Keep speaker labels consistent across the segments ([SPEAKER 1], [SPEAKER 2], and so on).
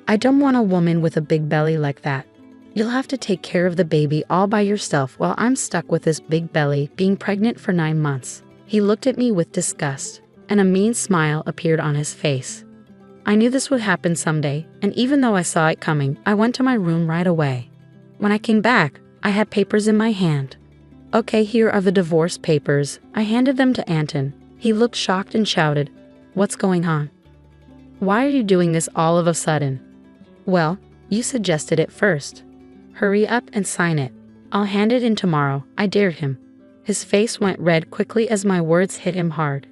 [SPEAKER 1] I don't want a woman with a big belly like that. You'll have to take care of the baby all by yourself while I'm stuck with this big belly being pregnant for 9 months. He looked at me with disgust, and a mean smile appeared on his face. I knew this would happen someday, and even though I saw it coming, I went to my room right away. When I came back, I had papers in my hand. Okay, here are the divorce papers. I handed them to Anton. He looked shocked and shouted, "What's going on? Why are you doing this all of a sudden?" "Well, you suggested it first. Hurry up and sign it. I'll hand it in tomorrow," I dared him. His face went red quickly as my words hit him hard.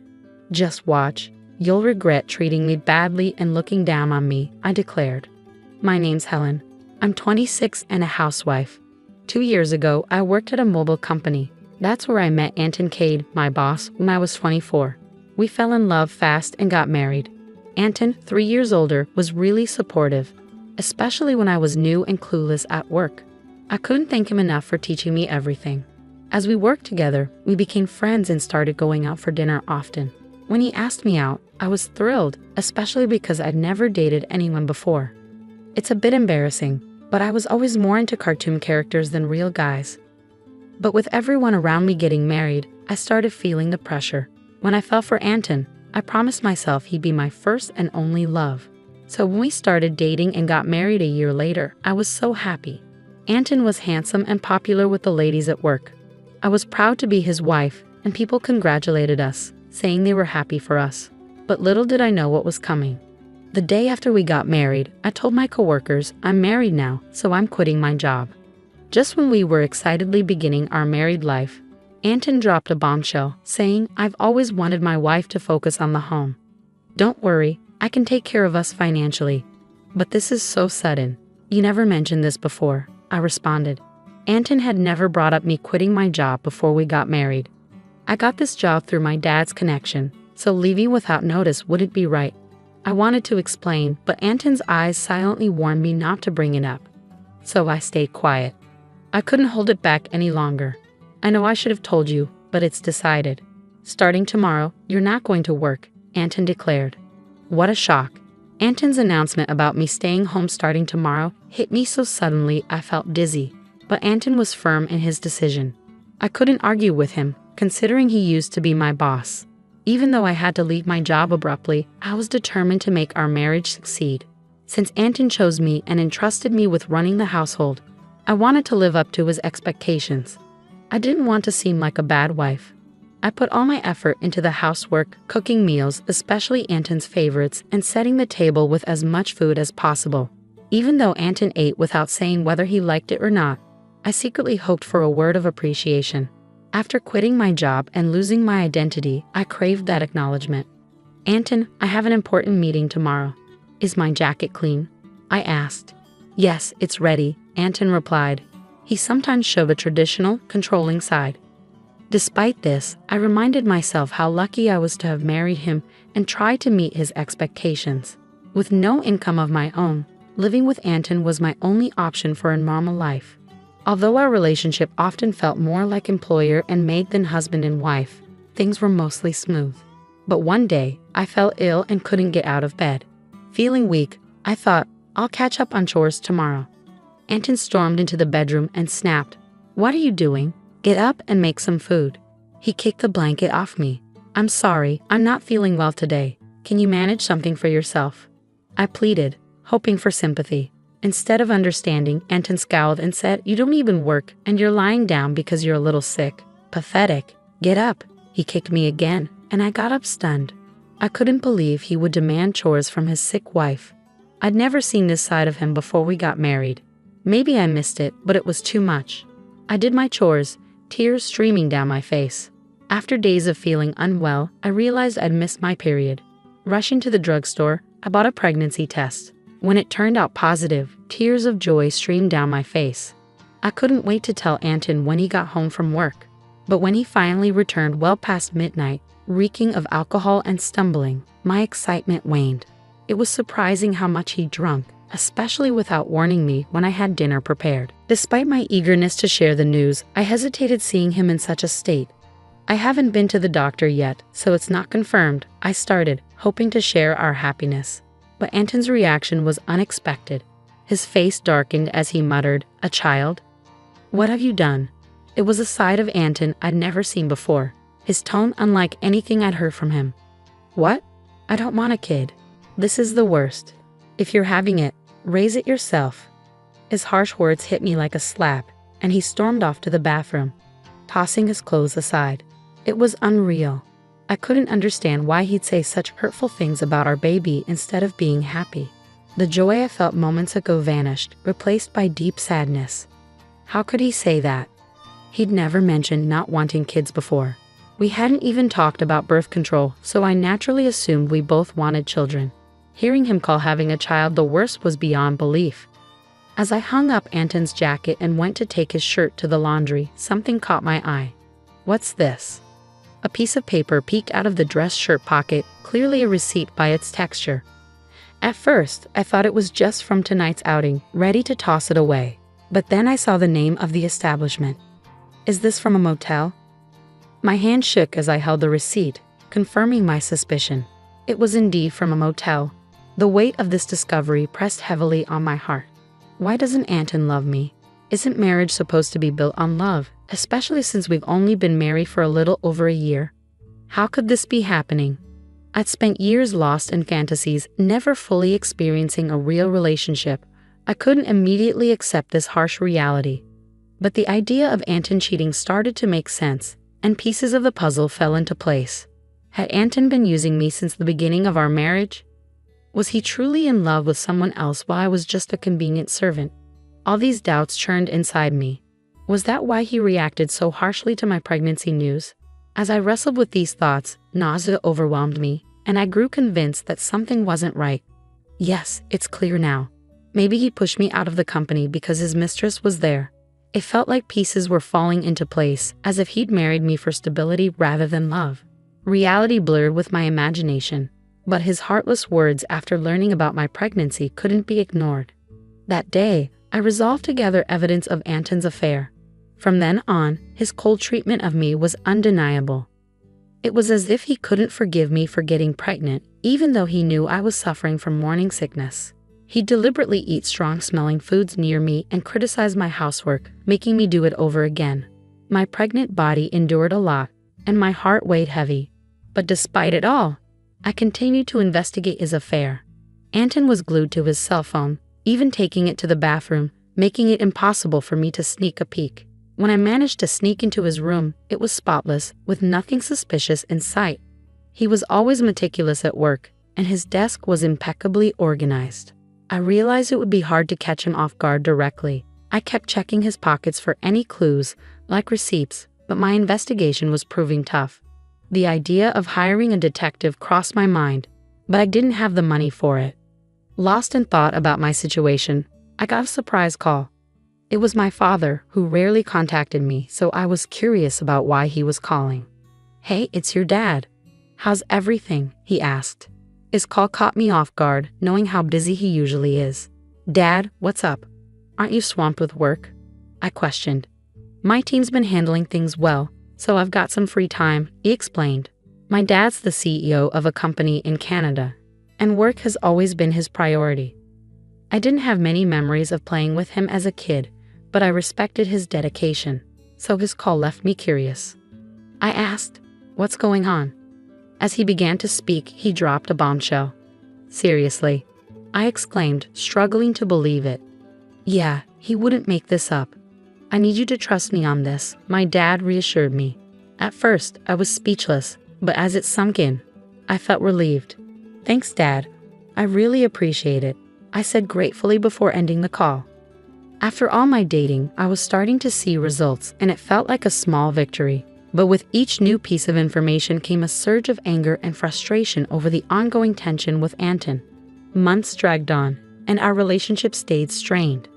[SPEAKER 1] "Just watch. You'll regret treating me badly and looking down on me," I declared. "My name's Helen. I'm 26 and a housewife. 2 years ago, I worked at a mobile company. That's where I met Anton Cade, my boss, when I was 24. We fell in love fast and got married. Anton, 3 years older, was really supportive, especially when I was new and clueless at work. I couldn't thank him enough for teaching me everything. As we worked together, we became friends and started going out for dinner often. When he asked me out, I was thrilled, especially because I'd never dated anyone before. It's a bit embarrassing, but I was always more into cartoon characters than real guys. But with everyone around me getting married, I started feeling the pressure. When I fell for Anton, I promised myself he'd be my first and only love. So when we started dating and got married a year later, I was so happy. Anton was handsome and popular with the ladies at work. I was proud to be his wife, and people congratulated us, saying they were happy for us. But little did I know what was coming. The day after we got married, I told my coworkers, "I'm married now, so I'm quitting my job." Just when we were excitedly beginning our married life, Anton dropped a bombshell, saying, "I've always wanted my wife to focus on the home. Don't worry, I can take care of us financially." "But this is so sudden. You never mentioned this before," I responded. Anton had never brought up me quitting my job before we got married. I got this job through my dad's connection, so leaving without notice wouldn't be right. I wanted to explain, but Anton's eyes silently warned me not to bring it up. So I stayed quiet. I couldn't hold it back any longer. "I know I should have told you, but it's decided. Starting tomorrow, you're not going to work," Anton declared. What a shock. Anton's announcement about me staying home starting tomorrow hit me so suddenly I felt dizzy, but Anton was firm in his decision. I couldn't argue with him, considering he used to be my boss. Even though I had to leave my job abruptly, I was determined to make our marriage succeed. Since Anton chose me and entrusted me with running the household, I wanted to live up to his expectations. I didn't want to seem like a bad wife. I put all my effort into the housework, cooking meals, especially Anton's favorites, and setting the table with as much food as possible. Even though Anton ate without saying whether he liked it or not, I secretly hoped for a word of appreciation. After quitting my job and losing my identity, I craved that acknowledgement. "Anton, I have an important meeting tomorrow. Is my jacket clean?" I asked. "Yes, it's ready," Anton replied. He sometimes showed a traditional, controlling side. Despite this, I reminded myself how lucky I was to have married him and tried to meet his expectations. With no income of my own, living with Anton was my only option for a normal life. Although our relationship often felt more like employer and maid than husband and wife, things were mostly smooth. But one day, I fell ill and couldn't get out of bed. Feeling weak, I thought, I'll catch up on chores tomorrow. Anton stormed into the bedroom and snapped, "What are you doing? Get up and make some food." He kicked the blanket off me. "I'm sorry, I'm not feeling well today. Can you manage something for yourself?" I pleaded, hoping for sympathy. Instead of understanding, Anton scowled and said, "You don't even work, and you're lying down because you're a little sick. Pathetic. Get up." He kicked me again, and I got up stunned. I couldn't believe he would demand chores from his sick wife. I'd never seen this side of him before we got married. Maybe I missed it, but it was too much. I did my chores, tears streaming down my face. After days of feeling unwell, I realized I'd missed my period. Rushing to the drugstore, I bought a pregnancy test. When it turned out positive, tears of joy streamed down my face. I couldn't wait to tell Anton when he got home from work. But when he finally returned well past midnight, reeking of alcohol and stumbling, my excitement waned. It was surprising how much he drank, especially without warning me when I had dinner prepared. Despite my eagerness to share the news, I hesitated seeing him in such a state. "I haven't been to the doctor yet, so it's not confirmed," I started, hoping to share our happiness. But Anton's reaction was unexpected. His face darkened as he muttered, "A child? What have you done?" It was a side of Anton I'd never seen before, his tone unlike anything I'd heard from him. "What? I don't want a kid. This is the worst. If you're having it, raise it yourself." His harsh words hit me like a slap, and he stormed off to the bathroom, tossing his clothes aside. It was unreal. I couldn't understand why he'd say such hurtful things about our baby instead of being happy. The joy I felt moments ago vanished, replaced by deep sadness. How could he say that? He'd never mentioned not wanting kids before. We hadn't even talked about birth control, so I naturally assumed we both wanted children. Hearing him call having a child the worst was beyond belief. As I hung up Anton's jacket and went to take his shirt to the laundry, something caught my eye. "What's this?" A piece of paper peeked out of the dress shirt pocket, clearly a receipt by its texture. At first, I thought it was just from tonight's outing, ready to toss it away. But then I saw the name of the establishment. "Is this from a motel?" My hand shook as I held the receipt, confirming my suspicion. It was indeed from a motel. The weight of this discovery pressed heavily on my heart. Why doesn't Anton love me? Isn't marriage supposed to be built on love, especially since we've only been married for a little over a year? How could this be happening? I'd spent years lost in fantasies, never fully experiencing a real relationship. I couldn't immediately accept this harsh reality. But the idea of Anton cheating started to make sense, and pieces of the puzzle fell into place. Had Anton been using me since the beginning of our marriage? Was he truly in love with someone else while I was just a convenient servant? All these doubts churned inside me. Was that why he reacted so harshly to my pregnancy news? As I wrestled with these thoughts, nausea overwhelmed me, and I grew convinced that something wasn't right. Yes, it's clear now. Maybe he pushed me out of the company because his mistress was there. It felt like pieces were falling into place, as if he'd married me for stability rather than love. Reality blurred with my imagination, but his heartless words after learning about my pregnancy couldn't be ignored. That day, I resolved to gather evidence of Anton's affair. From then on, his cold treatment of me was undeniable. It was as if he couldn't forgive me for getting pregnant, even though he knew I was suffering from morning sickness. He'd deliberately eat strong-smelling foods near me and criticize my housework, making me do it over again. My pregnant body endured a lot, and my heart weighed heavy. But despite it all, I continued to investigate his affair. Anton was glued to his cell phone, even taking it to the bathroom, making it impossible for me to sneak a peek. When I managed to sneak into his room, it was spotless, with nothing suspicious in sight. He was always meticulous at work, and his desk was impeccably organized. I realized it would be hard to catch him off guard directly. I kept checking his pockets for any clues, like receipts, but my investigation was proving tough. The idea of hiring a detective crossed my mind, but I didn't have the money for it. Lost in thought about my situation, I got a surprise call. It was my father, who rarely contacted me, so I was curious about why he was calling. "Hey, it's your dad. How's everything?" he asked. His call caught me off guard, knowing how busy he usually is. "Dad, what's up? Aren't you swamped with work?" I questioned. "My team's been handling things well, so I've got some free time," he explained. My dad's the CEO of a company in Canada, and work has always been his priority. I didn't have many memories of playing with him as a kid, but I respected his dedication, so his call left me curious. I asked, "What's going on?" As he began to speak, he dropped a bombshell. "Seriously?" I exclaimed, struggling to believe it. "Yeah, he wouldn't make this up. I need you to trust me on this," my dad reassured me. At first, I was speechless, but as it sunk in, I felt relieved. "Thanks, Dad. I really appreciate it," I said gratefully before ending the call. After all my dating, I was starting to see results, and it felt like a small victory. But with each new piece of information came a surge of anger and frustration over the ongoing tension with Anton. Months dragged on, and our relationship stayed strained.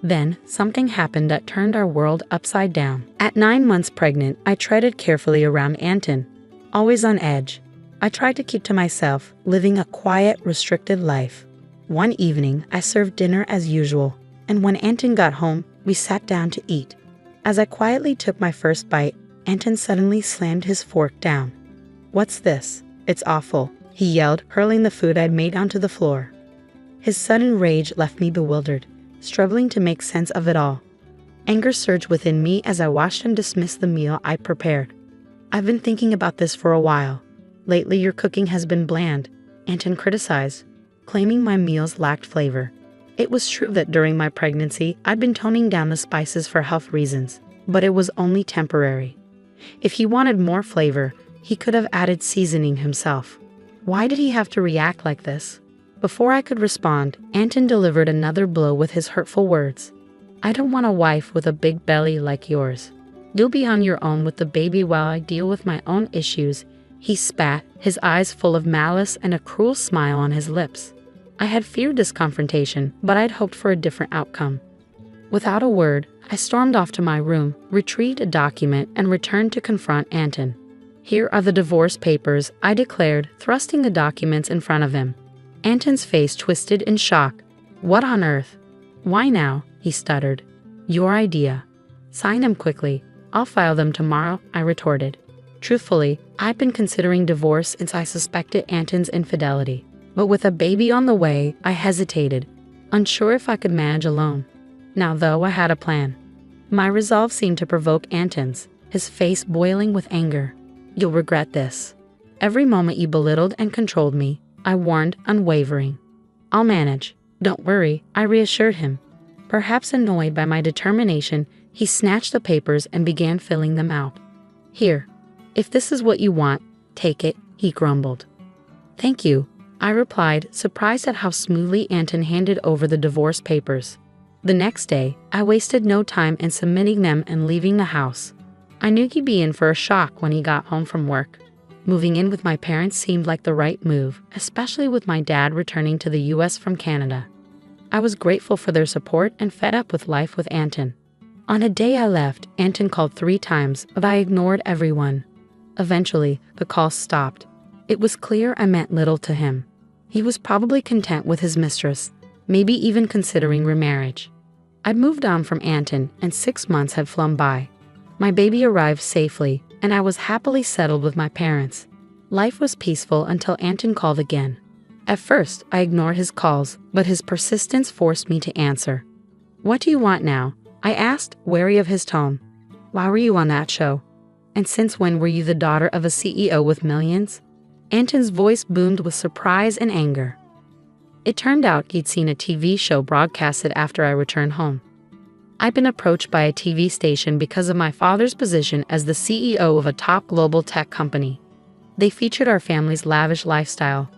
[SPEAKER 1] Then, something happened that turned our world upside down. At 9 months pregnant, I treaded carefully around Anton, always on edge. I tried to keep to myself, living a quiet, restricted life. One evening, I served dinner as usual, and when Anton got home, we sat down to eat. As I quietly took my first bite, Anton suddenly slammed his fork down. "What's this? It's awful," he yelled, hurling the food I'd made onto the floor. His sudden rage left me bewildered, struggling to make sense of it all. Anger surged within me as I watched him dismiss the meal I prepared. "I've been thinking about this for a while. Lately your cooking has been bland," Anton criticized, claiming my meals lacked flavor. It was true that during my pregnancy I'd been toning down the spices for health reasons, but it was only temporary. If he wanted more flavor, he could have added seasoning himself. Why did he have to react like this? Before I could respond, Anton delivered another blow with his hurtful words. "I don't want a wife with a big belly like yours. You'll be on your own with the baby while I deal with my own issues," he spat, his eyes full of malice and a cruel smile on his lips. I had feared this confrontation, but I'd hoped for a different outcome. Without a word, I stormed off to my room, retrieved a document, and returned to confront Anton. "Here are the divorce papers," I declared, thrusting the documents in front of him. Anton's face twisted in shock. "What on earth? Why now?" he stuttered. "Your idea. Sign them quickly. I'll file them tomorrow," I retorted. Truthfully, I'd been considering divorce since I suspected Anton's infidelity. But with a baby on the way, I hesitated, unsure if I could manage alone. Now though, I had a plan. My resolve seemed to provoke Anton's, his face boiling with anger. "You'll regret this. Every moment you belittled and controlled me," I warned, unwavering. "I'll manage. Don't worry," I reassured him. Perhaps annoyed by my determination, he snatched the papers and began filling them out. "Here. If this is what you want, take it," he grumbled. "Thank you," I replied, surprised at how smoothly Anton handed over the divorce papers. The next day, I wasted no time in submitting them and leaving the house. I knew he'd be in for a shock when he got home from work. Moving in with my parents seemed like the right move, especially with my dad returning to the US from Canada. I was grateful for their support and fed up with life with Anton. On a day I left, Anton called 3 times, but I ignored everyone. Eventually, the calls stopped. It was clear I meant little to him. He was probably content with his mistress, maybe even considering remarriage. I'd moved on from Anton, and 6 months had flown by. My baby arrived safely, and I was happily settled with my parents. Life was peaceful until Anton called again. At first, I ignored his calls, but his persistence forced me to answer. "What do you want now?" I asked, wary of his tone. "Why were you on that show? And since when were you the daughter of a CEO with millions?" Anton's voice boomed with surprise and anger. It turned out he'd seen a TV show broadcasted after I returned home. I'd been approached by a TV station because of my father's position as the CEO of a top global tech company. They featured our family's lavish lifestyle,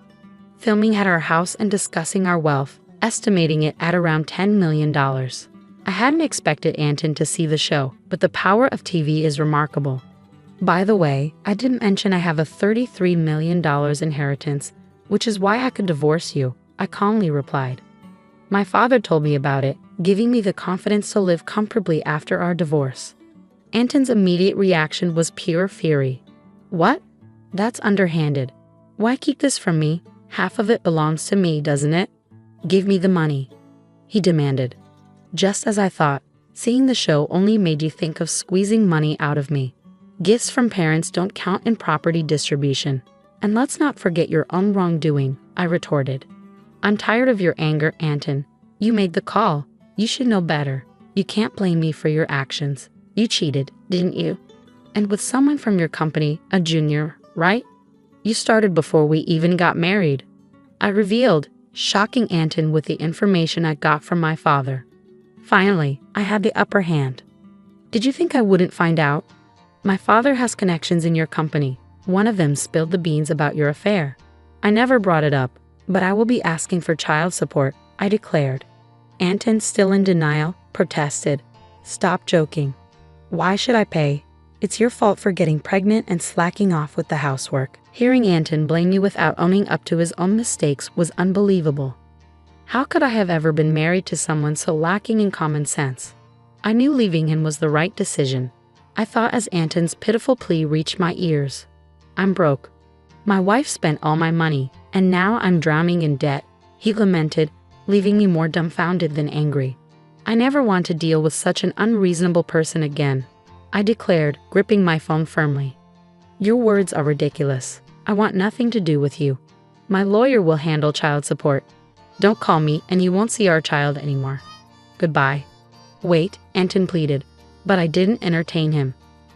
[SPEAKER 1] filming at our house and discussing our wealth, estimating it at around $10 million. I hadn't expected Anton to see the show, but the power of TV is remarkable. "By the way, I didn't mention I have a $33 million inheritance, which is why I could divorce you," I calmly replied. "My father told me about it, giving me the confidence to live comfortably after our divorce." Anton's immediate reaction was pure fury. "What? That's underhanded. Why keep this from me? Half of it belongs to me, doesn't it? Give me the money," he demanded. Just as I thought, seeing the show only made you think of squeezing money out of me. Gifts from parents don't count in property distribution. And let's not forget your own wrongdoing, I retorted. "I'm tired of your anger, Anton. You made the call. You should know better. You can't blame me for your actions. You cheated, didn't you? And with someone from your company, a junior, right? You started before we even got married," I revealed, shocking Anton with the information I got from my father. Finally, I had the upper hand. "Did you think I wouldn't find out? My father has connections in your company. One of them spilled the beans about your affair. I never brought it up, but I will be asking for child support," I declared. Anton, still in denial, protested. "Stop joking. Why should I pay? It's your fault for getting pregnant and slacking off with the housework." Hearing Anton blame me without owning up to his own mistakes was unbelievable. How could I have ever been married to someone so lacking in common sense? I knew leaving him was the right decision. I thought as Anton's pitiful plea reached my ears. "I'm broke. My wife spent all my money, and now I'm drowning in debt," he lamented, leaving me more dumbfounded than angry. "I never want to deal with such an unreasonable person again," I declared, gripping my phone firmly. "Your words are ridiculous. I want nothing to do with you. My lawyer will handle child support." Don't call me and you won't see our child anymore. Goodbye. Wait, Anton pleaded, but I didn't entertain him.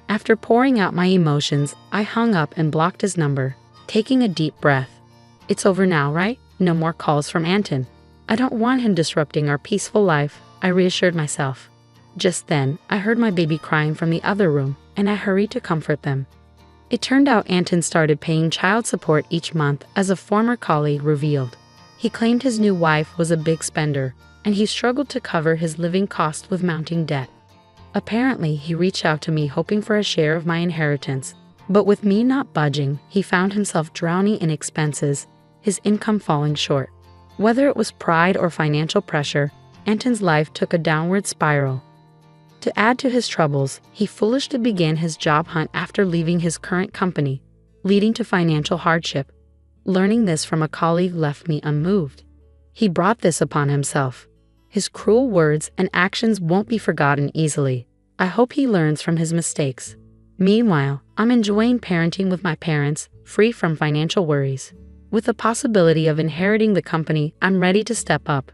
[SPEAKER 1] After pouring out my emotions, I hung up and blocked his number, taking a deep breath. It's over now, right? No more calls from Anton. I don't want him disrupting our peaceful life, I reassured myself. Just then, I heard my baby crying from the other room, and I hurried to comfort them. It turned out Anton started paying child support each month, as a former colleague revealed. He claimed his new wife was a big spender, and he struggled to cover his living costs with mounting debt. Apparently, he reached out to me hoping for a share of my inheritance, but with me not budging, he found himself drowning in expenses, his income falling short. Whether it was pride or financial pressure, Anton's life took a downward spiral. To add to his troubles, he foolishly began his job hunt after leaving his current company, leading to financial hardship. Learning this from a colleague left me unmoved. He brought this upon himself. His cruel words and actions won't be forgotten easily. I hope he learns from his mistakes. Meanwhile, I'm enjoying parenting with my parents, free from financial worries. With the possibility of inheriting the company, I'm ready to step up.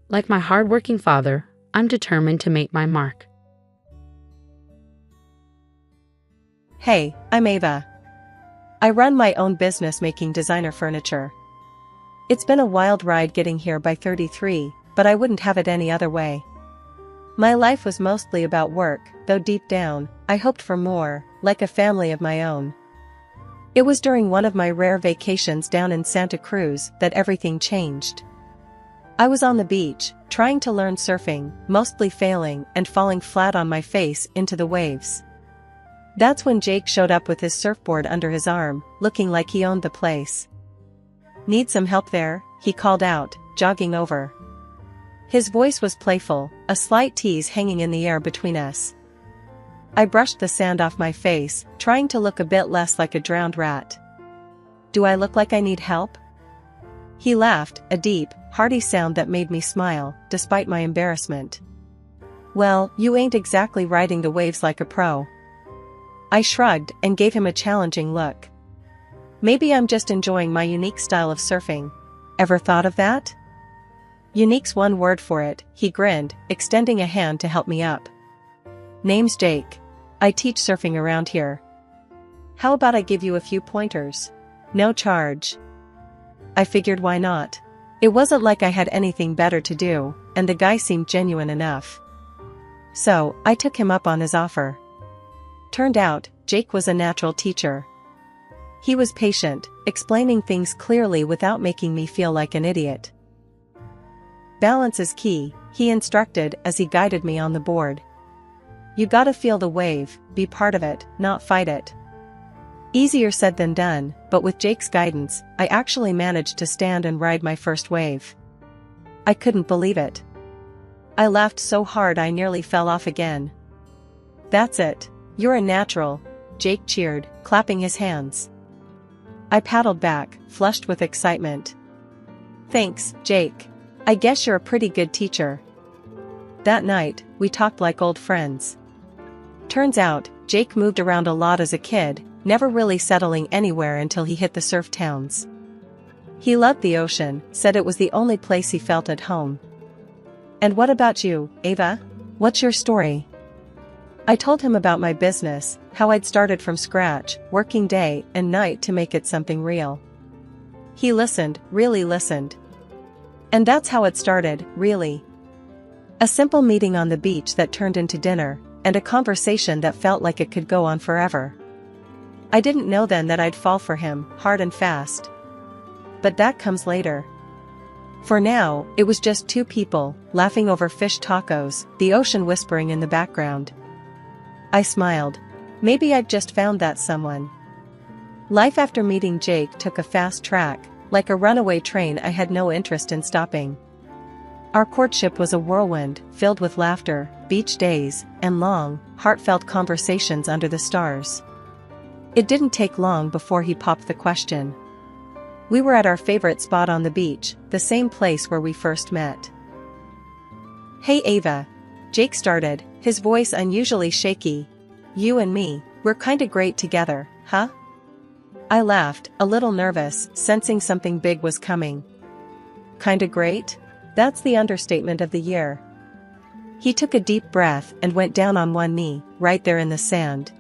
[SPEAKER 1] Like my hardworking father, I'm determined to make my mark.
[SPEAKER 2] Hey, I'm Ava. I run my own business making designer furniture. It's been a wild ride getting here by 33, but I wouldn't have it any other way. My life was mostly about work, though deep down, I hoped for more, like a family of my own. It was during one of my rare vacations down in Santa Cruz that everything changed. I was on the beach, trying to learn surfing, mostly failing and falling flat on my face into the waves. That's when Jake showed up with his surfboard under his arm, looking like he owned the place. "Need some help there?" he called out, jogging over. His voice was playful, a slight tease hanging in the air between us. I brushed the sand off my face, trying to look a bit less like a drowned rat. "Do I look like I need help?" He laughed, a deep, hearty sound that made me smile, despite my embarrassment. "Well, you ain't exactly riding the waves like a pro." I shrugged and gave him a challenging look. "Maybe I'm just enjoying my unique style of surfing. Ever thought of that?" "Unique's one word for it," he grinned, extending a hand to help me up. "Name's Jake. I teach surfing around here. How about I give you a few pointers? No charge." I figured why not. It wasn't like I had anything better to do, and the guy seemed genuine enough. So, I took him up on his offer. Turned out, Jake was a natural teacher. He was patient, explaining things clearly without making me feel like an idiot. "Balance is key," he instructed as he guided me on the board. "You gotta feel the wave, be part of it, not fight it." Easier said than done, but with Jake's guidance, I actually managed to stand and ride my first wave. I couldn't believe it. I laughed so hard I nearly fell off again. "That's it. You're a natural," Jake cheered, clapping his hands. I paddled back, flushed with excitement. "Thanks, Jake. I guess you're a pretty good teacher." That night, we talked like old friends. Turns out, Jake moved around a lot as a kid, never really settling anywhere until he hit the surf towns. He loved the ocean, said it was the only place he felt at home. "And what about you, Ava? What's your story?" I told him about my business, how I'd started from scratch, working day and night to make it something real. He listened, really listened. And that's how it started, really. A simple meeting on the beach that turned into dinner, and a conversation that felt like it could go on forever. I didn't know then that I'd fall for him, hard and fast. But that comes later. For now, it was just two people, laughing over fish tacos, the ocean whispering in the background. I smiled. Maybe I'd just found that someone. Life after meeting Jake took a fast track, like a runaway train I had no interest in stopping. Our courtship was a whirlwind, filled with laughter, beach days, and long, heartfelt conversations under the stars. It didn't take long before he popped the question. We were at our favorite spot on the beach, the same place where we first met. "Hey Ava," Jake started, his voice unusually shaky. "You and me, we're kinda great together, huh?" I laughed, a little nervous, sensing something big was coming. Kinda great? That's the understatement of the year. He took a deep breath and went down on one knee, right there in the sand.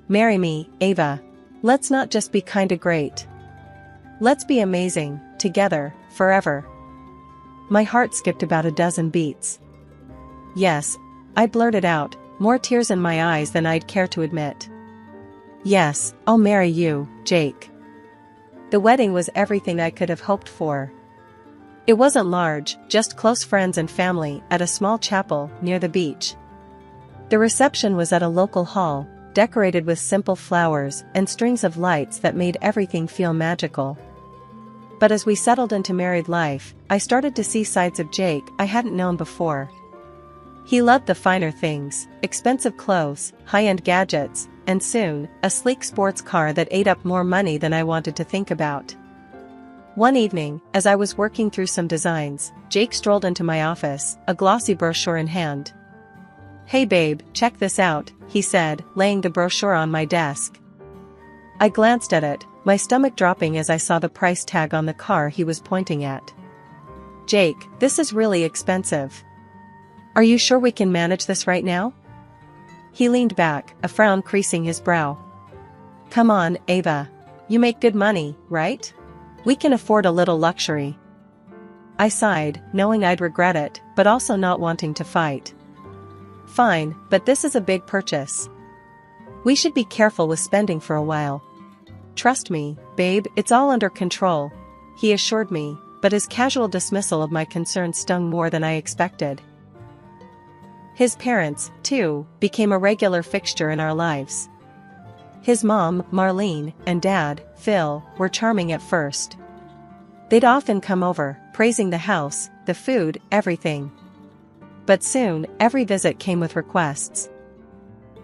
[SPEAKER 2] Marry me, Ava. Let's not just be kinda great. Let's be amazing, together, forever. My heart skipped about a dozen beats. Yes, I blurted out, more tears in my eyes than I'd care to admit. Yes, I'll marry you, Jake. The wedding was everything I could have hoped for. It wasn't large, just close friends and family at a small chapel near the beach. The reception was at a local hall, decorated with simple flowers and strings of lights that made everything feel magical. But as we settled into married life, I started to see sides of Jake I hadn't known before. He loved the finer things, expensive clothes, high-end gadgets, and soon, a sleek sports car that ate up more money than I wanted to think about. One evening, as I was working through some designs, Jake strolled into my office, a glossy brochure in hand. "Hey babe, check this out," he said, laying the brochure on my desk. I glanced at it, my stomach dropping as I saw the price tag on the car he was pointing at. "Jake, this is really expensive. Are you sure we can manage this right now?" He leaned back, a frown creasing his brow. "Come on, Ava. You make good money, right? We can afford a little luxury." I sighed, knowing I'd regret it, but also not wanting to fight. "Fine, but this is a big purchase. We should be careful with spending for a while." "Trust me, babe, it's all under control," he assured me, but his casual dismissal of my concerns stung more than I expected. His parents, too, became a regular fixture in our lives. His mom, Marlene, and dad, Phil, were charming at first. They'd often come over, praising the house, the food, everything. But soon, every visit came with requests.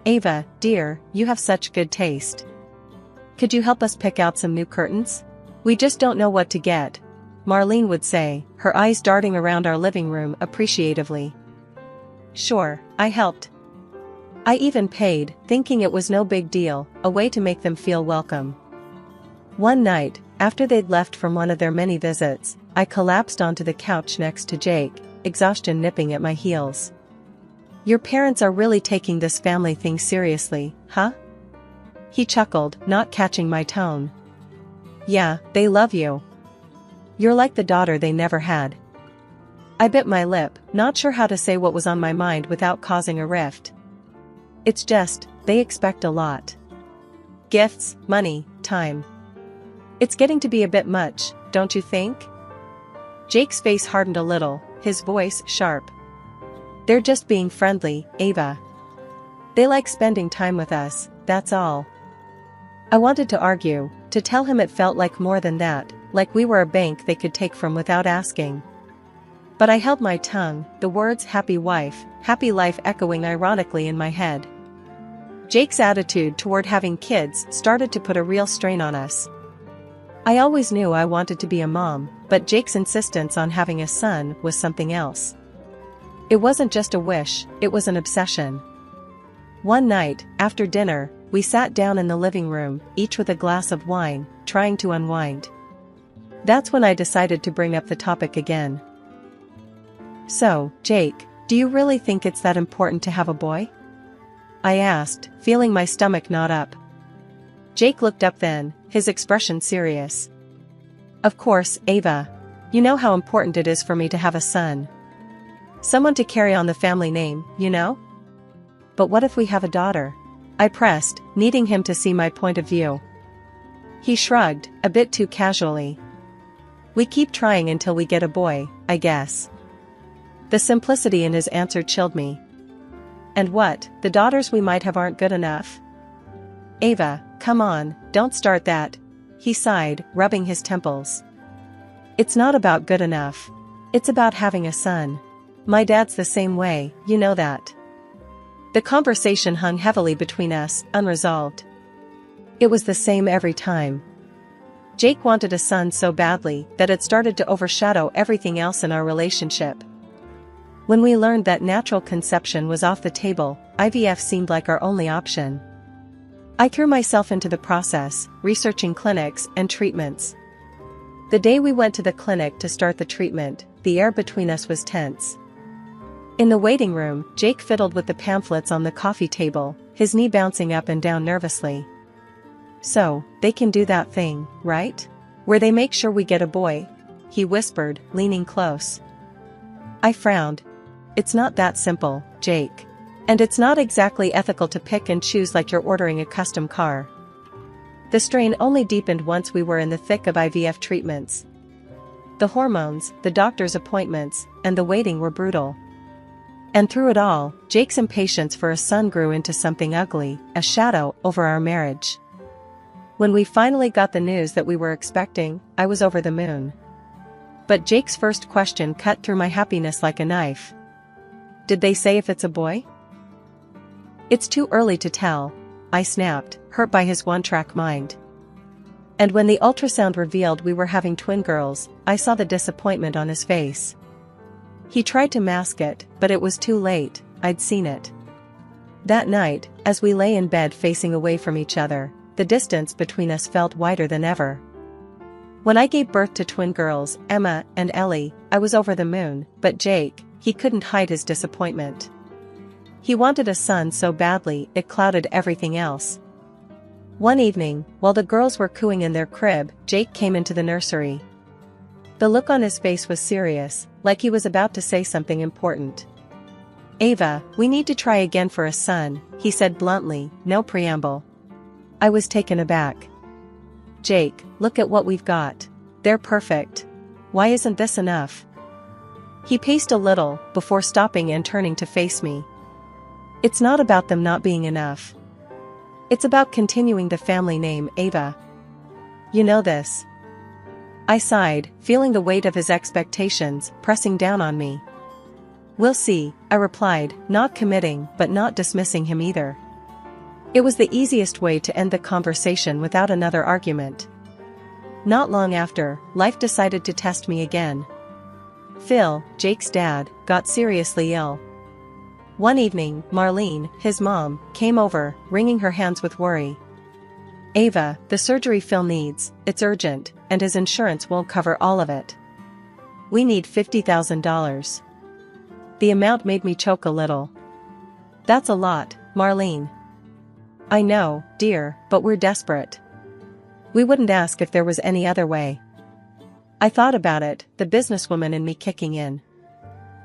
[SPEAKER 2] "Ava, dear, you have such good taste. Could you help us pick out some new curtains? We just don't know what to get," Marlene would say, her eyes darting around our living room appreciatively. Sure, I helped. I even paid, thinking it was no big deal, a way to make them feel welcome. One night, after they'd left from one of their many visits, I collapsed onto the couch next to Jake, exhaustion nipping at my heels. "Your parents are really taking this family thing seriously, huh?" He chuckled, not catching my tone. "Yeah, they love you. You're like the daughter they never had." I bit my lip, not sure how to say what was on my mind without causing a rift. "It's just, they expect a lot. Gifts, money, time. It's getting to be a bit much, don't you think?" Jake's face hardened a little, his voice sharp. "They're just being friendly, Ava. They like spending time with us, that's all." I wanted to argue, to tell him it felt like more than that, like we were a bank they could take from without asking. But I held my tongue, the words happy wife, happy life echoing ironically in my head. Jake's attitude toward having kids started to put a real strain on us. I always knew I wanted to be a mom, but Jake's insistence on having a son was something else. It wasn't just a wish, it was an obsession. One night, after dinner, we sat down in the living room, each with a glass of wine, trying to unwind. That's when I decided to bring up the topic again. "So, Jake, do you really think it's that important to have a boy?" I asked, feeling my stomach knot up. Jake looked up then, his expression serious. "Of course, Ava. You know how important it is for me to have a son. Someone to carry on the family name, you know?" "But what if we have a daughter?" I pressed, needing him to see my point of view. He shrugged, a bit too casually. "We keep trying until we get a boy, I guess." The simplicity in his answer chilled me. "And what, the daughters we might have aren't good enough?" "Ava, come on, don't start that," he sighed, rubbing his temples. "It's not about good enough. It's about having a son. My dad's the same way, you know that." The conversation hung heavily between us, unresolved. It was the same every time. Jake wanted a son so badly that it started to overshadow everything else in our relationship. When we learned that natural conception was off the table, IVF seemed like our only option. I threw myself into the process, researching clinics and treatments. The day we went to the clinic to start the treatment, the air between us was tense. In the waiting room, Jake fiddled with the pamphlets on the coffee table, his knee bouncing up and down nervously. "So, they can do that thing, right? Where they make sure we get a boy?" he whispered, leaning close. I frowned. "It's not that simple, Jake. And it's not exactly ethical to pick and choose like you're ordering a custom car." The strain only deepened once we were in the thick of IVF treatments. The hormones, the doctor's appointments, and the waiting were brutal. And through it all, Jake's impatience for a son grew into something ugly, a shadow over our marriage. When we finally got the news that we were expecting, I was over the moon. But Jake's first question cut through my happiness like a knife. "Did they say if it's a boy?" "It's too early to tell," I snapped, hurt by his one-track mind. And when the ultrasound revealed we were having twin girls, I saw the disappointment on his face. He tried to mask it, but it was too late. I'd seen it. That night, as we lay in bed facing away from each other, the distance between us felt wider than ever. When I gave birth to twin girls, Emma and Ellie, I was over the moon, but Jake, he couldn't hide his disappointment. He wanted a son so badly it clouded everything else. One evening, while the girls were cooing in their crib, Jake came into the nursery. The look on his face was serious, like he was about to say something important. "Ava, we need to try again for a son," he said bluntly, no preamble. I was taken aback. "Jake, look at what we've got. They're perfect. Why isn't this enough?" He paced a little, before stopping and turning to face me. "It's not about them not being enough. It's about continuing the family name, Ava. You know this." I sighed, feeling the weight of his expectations pressing down on me. "We'll see," I replied, not committing but not dismissing him either. It was the easiest way to end the conversation without another argument. Not long after, life decided to test me again. Phil, Jake's dad, got seriously ill. One evening, Marlene, his mom, came over, wringing her hands with worry. "Ava, the surgery Phil needs, it's urgent, and his insurance won't cover all of it. We need $50,000. The amount made me choke a little. "That's a lot, Marlene." "I know, dear, but we're desperate. We wouldn't ask if there was any other way." I thought about it, the businesswoman in me kicking in.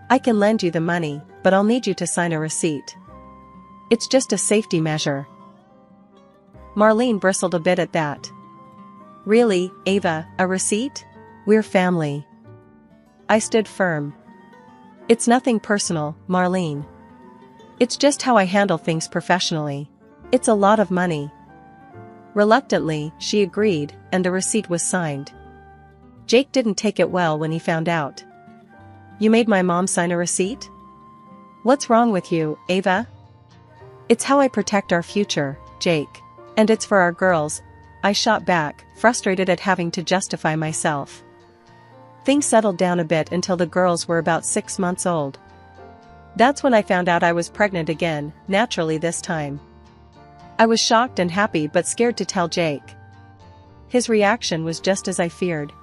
[SPEAKER 2] "I can lend you the money, but I'll need you to sign a receipt. It's just a safety measure." Marlene bristled a bit at that. "Really, Ava, a receipt? We're family." I stood firm. "It's nothing personal, Marlene. It's just how I handle things professionally. It's a lot of money." Reluctantly, she agreed, and the receipt was signed. Jake didn't take it well when he found out. "You made my mom sign a receipt? What's wrong with you, Ava?" "It's how I protect our future, Jake. And it's for our girls," I shot back, frustrated at having to justify myself. Things settled down a bit until the girls were about 6 months old. That's when I found out I was pregnant again, naturally this time. I was shocked and happy but scared to tell Jake. His reaction was just as I feared.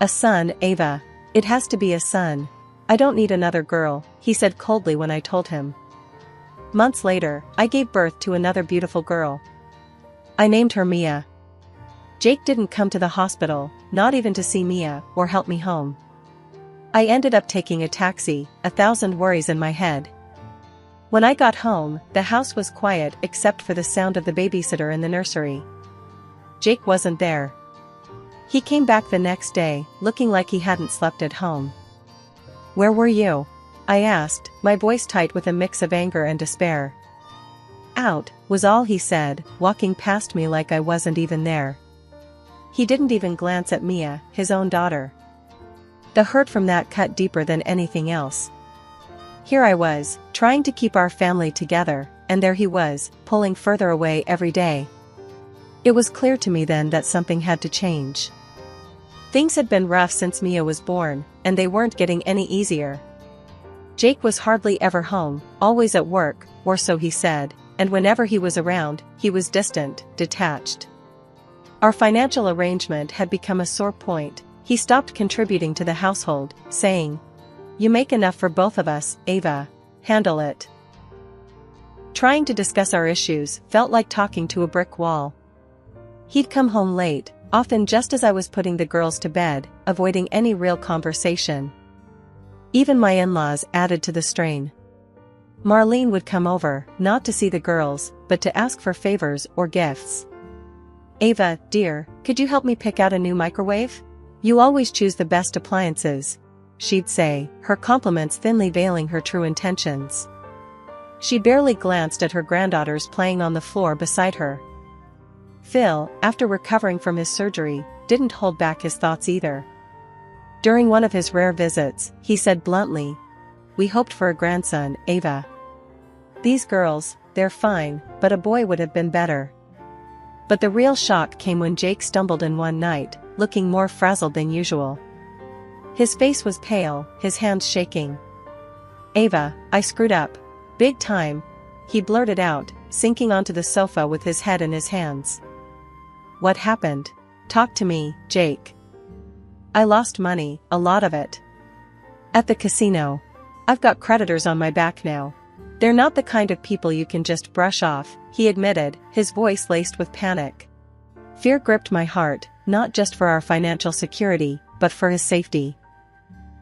[SPEAKER 2] "A son, Ava. It has to be a son. I don't need another girl," he said coldly when I told him. Months later, I gave birth to another beautiful girl. I named her Mia. Jake didn't come to the hospital, not even to see Mia, or help me home. I ended up taking a taxi, 1,000 worries in my head. When I got home, the house was quiet except for the sound of the babysitter in the nursery. Jake wasn't there. He came back the next day, looking like he hadn't slept at home. "Where were you?" I asked, my voice tight with a mix of anger and despair. "Out," was all he said, walking past me like I wasn't even there. He didn't even glance at Mia, his own daughter. The hurt from that cut deeper than anything else. Here I was, trying to keep our family together, and there he was, pulling further away every day. It was clear to me then that something had to change. Things had been rough since Mia was born, and they weren't getting any easier. Jake was hardly ever home, always at work, or so he said, and whenever he was around, he was distant, detached. Our financial arrangement had become a sore point. He stopped contributing to the household, saying, "You make enough for both of us, Ava. Handle it." Trying to discuss our issues felt like talking to a brick wall. He'd come home late, often just as I was putting the girls to bed, avoiding any real conversation. Even my in-laws added to the strain. Marlene would come over, not to see the girls, but to ask for favors or gifts. "Ava, dear, could you help me pick out a new microwave? You always choose the best appliances," she'd say, her compliments thinly veiling her true intentions. She barely glanced at her granddaughters playing on the floor beside her. Phil, after recovering from his surgery, didn't hold back his thoughts either. During one of his rare visits, he said bluntly, "We hoped for a grandson, Ava. These girls, they're fine, but a boy would have been better." But the real shock came when Jake stumbled in one night, looking more frazzled than usual. His face was pale, his hands shaking. "Ava, I screwed up. Big time," he blurted out, sinking onto the sofa with his head in his hands. "What happened? Talk to me, Jake." "I lost money, a lot of it. At the casino. I've got creditors on my back now. They're not the kind of people you can just brush off," he admitted, his voice laced with panic. Fear gripped my heart, not just for our financial security, but for his safety.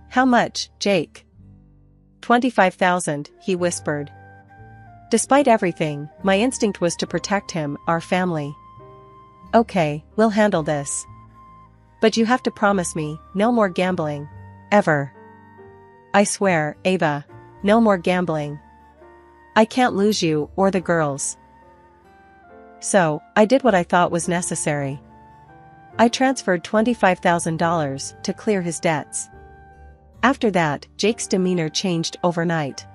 [SPEAKER 2] "How much, Jake?" $25,000, he whispered. Despite everything, my instinct was to protect him, our family. "Okay, we'll handle this. But you have to promise me, no more gambling. Ever." "I swear, Ava. No more gambling. I can't lose you or the girls." So, I did what I thought was necessary. I transferred $25,000 to clear his debts. After that, Jake's demeanor changed overnight.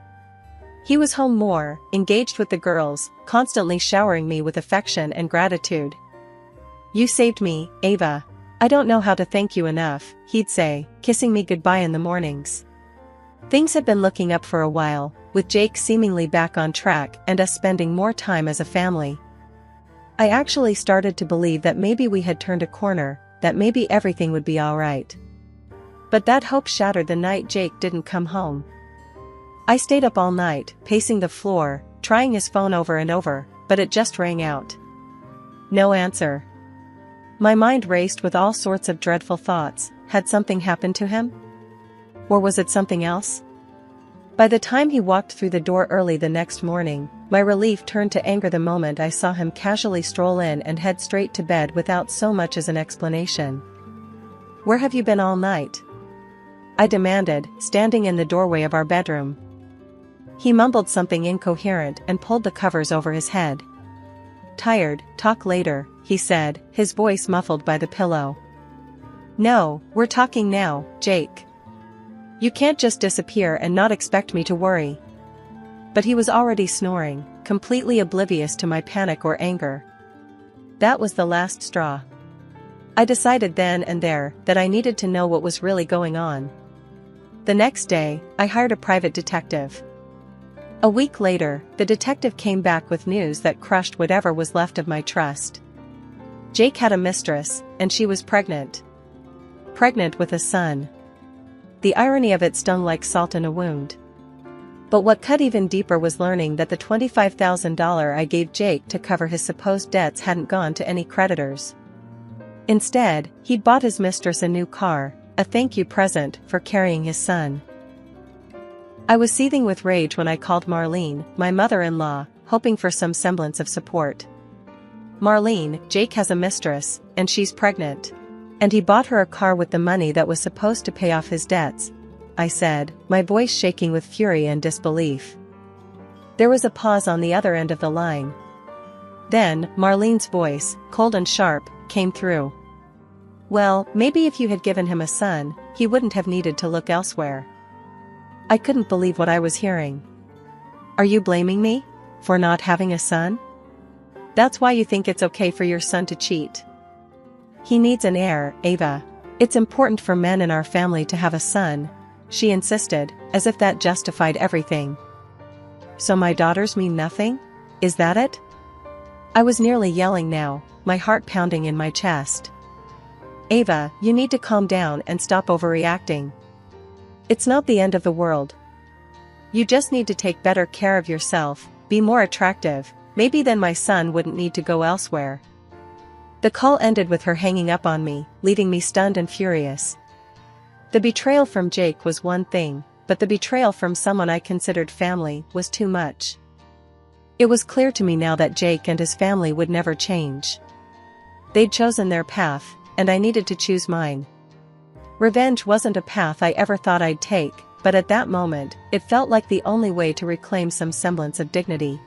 [SPEAKER 2] He was home more, engaged with the girls, constantly showering me with affection and gratitude. "You saved me, Ava. I don't know how to thank you enough," he'd say, kissing me goodbye in the mornings. Things had been looking up for a while, with Jake seemingly back on track and us spending more time as a family. I actually started to believe that maybe we had turned a corner, that maybe everything would be alright. But that hope shattered the night Jake didn't come home. I stayed up all night, pacing the floor, trying his phone over and over, but it just rang out. No answer. My mind raced with all sorts of dreadful thoughts. Had something happened to him? Or was it something else? By the time he walked through the door early the next morning, my relief turned to anger the moment I saw him casually stroll in and head straight to bed without so much as an explanation. "Where have you been all night?" I demanded, standing in the doorway of our bedroom. He mumbled something incoherent and pulled the covers over his head. "Tired, talk later," he said, his voice muffled by the pillow. "No, we're talking now, Jake. You can't just disappear and not expect me to worry." But he was already snoring, completely oblivious to my panic or anger. That was the last straw. I decided then and there that I needed to know what was really going on. The next day, I hired a private detective. A week later, the detective came back with news that crushed whatever was left of my trust. Jake had a mistress, and she was pregnant. Pregnant with a son. The irony of it stung like salt in a wound. But what cut even deeper was learning that the $25,000 I gave Jake to cover his supposed debts hadn't gone to any creditors. Instead, he'd bought his mistress a new car, a thank you present for carrying his son. I was seething with rage when I called Marlene, my mother-in-law, hoping for some semblance of support. "Marlene, Jake has a mistress, and she's pregnant. And he bought her a car with the money that was supposed to pay off his debts," I said, my voice shaking with fury and disbelief. There was a pause on the other end of the line. Then, Marlene's voice, cold and sharp, came through. "Well, maybe if you had given him a son, he wouldn't have needed to look elsewhere." I couldn't believe what I was hearing. "Are you blaming me? For not having a son? That's why you think it's okay for your son to cheat?" "He needs an heir, Ava. It's important for men in our family to have a son," she insisted, as if that justified everything. "So my daughters mean nothing? Is that it?" I was nearly yelling now, my heart pounding in my chest. Ava, you need to calm down and stop overreacting. It's not the end of the world. You just need to take better care of yourself, be more attractive, maybe then my son wouldn't need to go elsewhere. The call ended with her hanging up on me, leaving me stunned and furious. The betrayal from Jake was one thing, but the betrayal from someone I considered family was too much. It was clear to me now that Jake and his family would never change. They'd chosen their path, and I needed to choose mine. Revenge wasn't a path I ever thought I'd take, but at that moment, it felt like the only way to reclaim some semblance of dignity.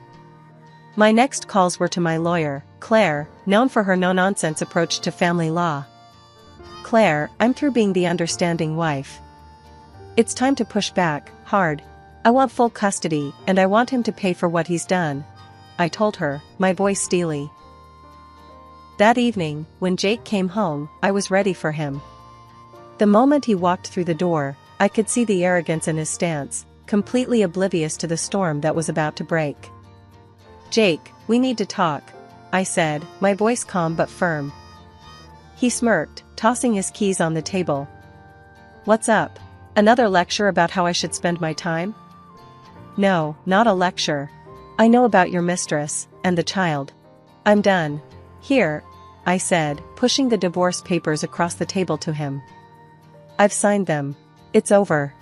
[SPEAKER 2] My next calls were to my lawyer, Claire, known for her no-nonsense approach to family law. Claire, I'm through being the understanding wife. It's time to push back, hard. I want full custody, and I want him to pay for what he's done, I told her, my voice steely. That evening, when Jake came home, I was ready for him. The moment he walked through the door, I could see the arrogance in his stance, completely oblivious to the storm that was about to break. Jake, we need to talk, I said, my voice calm but firm. He smirked, tossing his keys on the table. What's up? Another lecture about how I should spend my time? No, not a lecture. I know about your mistress, and the child. I'm done. Here, I said, pushing the divorce papers across the table to him. I've signed them. It's over.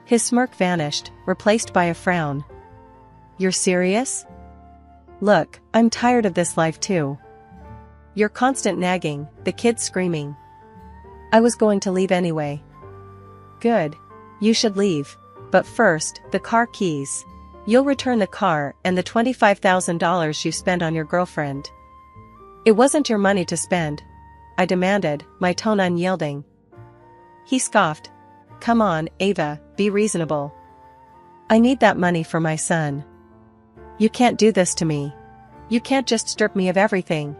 [SPEAKER 2] His smirk vanished, replaced by a frown. You're serious? Look, I'm tired of this life too. Your constant nagging, the kids screaming. I was going to leave anyway. Good. You should leave. But first, the car keys. You'll return the car and the $25,000 you spent on your girlfriend. It wasn't your money to spend, I demanded, my tone unyielding. He scoffed. Come on, Ava, be reasonable. I need that money for my son. You can't do this to me. You can't just strip me of everything.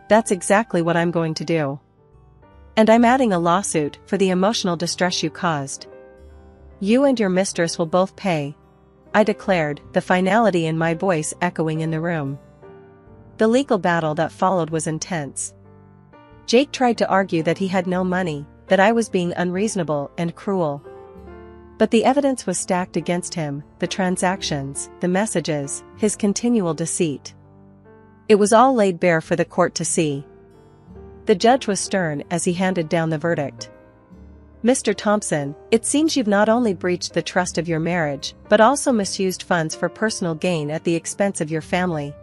[SPEAKER 2] That's exactly what I'm going to do. And I'm adding a lawsuit for the emotional distress you caused. You and your mistress will both pay, I declared, the finality in my voice echoing in the room. The legal battle that followed was intense. Jake tried to argue that he had no money, that I was being unreasonable and cruel. But the evidence was stacked against him, the transactions, the messages, his continual deceit. It was all laid bare for the court to see. The judge was stern as he handed down the verdict. Mr. Thompson, it seems you've not only breached the trust of your marriage, but also misused funds for personal gain at the expense of your family.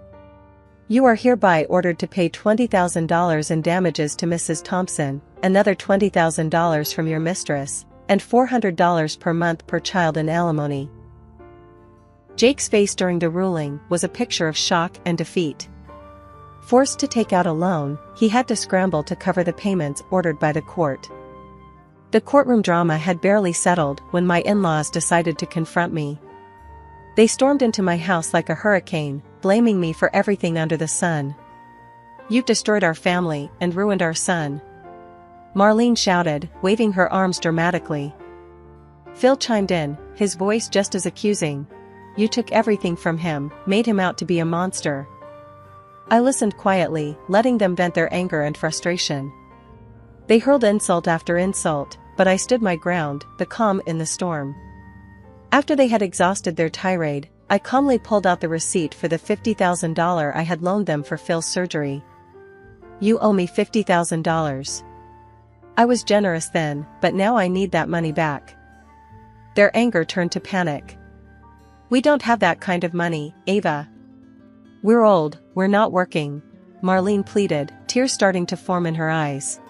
[SPEAKER 2] You are hereby ordered to pay $20,000 in damages to Mrs. Thompson, another $20,000 from your mistress, and $400 per month per child in alimony. Jake's face during the ruling was a picture of shock and defeat. Forced to take out a loan, he had to scramble to cover the payments ordered by the court. The courtroom drama had barely settled when my in-laws decided to confront me. They stormed into my house like a hurricane, blaming me for everything under the sun. You've destroyed our family and ruined our son, Marlene shouted, waving her arms dramatically. Phil chimed in, his voice just as accusing. You took everything from him, made him out to be a monster. I listened quietly, letting them vent their anger and frustration. They hurled insult after insult, but I stood my ground, the calm in the storm. After they had exhausted their tirade, I calmly pulled out the receipt for the $50,000 I had loaned them for Phil's surgery. You owe me $50,000. I was generous then, but now I need that money back. Their anger turned to panic. We don't have that kind of money, Ava. We're old, we're not working, Marlene pleaded, tears starting to form in her eyes.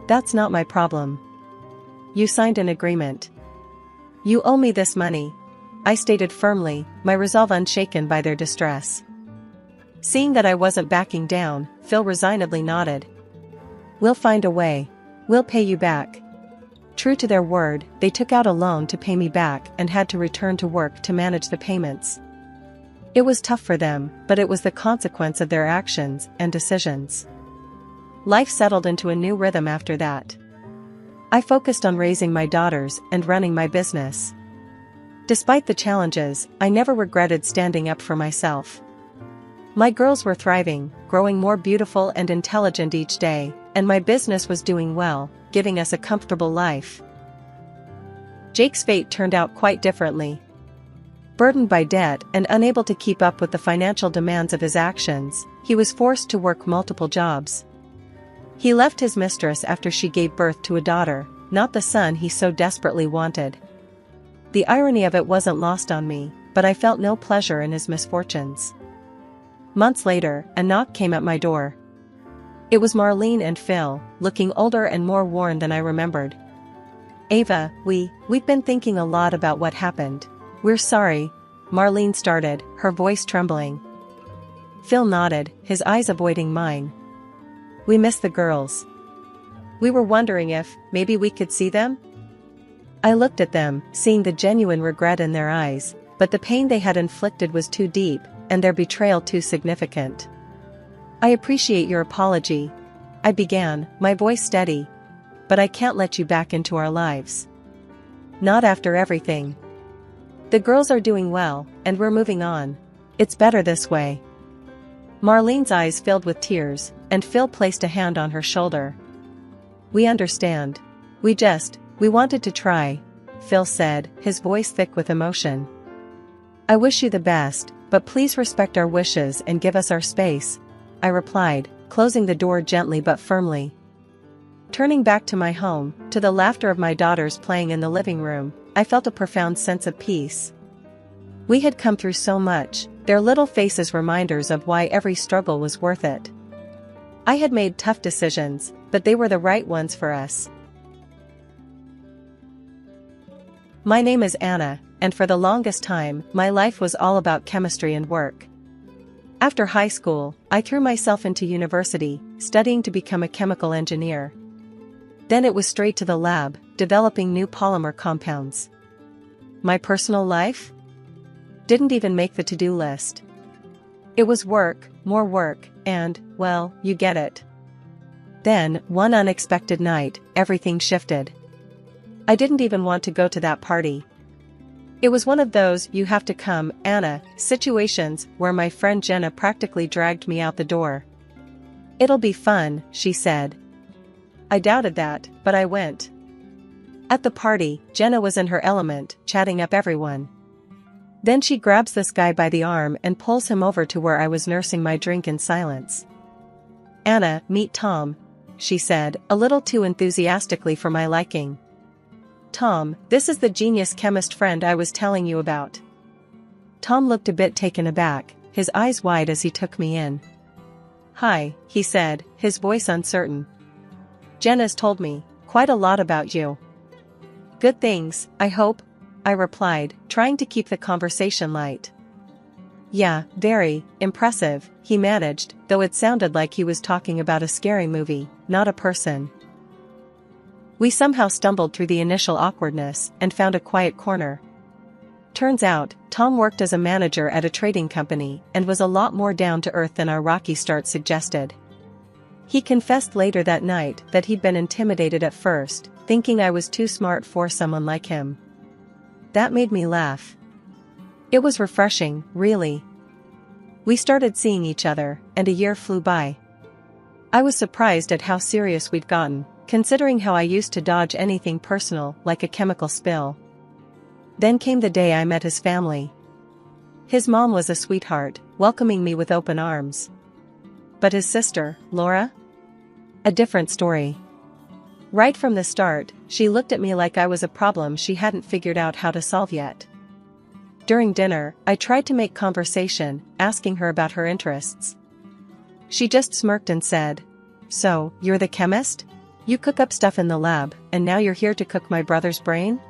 [SPEAKER 2] That's not my problem. You signed an agreement. You owe me this money, I stated firmly, my resolve unshaken by their distress. Seeing that I wasn't backing down, Phil resignedly nodded. We'll find a way. We'll pay you back. True to their word, they took out a loan to pay me back and had to return to work to manage the payments. It was tough for them, but it was the consequence of their actions and decisions. Life settled into a new rhythm after that. I focused on raising my daughters and running my business. Despite the challenges, I never regretted standing up for myself. My girls were thriving, growing more beautiful and intelligent each day, and my business was doing well, giving us a comfortable life. Jake's fate turned out quite differently. Burdened by debt and unable to keep up with the financial demands of his actions, he was forced to work multiple jobs. He left his mistress after she gave birth to a daughter, not the son he so desperately wanted. The irony of it wasn't lost on me, but I felt no pleasure in his misfortunes. Months later, a knock came at my door. It was Marlene and Phil, looking older and more worn than I remembered. "Ava, we've been thinking a lot about what happened. We're sorry," Marlene started, her voice trembling. Phil nodded, his eyes avoiding mine. "We miss the girls. We were wondering if, maybe we could see them?" I looked at them, seeing the genuine regret in their eyes, but the pain they had inflicted was too deep, and their betrayal too significant. "I appreciate your apology," I began, my voice steady. "But I can't let you back into our lives. Not after everything. The girls are doing well, and we're moving on. It's better this way." Marlene's eyes filled with tears, and Phil placed a hand on her shoulder. "We understand. We wanted to try," Phil said, his voice thick with emotion. "I wish you the best, but please respect our wishes and give us our space," I replied, closing the door gently but firmly. Turning back to my home, to the laughter of my daughters playing in the living room, I felt a profound sense of peace. We had come through so much, their little faces reminders of why every struggle was worth it. I had made tough decisions, but they were the right ones for us. My name is Anna, and for the longest time, my life was all about chemistry and work. After high school, I threw myself into university, studying to become a chemical engineer. Then it was straight to the lab, developing new polymer compounds. My personal life? Didn't even make the to-do list. It was work, more work, and, well, you get it. Then, one unexpected night, everything shifted. I didn't even want to go to that party. It was one of those "you have to come, Anna" situations where my friend Jenna practically dragged me out the door. "It'll be fun," she said. I doubted that, but I went. At the party, Jenna was in her element, chatting up everyone. Then she grabs this guy by the arm and pulls him over to where I was nursing my drink in silence. "Anna, meet Tham," she said, a little too enthusiastically for my liking. "Tom, this is the genius chemist friend I was telling you about." Tom looked a bit taken aback, his eyes wide as he took me in. "Hi," he said, his voice uncertain. "Jenna's told me quite a lot about you." "Good things, I hope," I replied, trying to keep the conversation light. "Yeah, very impressive," he managed, though it sounded like he was talking about a scary movie, not a person. We somehow stumbled through the initial awkwardness and found a quiet corner. Turns out, Tom worked as a manager at a trading company and was a lot more down to earth than our rocky start suggested. He confessed later that night that he'd been intimidated at first, thinking I was too smart for someone like him. That made me laugh. It was refreshing, really. We started seeing each other, and a year flew by. I was surprised at how serious we'd gotten, considering how I used to dodge anything personal, like a chemical spill. Then came the day I met his family. His mom was a sweetheart, welcoming me with open arms. But his sister, Laura? A different story. Right from the start, she looked at me like I was a problem she hadn't figured out how to solve yet. During dinner, I tried to make conversation, asking her about her interests. She just smirked and said, "So, you're the chemist? You cook up stuff in the lab, and now you're here to cook my brother's brain?"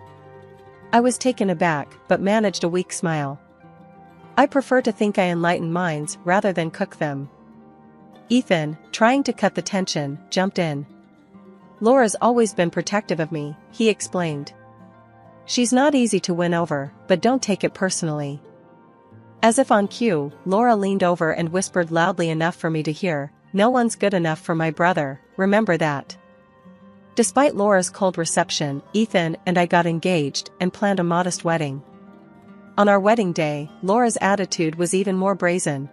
[SPEAKER 2] I was taken aback, but managed a weak smile. I prefer to think I enlighten minds rather than cook them. Ethan, trying to cut the tension, jumped in. "Laura's always been protective of me," he explained. "She's not easy to win over, but don't take it personally." As if on cue, Laura leaned over and whispered loudly enough for me to hear, "No one's good enough for my brother, remember that." Despite Laura's cold reception, Ethan and I got engaged and planned a modest wedding. On our wedding day, Laura's attitude was even more brazen.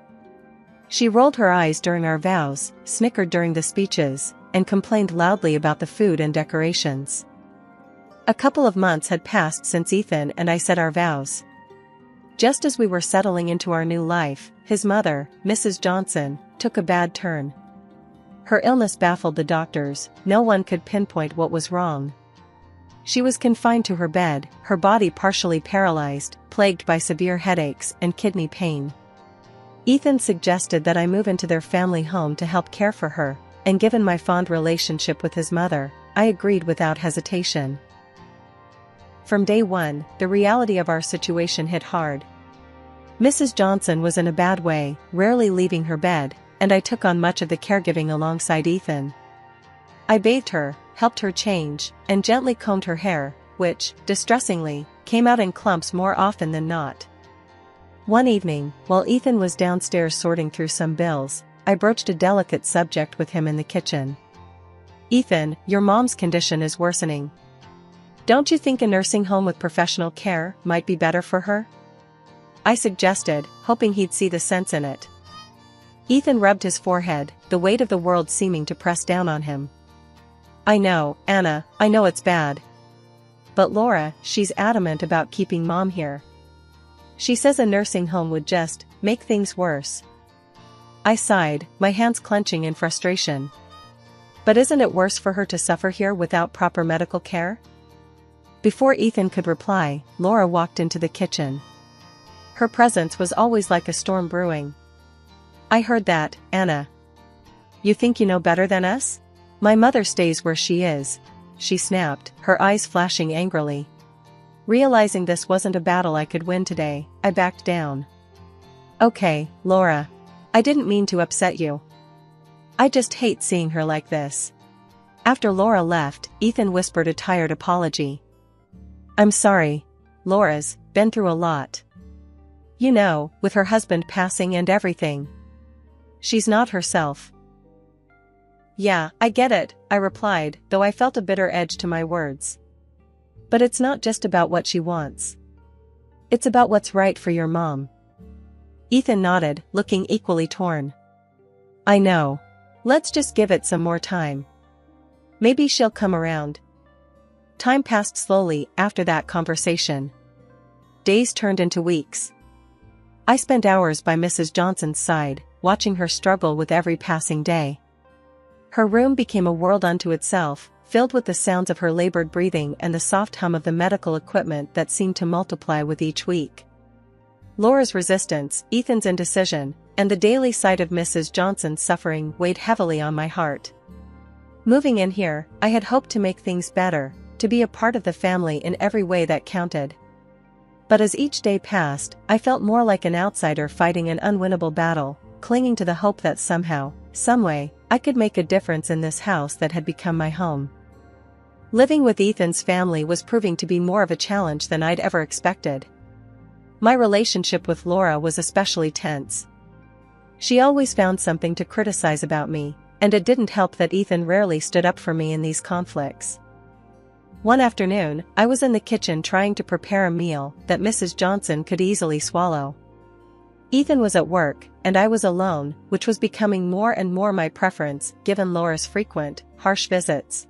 [SPEAKER 2] She rolled her eyes during our vows, snickered during the speeches, and complained loudly about the food and decorations. A couple of months had passed since Ethan and I said our vows. Just as we were settling into our new life, his mother, Mrs. Johnson, took a bad turn. Her illness baffled the doctors. No one could pinpoint what was wrong. She was confined to her bed, her body partially paralyzed, plagued by severe headaches and kidney pain. Ethan suggested that I move into their family home to help care for her, and given my fond relationship with his mother, I agreed without hesitation. From day one, the reality of our situation hit hard. Mrs. Johnson was in a bad way, rarely leaving her bed, and I took on much of the caregiving alongside Ethan. I bathed her, helped her change, and gently combed her hair, which, distressingly, came out in clumps more often than not. One evening, while Ethan was downstairs sorting through some bills, I broached a delicate subject with him in the kitchen. "Ethan, your mom's condition is worsening. Don't you think a nursing home with professional care might be better for her?" I suggested, hoping he'd see the sense in it. Ethan rubbed his forehead, the weight of the world seeming to press down on him. "I know, Anna, I know it's bad. But Laura, she's adamant about keeping Mom here. She says a nursing home would just make things worse." I sighed, my hands clenching in frustration. "But isn't it worse for her to suffer here without proper medical care?" Before Ethan could reply, Laura walked into the kitchen. Her presence was always like a storm brewing. "I heard that, Anna. You think you know better than us? My mother stays where she is," she snapped, her eyes flashing angrily. Realizing this wasn't a battle I could win today, I backed down. "Okay, Laura. I didn't mean to upset you. I just hate seeing her like this." After Laura left, Ethan whispered a tired apology. "I'm sorry. Laura's been through a lot. You know, with her husband passing and everything. She's not herself." "Yeah, I get it," I replied, though I felt a bitter edge to my words. "But it's not just about what she wants. It's about what's right for your mom." Ethan nodded, looking equally torn. "I know. Let's just give it some more time. Maybe she'll come around." Time passed slowly after that conversation. Days turned into weeks. I spent hours by Mrs. Johnson's side, watching her struggle with every passing day. Her room became a world unto itself, filled with the sounds of her labored breathing and the soft hum of the medical equipment that seemed to multiply with each week. Laura's resistance, Ethan's indecision, and the daily sight of Mrs. Johnson's suffering weighed heavily on my heart. Moving in here, I had hoped to make things better, to be a part of the family in every way that counted. But as each day passed, I felt more like an outsider fighting an unwinnable battle, clinging to the hope that somehow, someway, I could make a difference in this house that had become my home. Living with Ethan's family was proving to be more of a challenge than I'd ever expected. My relationship with Laura was especially tense. She always found something to criticize about me, and it didn't help that Ethan rarely stood up for me in these conflicts. One afternoon, I was in the kitchen trying to prepare a meal that Mrs. Johnson could easily swallow. Ethan was at work, and I was alone, which was becoming more and more my preference given Laura's frequent, harsh visits.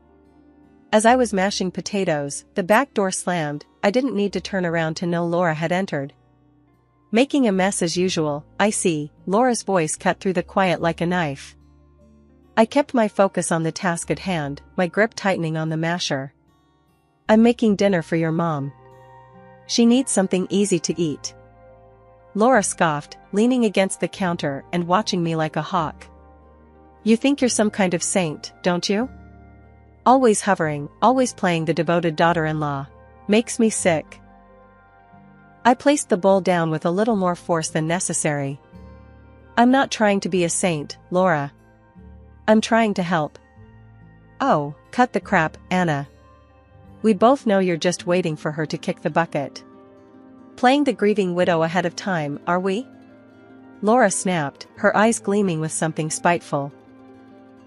[SPEAKER 2] As I was mashing potatoes, the back door slammed. I didn't need to turn around to know Laura had entered. "Making a mess as usual, I see," Laura's voice cut through the quiet like a knife. I kept my focus on the task at hand, my grip tightening on the masher. "I'm making dinner for your mom. She needs something easy to eat." Laura scoffed, leaning against the counter and watching me like a hawk. "You think you're some kind of saint, don't you? Always hovering, always playing the devoted daughter-in-law. Makes me sick." I placed the bowl down with a little more force than necessary. "I'm not trying to be a saint, Laura. I'm trying to help." "Oh, cut the crap, Anna. We both know you're just waiting for her to kick the bucket. Playing the grieving widow ahead of time, are we?" Laura snapped, her eyes gleaming with something spiteful.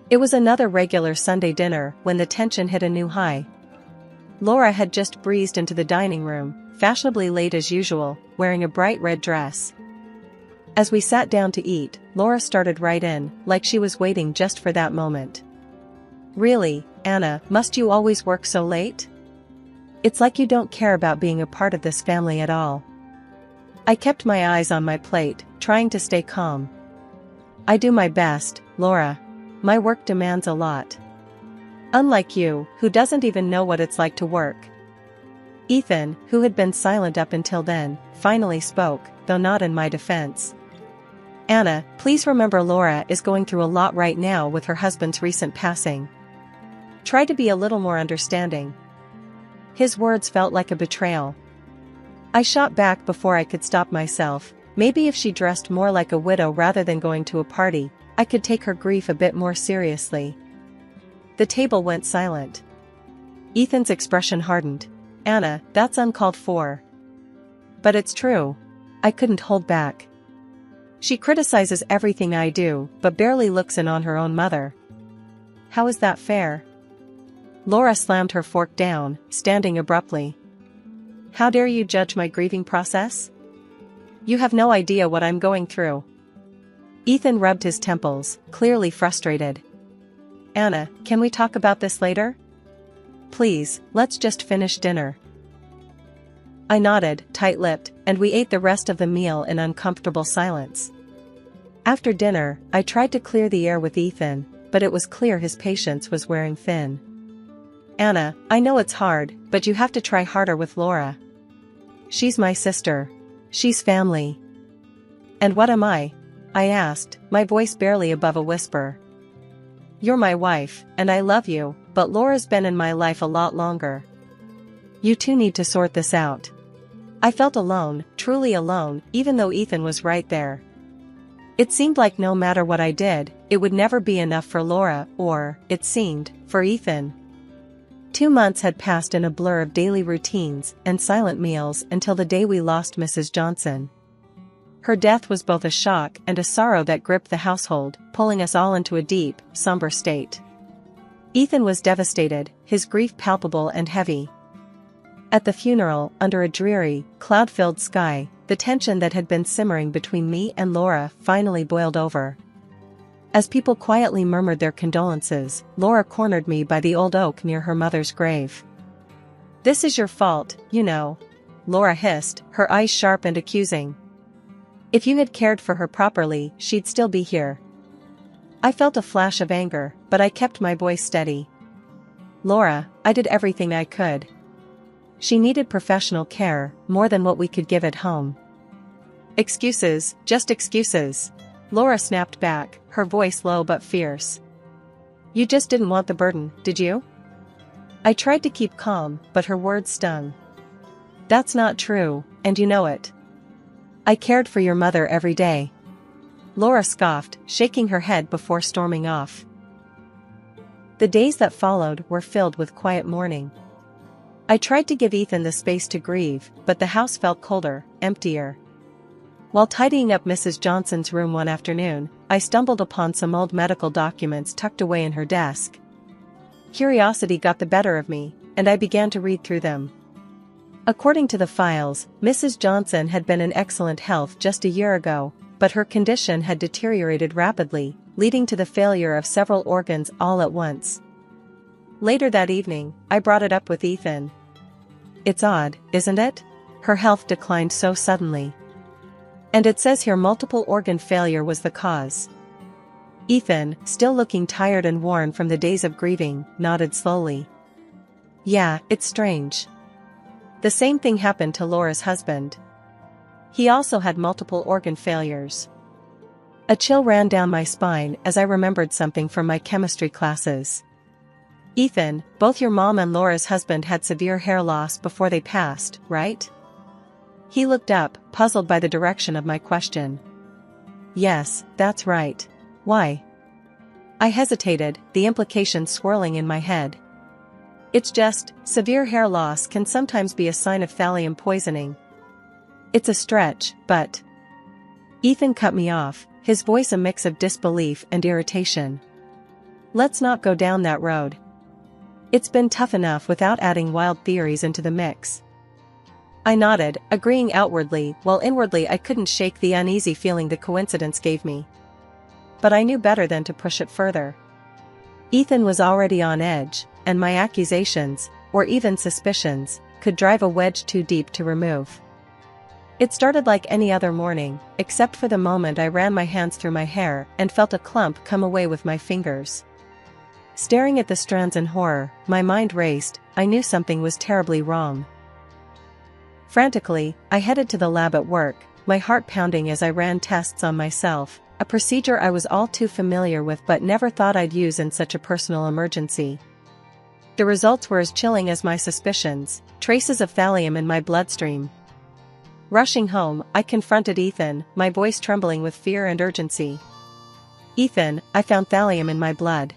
[SPEAKER 2] It was another regular Sunday dinner when the tension hit a new high. Laura had just breezed into the dining room, fashionably late as usual, wearing a bright red dress. As we sat down to eat, Laura started right in, like she was waiting just for that moment. "Really, Anna, must you always work so late? It's like you don't care about being a part of this family at all." I kept my eyes on my plate, trying to stay calm. "I do my best, Laura. My work demands a lot. Unlike you, who doesn't even know what it's like to work." Ethan, who had been silent up until then, finally spoke, though not in my defense. "Anna, please remember Laura is going through a lot right now with her husband's recent passing. Try to be a little more understanding." His words felt like a betrayal. I shot back before I could stop myself. Maybe if she dressed more like a widow rather than going to a party, I could take her grief a bit more seriously. The table went silent. Ethan's expression hardened. "Anna, that's uncalled for." "But it's true." I couldn't hold back. "She criticizes everything I do, but barely looks in on her own mother. How is that fair?" Laura slammed her fork down, standing abruptly. "How dare you judge my grieving process? You have no idea what I'm going through." Ethan rubbed his temples, clearly frustrated. "Anna, can we talk about this later? Please, let's just finish dinner." I nodded, tight-lipped, and we ate the rest of the meal in uncomfortable silence. After dinner, I tried to clear the air with Ethan, but it was clear his patience was wearing thin. "Anna, I know it's hard, but you have to try harder with Laura. She's my sister. She's family." "And what am I?" I asked, my voice barely above a whisper. "You're my wife, and I love you, but Laura's been in my life a lot longer. You two need to sort this out." I felt alone, truly alone, even though Ethan was right there. It seemed like no matter what I did, it would never be enough for Laura, or, it seemed, for Ethan. 2 months had passed in a blur of daily routines and silent meals until the day we lost Mrs. Johnson. Her death was both a shock and a sorrow that gripped the household, pulling us all into a deep, somber state. Ethan was devastated, his grief palpable and heavy. At the funeral, under a dreary, cloud-filled sky, the tension that had been simmering between me and Laura finally boiled over. As people quietly murmured their condolences, Laura cornered me by the old oak near her mother's grave. "This is your fault, you know," Laura hissed, her eyes sharp and accusing. "If you had cared for her properly, she'd still be here." I felt a flash of anger, but I kept my voice steady. "Laura, I did everything I could. She needed professional care, more than what we could give at home." "Excuses, just excuses," Laura snapped back, her voice low but fierce. "You just didn't want the burden, did you?" I tried to keep calm, but her words stung. "That's not true, and you know it. I cared for your mother every day." Laura scoffed, shaking her head before storming off. The days that followed were filled with quiet mourning. I tried to give Ethan the space to grieve, but the house felt colder, emptier. While tidying up Mrs. Johnson's room one afternoon, I stumbled upon some old medical documents tucked away in her desk. Curiosity got the better of me, and I began to read through them. According to the files, Mrs. Johnson had been in excellent health just a year ago, but her condition had deteriorated rapidly, leading to the failure of several organs all at once. Later that evening, I brought it up with Ethan. "It's odd, isn't it? Her health declined so suddenly. And it says here multiple organ failure was the cause." Ethan, still looking tired and worn from the days of grieving, nodded slowly. "Yeah, it's strange. The same thing happened to Laura's husband. He also had multiple organ failures." A chill ran down my spine as I remembered something from my chemistry classes. "Ethan, both your mom and Laura's husband had severe hair loss before they passed, right?" He looked up, puzzled by the direction of my question. "Yes, that's right. Why?" I hesitated, the implications swirling in my head. "It's just, severe hair loss can sometimes be a sign of thallium poisoning. It's a stretch, but..." Ethan cut me off, his voice a mix of disbelief and irritation. "Let's not go down that road. It's been tough enough without adding wild theories into the mix." I nodded, agreeing outwardly, while inwardly I couldn't shake the uneasy feeling the coincidence gave me. But I knew better than to push it further. Ethan was already on edge, and my accusations, or even suspicions, could drive a wedge too deep to remove. It started like any other morning, except for the moment I ran my hands through my hair and felt a clump come away with my fingers. Staring at the strands in horror, my mind raced. I knew something was terribly wrong. Frantically, I headed to the lab at work, my heart pounding as I ran tests on myself, a procedure I was all too familiar with but never thought I'd use in such a personal emergency. The results were as chilling as my suspicions, traces of thallium in my bloodstream. Rushing home, I confronted Ethan, my voice trembling with fear and urgency. "Ethan, I found thallium in my blood.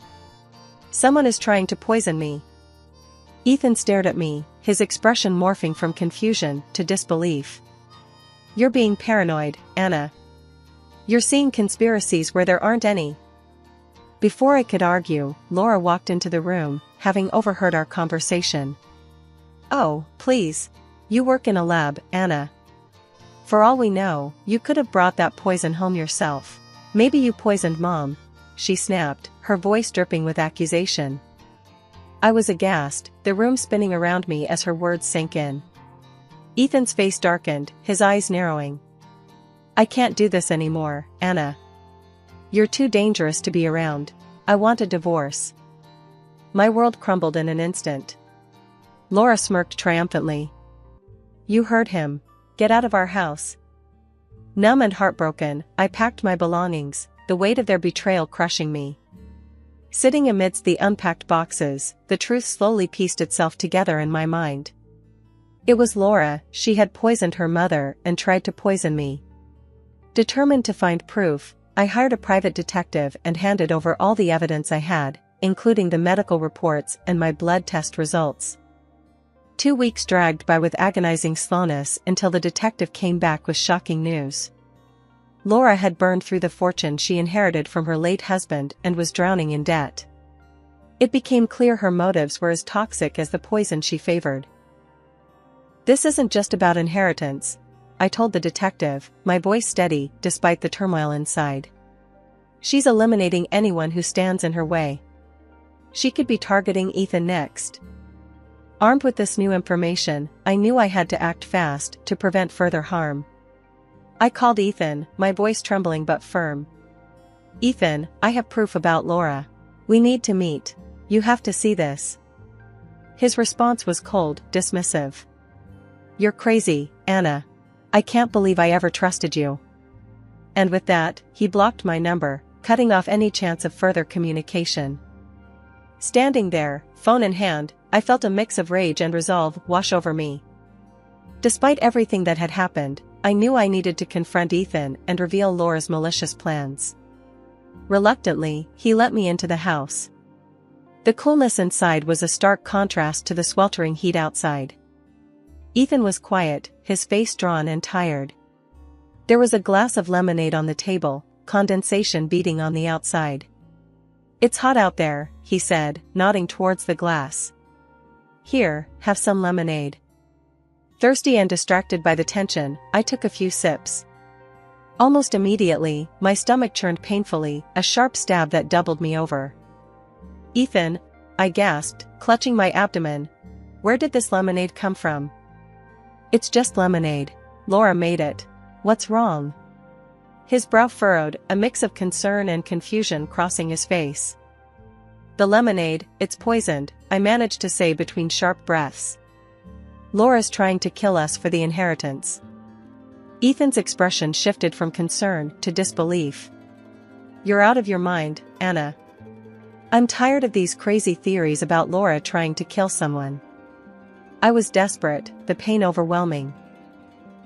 [SPEAKER 2] Someone is trying to poison me." Ethan stared at me, his expression morphing from confusion to disbelief. "You're being paranoid, Anna. You're seeing conspiracies where there aren't any." Before I could argue, Laura walked into the room, having overheard our conversation. "Oh, please. You work in a lab, Anna. For all we know, you could have brought that poison home yourself. Maybe you poisoned Mom," she snapped, her voice dripping with accusation. I was aghast, the room spinning around me as her words sank in. Ethan's face darkened, his eyes narrowing. "I can't do this anymore, Anna. You're too dangerous to be around. I want a divorce." My world crumbled in an instant. Laura smirked triumphantly. "You heard him. Get out of our house." Numb and heartbroken, I packed my belongings, the weight of their betrayal crushing me. Sitting amidst the unpacked boxes, the truth slowly pieced itself together in my mind. It was Laura. She had poisoned her mother and tried to poison me. Determined to find proof, I hired a private detective and handed over all the evidence I had, including the medical reports and my blood test results. 2 weeks dragged by with agonizing slowness until the detective came back with shocking news. Laura had burned through the fortune she inherited from her late husband and was drowning in debt. It became clear her motives were as toxic as the poison she favored. "This isn't just about inheritance," I told the detective, my voice steady despite the turmoil inside. "She's eliminating anyone who stands in her way. She could be targeting Ethan next." Armed with this new information, I knew I had to act fast to prevent further harm. I called Ethan, my voice trembling but firm. "Ethan, I have proof about Laura. We need to meet. You have to see this." His response was cold, dismissive. "You're crazy, Anna. I can't believe I ever trusted you." And with that, he blocked my number, cutting off any chance of further communication. Standing there, phone in hand, I felt a mix of rage and resolve wash over me. Despite everything that had happened, I knew I needed to confront Ethan and reveal Laura's malicious plans. Reluctantly, he let me into the house. The coolness inside was a stark contrast to the sweltering heat outside. Ethan was quiet, his face drawn and tired. There was a glass of lemonade on the table, condensation beating on the outside. "It's hot out there," he said, nodding towards the glass. "Here, have some lemonade." Thirsty and distracted by the tension, I took a few sips. Almost immediately, my stomach churned painfully, a sharp stab that doubled me over. "Ethan," I gasped, clutching my abdomen. "Where did this lemonade come from?" "It's just lemonade. Laura made it. What's wrong?" His brow furrowed, a mix of concern and confusion crossing his face. "The lemonade, it's poisoned," I managed to say between sharp breaths. "Laura's trying to kill us for the inheritance." Ethan's expression shifted from concern to disbelief. "You're out of your mind, Anna. I'm tired of these crazy theories about Laura trying to kill someone." I was desperate, the pain overwhelming.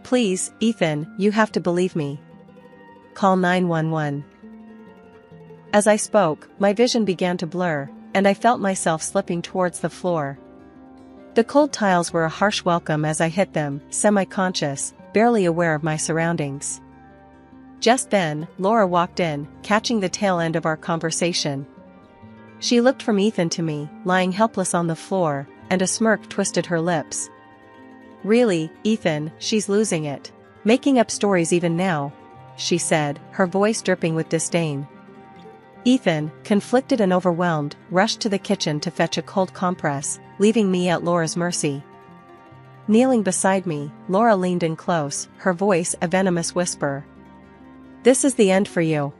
[SPEAKER 2] "Please, Ethan, you have to believe me. Call 911. As I spoke, my vision began to blur, and I felt myself slipping towards the floor. The cold tiles were a harsh welcome as I hit them, semi-conscious, barely aware of my surroundings. Just then, Laura walked in, catching the tail end of our conversation. She looked from Ethan to me, lying helpless on the floor, and a smirk twisted her lips. Really, Ethan, she's losing it. Making up stories even now, she said, her voice dripping with disdain. Ethan, conflicted and overwhelmed, rushed to the kitchen to fetch a cold compress, leaving me at Laura's mercy. Kneeling beside me, Laura leaned in close, her voice a venomous whisper. This is the end for you.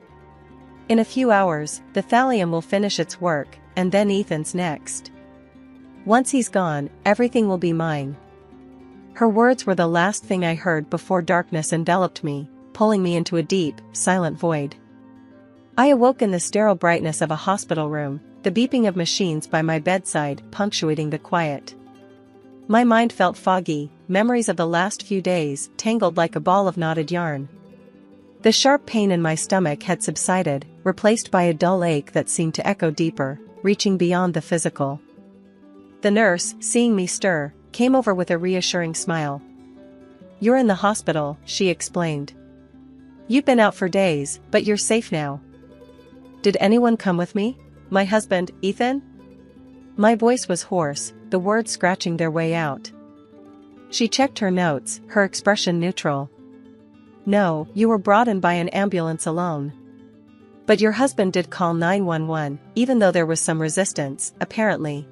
[SPEAKER 2] In a few hours, the thallium will finish its work, and then Ethan's next. Once he's gone, everything will be mine. Her words were the last thing I heard before darkness enveloped me, pulling me into a deep, silent void. I awoke in the sterile brightness of a hospital room, the beeping of machines by my bedside punctuating the quiet. My mind felt foggy, memories of the last few days tangled like a ball of knotted yarn. The sharp pain in my stomach had subsided, replaced by a dull ache that seemed to echo deeper, reaching beyond the physical. The nurse, seeing me stir, came over with a reassuring smile. You're in the hospital, she explained. You've been out for days, but you're safe now. Did anyone come with me? My husband, Ethan? My voice was hoarse, the words scratching their way out. She checked her notes, her expression neutral. No, you were brought in by an ambulance alone. But your husband did call 911, even though there was some resistance, apparently.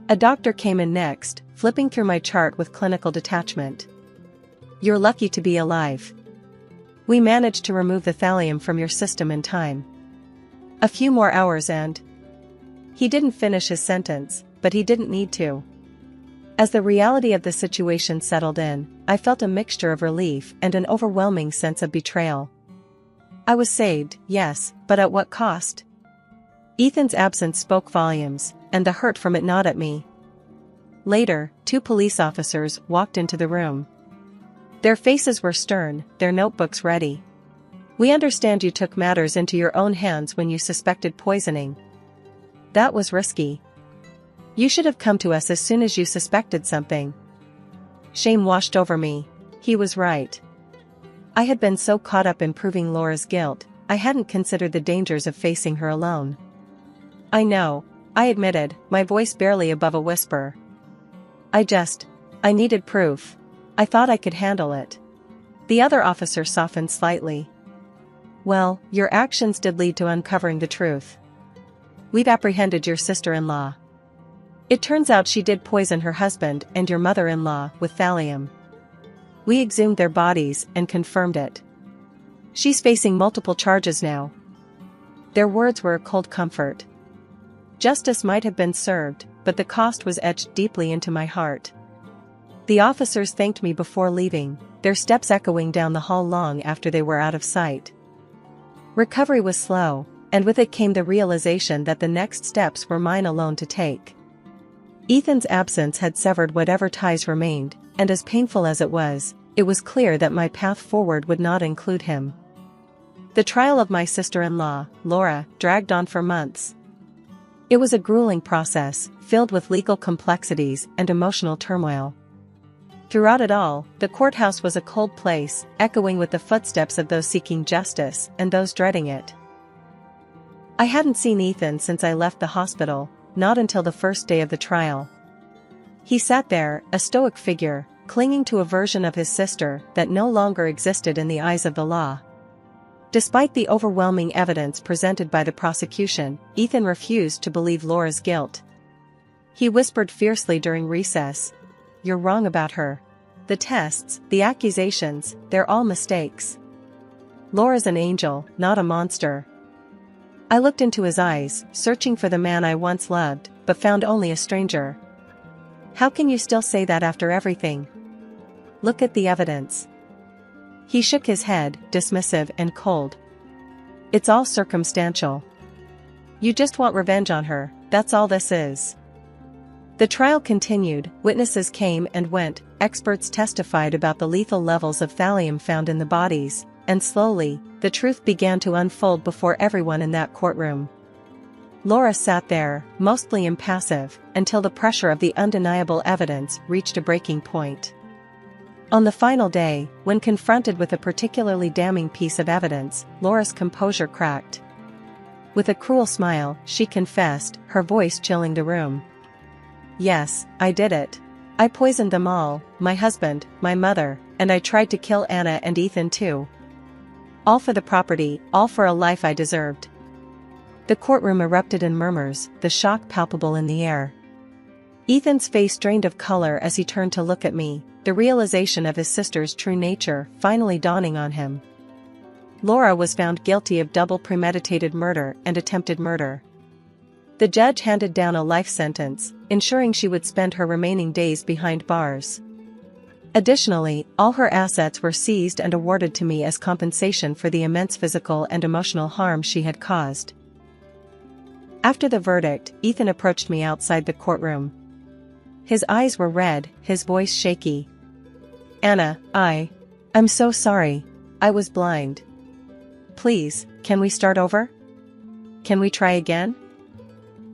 [SPEAKER 2] A doctor came in next, flipping through my chart with clinical detachment. You're lucky to be alive. We managed to remove the thallium from your system in time. A few more hours and... He didn't finish his sentence, but he didn't need to. As the reality of the situation settled in, I felt a mixture of relief and an overwhelming sense of betrayal. I was saved, yes, but at what cost? Ethan's absence spoke volumes, and the hurt from it gnawed at me. Later, 2 police officers walked into the room. Their faces were stern, their notebooks ready. We understand you took matters into your own hands when you suspected poisoning. That was risky. You should have come to us as soon as you suspected something. Shame washed over me. He was right. I had been so caught up in proving Laura's guilt, I hadn't considered the dangers of facing her alone. I know, I admitted, my voice barely above a whisper. I needed proof. I thought I could handle it. The other officer softened slightly. Well, your actions did lead to uncovering the truth. We've apprehended your sister-in-law. It turns out she did poison her husband and your mother-in-law with thallium. We exhumed their bodies and confirmed it. She's facing multiple charges now. Their words were a cold comfort. Justice might have been served, but the cost was etched deeply into my heart. The officers thanked me before leaving, their steps echoing down the hall long after they were out of sight. Recovery was slow, and with it came the realization that the next steps were mine alone to take. Ethan's absence had severed whatever ties remained, and as painful as it was clear that my path forward would not include him. The trial of my sister-in-law, Laura, dragged on for months. It was a grueling process, filled with legal complexities and emotional turmoil. Throughout it all, the courthouse was a cold place, echoing with the footsteps of those seeking justice and those dreading it. I hadn't seen Ethan since I left the hospital, not until the first day of the trial. He sat there, a stoic figure, clinging to a version of his sister that no longer existed in the eyes of the law. Despite the overwhelming evidence presented by the prosecution, Ethan refused to believe Laura's guilt. He whispered fiercely during recess, "You're wrong about her. The tests, the accusations, they're all mistakes. Laura's an angel, not a monster." I looked into his eyes, searching for the man I once loved, but found only a stranger. "How can you still say that after everything? Look at the evidence." He shook his head, dismissive and cold. "It's all circumstantial. You just want revenge on her, that's all this is." The trial continued, witnesses came and went, experts testified about the lethal levels of thallium found in the bodies, and slowly, the truth began to unfold before everyone in that courtroom. Laura sat there, mostly impassive, until the pressure of the undeniable evidence reached a breaking point. On the final day, when confronted with a particularly damning piece of evidence, Laura's composure cracked. With a cruel smile, she confessed, her voice chilling the room. "Yes, I did it. I poisoned them all, my husband, my mother, and I tried to kill Anna and Ethan too. All for the property, all for a life I deserved. The courtroom erupted in murmurs, the shock palpable in the air. Ethan's face drained of color as he turned to look at me, the realization of his sister's true nature finally dawning on him. Laura was found guilty of double premeditated murder and attempted murder. The judge handed down a life sentence, ensuring she would spend her remaining days behind bars. Additionally, all her assets were seized and awarded to me as compensation for the immense physical and emotional harm she had caused. After the verdict, Ethan approached me outside the courtroom. His eyes were red, his voice shaky. "Anna, I'm so sorry. I was blind. Please, can we start over? Can we try again?"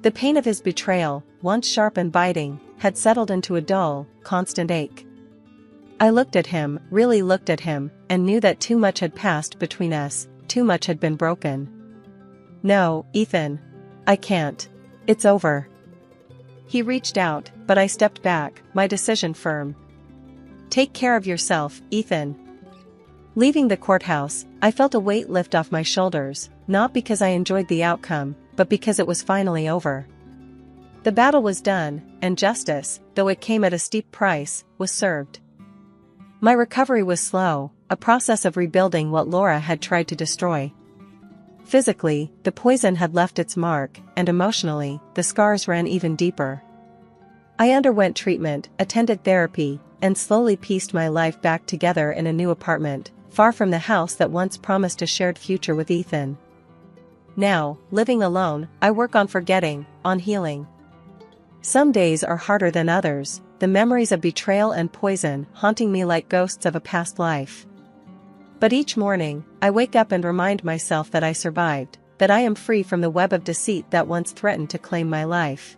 [SPEAKER 2] The pain of his betrayal, once sharp and biting, had settled into a dull, constant ache. I looked at him, really looked at him, and knew that too much had passed between us, too much had been broken. "No, Ethan. I can't. It's over." He reached out, but I stepped back, my decision firm. "Take care of yourself, Ethan." Leaving the courthouse, I felt a weight lift off my shoulders, not because I enjoyed the outcome, but because it was finally over. The battle was done, and justice, though it came at a steep price, was served. My recovery was slow, a process of rebuilding what Laura had tried to destroy. Physically, the poison had left its mark, and emotionally, the scars ran even deeper. I underwent treatment, attended therapy, and slowly pieced my life back together in a new apartment, far from the house that once promised a shared future with Ethan. Now, living alone, I work on forgetting, on healing. Some days are harder than others, the memories of betrayal and poison haunting me like ghosts of a past life. But each morning, I wake up and remind myself that I survived, that I am free from the web of deceit that once threatened to claim my life.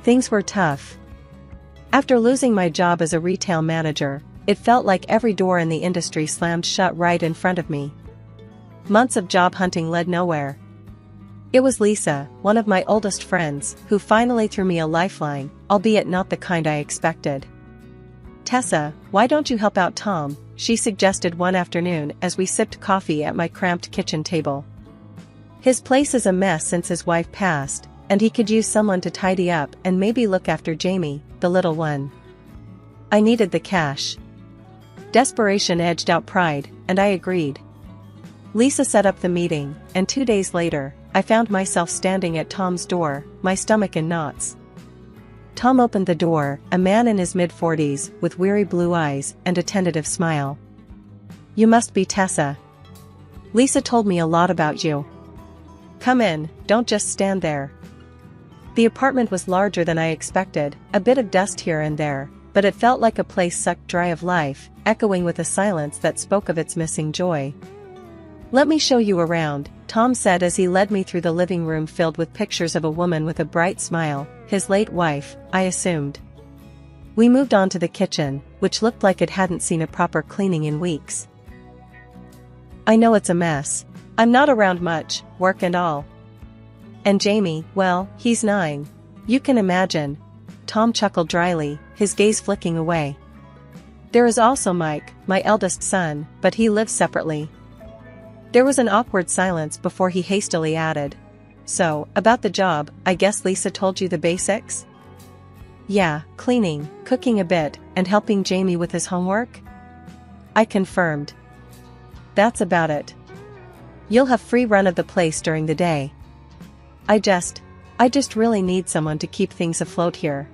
[SPEAKER 2] Things were tough. After losing my job as a retail manager, it felt like every door in the industry slammed shut right in front of me. Months of job hunting led nowhere. It was Lisa, one of my oldest friends, who finally threw me a lifeline, albeit not the kind I expected. "Tessa, why don't you help out Tom?" she suggested one afternoon as we sipped coffee at my cramped kitchen table. "His place is a mess since his wife passed, and he could use someone to tidy up and maybe look after Jamie, the little one." I needed the cash. Desperation edged out pride, and I agreed. Lisa set up the meeting, and 2 days later, I found myself standing at Tom's door, my stomach in knots. Tom opened the door, a man in his mid-40s, with weary blue eyes and a tentative smile. "You must be Tessa. Lisa told me a lot about you. Come in, don't just stand there." The apartment was larger than I expected, a bit of dust here and there, but it felt like a place sucked dry of life, echoing with a silence that spoke of its missing joy. "Let me show you around," Tom said as he led me through the living room filled with pictures of a woman with a bright smile, his late wife, I assumed. We moved on to the kitchen, which looked like it hadn't seen a proper cleaning in weeks. "I know it's a mess. I'm not around much, work and all. And Jamie, well, he's 9. You can imagine." Tom chuckled dryly, his gaze flicking away. "There is also Mike, my eldest son, but he lives separately." There was an awkward silence before he hastily added, "So, about the job, I guess Lisa told you the basics?" "Yeah, cleaning, cooking a bit, and helping Jamie with his homework?" I confirmed. "That's about it. You'll have free run of the place during the day. I just really need someone to keep things afloat here."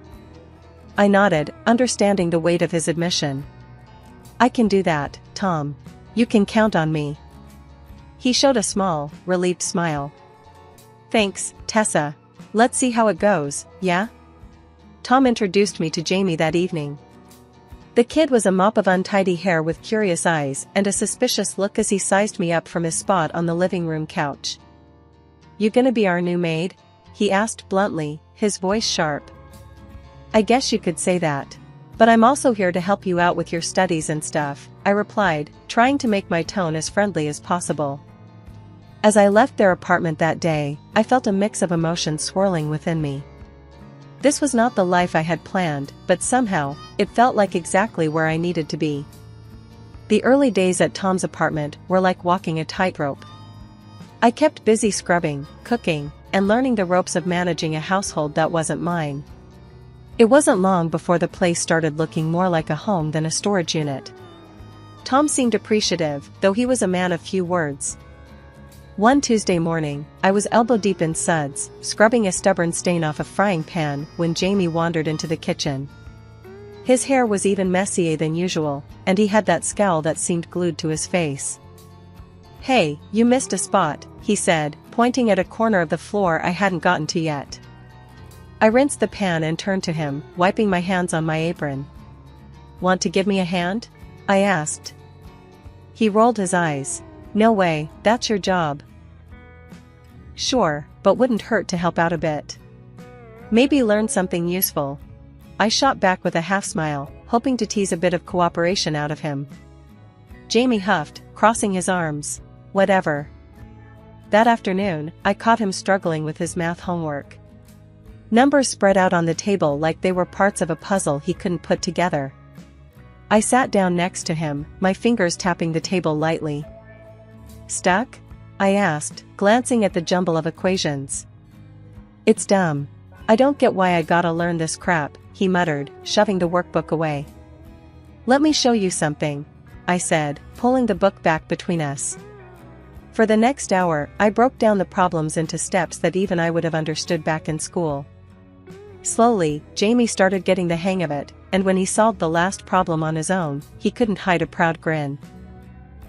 [SPEAKER 2] I nodded, understanding the weight of his admission. "I can do that, Tom. You can count on me." He showed a small, relieved smile. "Thanks, Tessa. Let's see how it goes, yeah?" Tom introduced me to Jamie that evening. The kid was a mop of untidy hair with curious eyes and a suspicious look as he sized me up from his spot on the living room couch. "You gonna be our new maid?" he asked bluntly, his voice sharp. "I guess you could say that. But I'm also here to help you out with your studies and stuff," I replied, trying to make my tone as friendly as possible. As I left their apartment that day, I felt a mix of emotions swirling within me. This was not the life I had planned, but somehow, it felt like exactly where I needed to be. The early days at Tom's apartment were like walking a tightrope. I kept busy scrubbing, cooking, and learning the ropes of managing a household that wasn't mine. It wasn't long before the place started looking more like a home than a storage unit. Tom seemed appreciative, though he was a man of few words. One Tuesday morning, I was elbow-deep in suds, scrubbing a stubborn stain off a frying pan when Jamie wandered into the kitchen. His hair was even messier than usual, and he had that scowl that seemed glued to his face. "Hey, you missed a spot," he said, pointing at a corner of the floor I hadn't gotten to yet. I rinsed the pan and turned to him, wiping my hands on my apron. "Want to give me a hand?" I asked. He rolled his eyes. "No way, that's your job." "Sure, but wouldn't hurt to help out a bit. Maybe learn something useful." I shot back with a half-smile, hoping to tease a bit of cooperation out of him. Jamie huffed, crossing his arms. "Whatever." That afternoon, I caught him struggling with his math homework. Numbers spread out on the table like they were parts of a puzzle he couldn't put together. I sat down next to him, my fingers tapping the table lightly. "Stuck?" I asked, glancing at the jumble of equations. "It's dumb. I don't get why I gotta learn this crap," he muttered, shoving the workbook away. "Let me show you something," I said, pulling the book back between us. For the next hour, I broke down the problems into steps that even I would have understood back in school. Slowly, Jamie started getting the hang of it, and when he solved the last problem on his own, he couldn't hide a proud grin.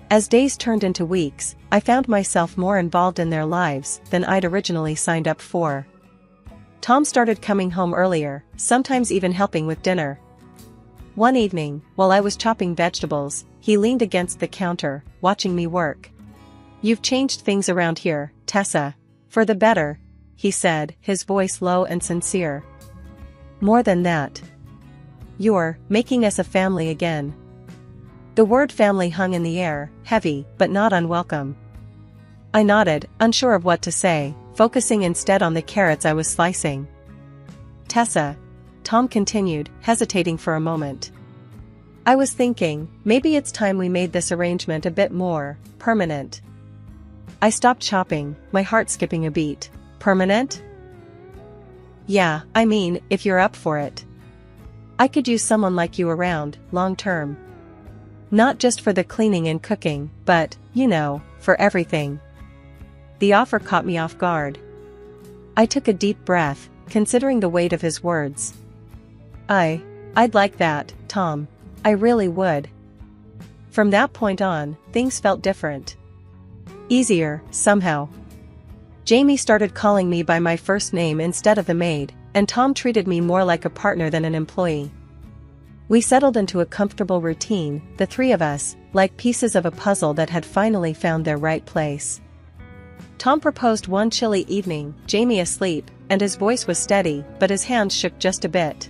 [SPEAKER 2] As days turned into weeks, I found myself more involved in their lives than I'd originally signed up for. Tom started coming home earlier, sometimes even helping with dinner. One evening, while I was chopping vegetables, he leaned against the counter, watching me work. "You've changed things around here, Tessa. For the better," he said, his voice low and sincere. "More than that. You're making us a family again." The word family hung in the air, heavy, but not unwelcome. I nodded, unsure of what to say, focusing instead on the carrots I was slicing. "Tessa," Tom continued, hesitating for a moment. "I was thinking, maybe it's time we made this arrangement a bit more permanent." I stopped chopping, my heart skipping a beat. "Permanent?" "Yeah, I mean, if you're up for it. I could use someone like you around, long term. Not just for the cleaning and cooking, but, you know, for everything." The offer caught me off guard. I took a deep breath, considering the weight of his words. I'd like that, Tom. I really would." From that point on, things felt different. Easier, somehow. Jamie started calling me by my first name instead of the maid, and Tom treated me more like a partner than an employee. We settled into a comfortable routine, the three of us, like pieces of a puzzle that had finally found their right place. Tom proposed one chilly evening, Jamie asleep, and his voice was steady, but his hands shook just a bit.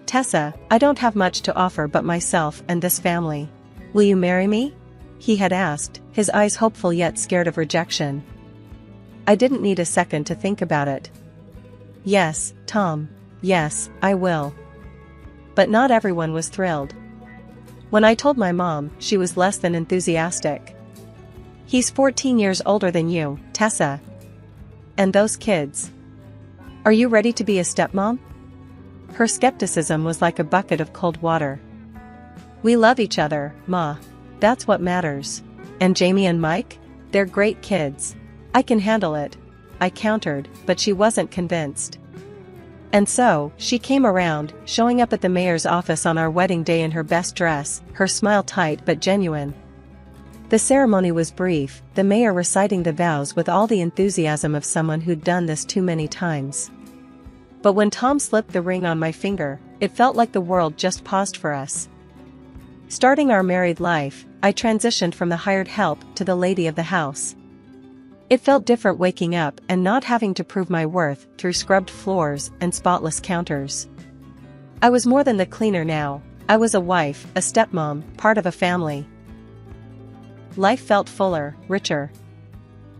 [SPEAKER 2] "Tessa, I don't have much to offer but myself and this family. Will you marry me?" he had asked, his eyes hopeful yet scared of rejection. I didn't need a second to think about it. "Yes, Tom. Yes, I will." But not everyone was thrilled. When I told my mom, she was less than enthusiastic. "He's 14 years older than you, Tessa. And those kids. Are you ready to be a stepmom?" Her skepticism was like a bucket of cold water. "We love each other, Ma. That's what matters. And Jamie and Mike? They're great kids. I can handle it," I countered, but she wasn't convinced. And so, she came around, showing up at the mayor's office on our wedding day in her best dress, her smile tight but genuine. The ceremony was brief, the mayor reciting the vows with all the enthusiasm of someone who'd done this too many times. But when Tom slipped the ring on my finger, it felt like the world just paused for us. Starting our married life, I transitioned from the hired help to the lady of the house. It felt different waking up and not having to prove my worth through scrubbed floors and spotless counters. I was more than the cleaner now. I was a wife, a stepmom, part of a family. Life felt fuller, richer.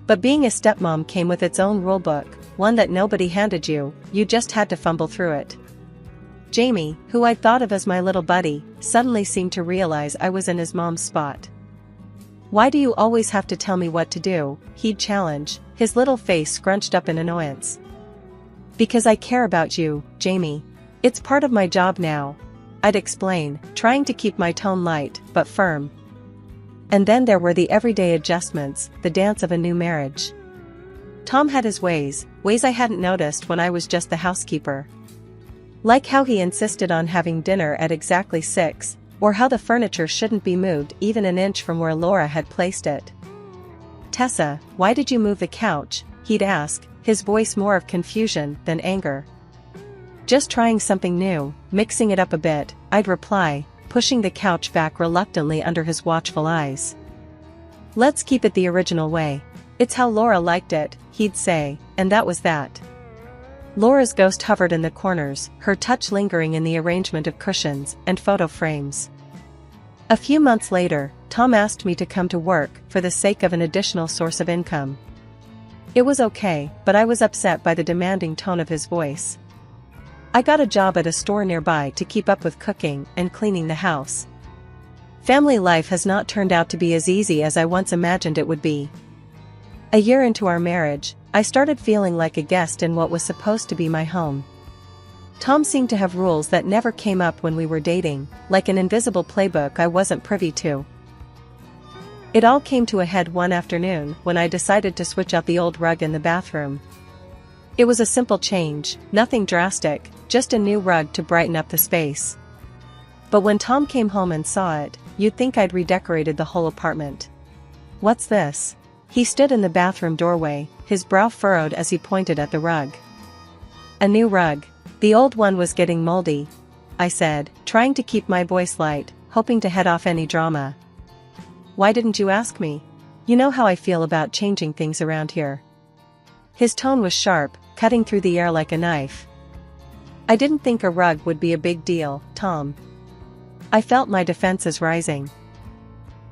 [SPEAKER 2] But being a stepmom came with its own rulebook, one that nobody handed you, you just had to fumble through it. Jamie, who I'd thought of as my little buddy, suddenly seemed to realize I was in his mom's spot. "Why do you always have to tell me what to do?" he'd challenge, his little face scrunched up in annoyance. "Because I care about you, Jamie. It's part of my job now," I'd explain, trying to keep my tone light, but firm. And then there were the everyday adjustments, the dance of a new marriage. Tom had his ways I hadn't noticed when I was just the housekeeper. Like how he insisted on having dinner at exactly 6, or how the furniture shouldn't be moved even an inch from where Laura had placed it. "Tessa, why did you move the couch?" he'd ask, his voice more of confusion than anger. "Just trying something new, mixing it up a bit," I'd reply, pushing the couch back reluctantly under his watchful eyes. "Let's keep it the original way. It's how Laura liked it," he'd say, and that was that. Laura's ghost hovered in the corners, her touch lingering in the arrangement of cushions and photo frames. A few months later, Tom asked me to come to work for the sake of an additional source of income. It was okay, but I was upset by the demanding tone of his voice. I got a job at a store nearby to keep up with cooking and cleaning the house. Family life has not turned out to be as easy as I once imagined it would be. A year into our marriage, I started feeling like a guest in what was supposed to be my home. Tom seemed to have rules that never came up when we were dating, like an invisible playbook I wasn't privy to. It all came to a head one afternoon when I decided to switch out the old rug in the bathroom. It was a simple change, nothing drastic, just a new rug to brighten up the space. But when Tom came home and saw it, you'd think I'd redecorated the whole apartment. "What's this?" He stood in the bathroom doorway, his brow furrowed as he pointed at the rug. "A new rug. The old one was getting moldy," I said, trying to keep my voice light, hoping to head off any drama. "Why didn't you ask me? You know how I feel about changing things around here." His tone was sharp, cutting through the air like a knife. "I didn't think a rug would be a big deal, Tom." I felt my defenses rising.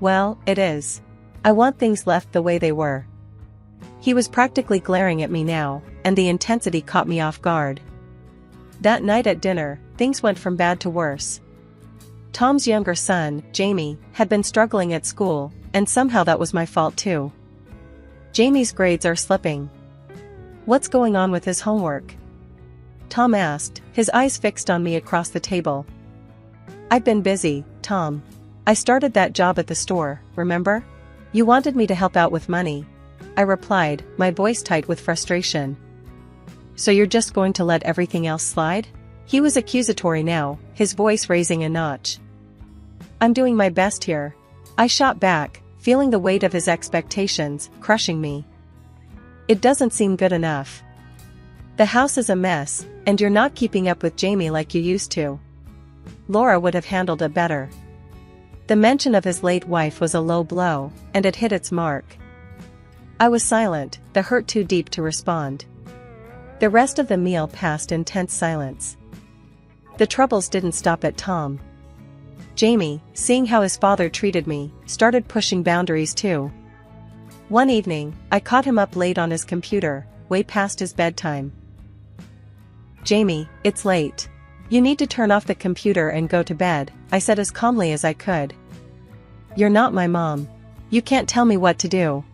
[SPEAKER 2] "Well, it is. I want things left the way they were." He was practically glaring at me now, and the intensity caught me off guard. That night at dinner, things went from bad to worse. Tom's younger son, Jamie, had been struggling at school, and somehow that was my fault too. "Jamie's grades are slipping. What's going on with his homework?" Tom asked, his eyes fixed on me across the table. "I've been busy, Tom. I started that job at the store, remember? You wanted me to help out with money," I replied, my voice tight with frustration. "So you're just going to let everything else slide?" He was accusatory now, his voice raising a notch. "I'm doing my best here," I shot back, feeling the weight of his expectations crushing me. "It doesn't seem good enough. The house is a mess, and you're not keeping up with Jamie like you used to. Laura would have handled it better." The mention of his late wife was a low blow, and it hit its mark. I was silent, the hurt too deep to respond. The rest of the meal passed in tense silence. The troubles didn't stop at Tom. Jamie, seeing how his father treated me, started pushing boundaries too. One evening, I caught him up late on his computer, way past his bedtime. "Jamie, it's late. You need to turn off the computer and go to bed," I said as calmly as I could. "You're not my mom. You can't tell me what to do."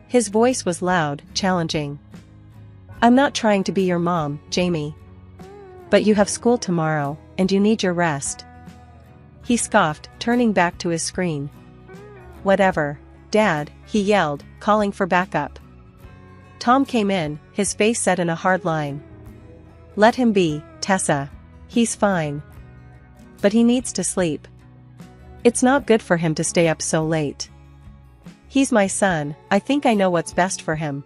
[SPEAKER 2] His voice was loud, challenging. "I'm not trying to be your mom, Jamie. But you have school tomorrow, and you need your rest." He scoffed, turning back to his screen. "Whatever, Dad," he yelled, calling for backup. Tom came in, his face set in a hard line. "Let him be, Tessa. He's fine. But he needs to sleep. It's not good for him to stay up so late. He's my son, I think I know what's best for him."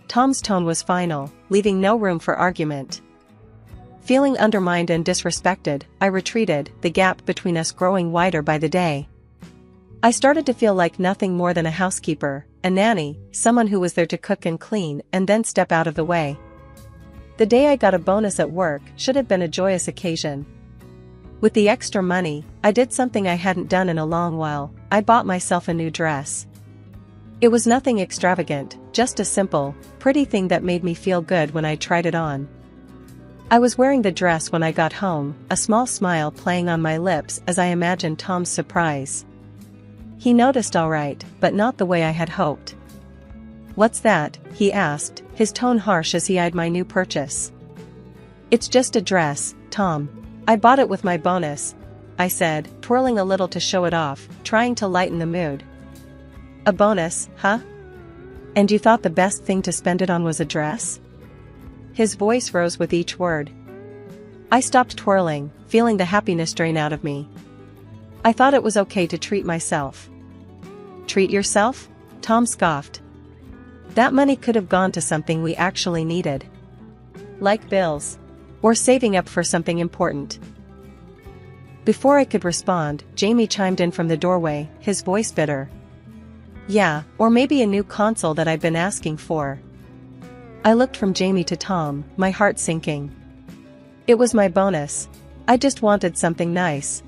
[SPEAKER 2] Tom's tone was final, leaving no room for argument. Feeling undermined and disrespected, I retreated, the gap between us growing wider by the day. I started to feel like nothing more than a housekeeper, a nanny, someone who was there to cook and clean and then step out of the way. The day I got a bonus at work should have been a joyous occasion. With the extra money, I did something I hadn't done in a long while. I bought myself a new dress. It was nothing extravagant, just a simple, pretty thing that made me feel good when I tried it on. I was wearing the dress when I got home, a small smile playing on my lips as I imagined Tom's surprise. He noticed all right, but not the way I had hoped. "What's that?" he asked, his tone harsh as he eyed my new purchase. "It's just a dress, Tom. I bought it with my bonus," I said, twirling a little to show it off, trying to lighten the mood. "A bonus, huh? And you thought the best thing to spend it on was a dress?" His voice rose with each word. I stopped twirling, feeling the happiness drain out of me. "I thought it was okay to treat myself." "Treat yourself?" Tom scoffed. "That money could have gone to something we actually needed. Like bills. Or saving up for something important." Before I could respond, Jamie chimed in from the doorway, his voice bitter. "Yeah, or maybe a new console that I've been asking for." I looked from Jamie to Tom, my heart sinking. It was my bonus. I just wanted something nice.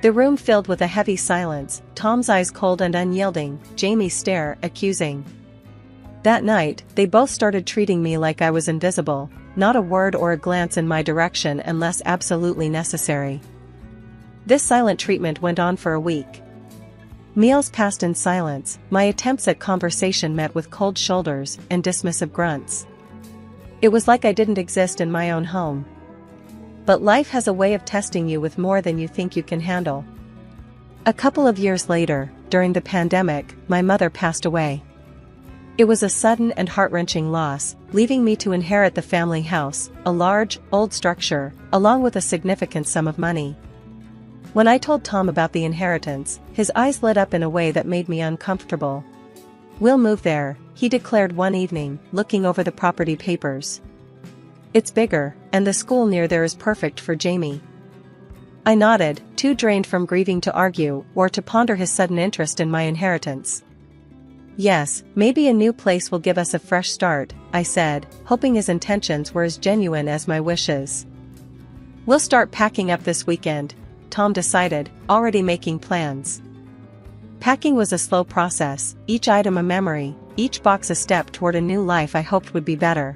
[SPEAKER 2] The room filled with a heavy silence, Tom's eyes cold and unyielding, Jamie's stare accusing. That night, they both started treating me like I was invisible, not a word or a glance in my direction unless absolutely necessary. This silent treatment went on for a week. Meals passed in silence, my attempts at conversation met with cold shoulders and dismissive grunts. It was like I didn't exist in my own home. But life has a way of testing you with more than you think you can handle. A couple of years later, during the pandemic, my mother passed away. It was a sudden and heart-wrenching loss, leaving me to inherit the family house, a large, old structure, along with a significant sum of money. When I told Tom about the inheritance, his eyes lit up in a way that made me uncomfortable. "We'll move there," he declared one evening, looking over the property papers. "It's bigger, and the school near there is perfect for Jamie." I nodded, too drained from grieving to argue or to ponder his sudden interest in my inheritance. "Yes, maybe a new place will give us a fresh start," I said, hoping his intentions were as genuine as my wishes. "We'll start packing up this weekend," Tom decided, already making plans. Packing was a slow process, each item a memory, each box a step toward a new life I hoped would be better.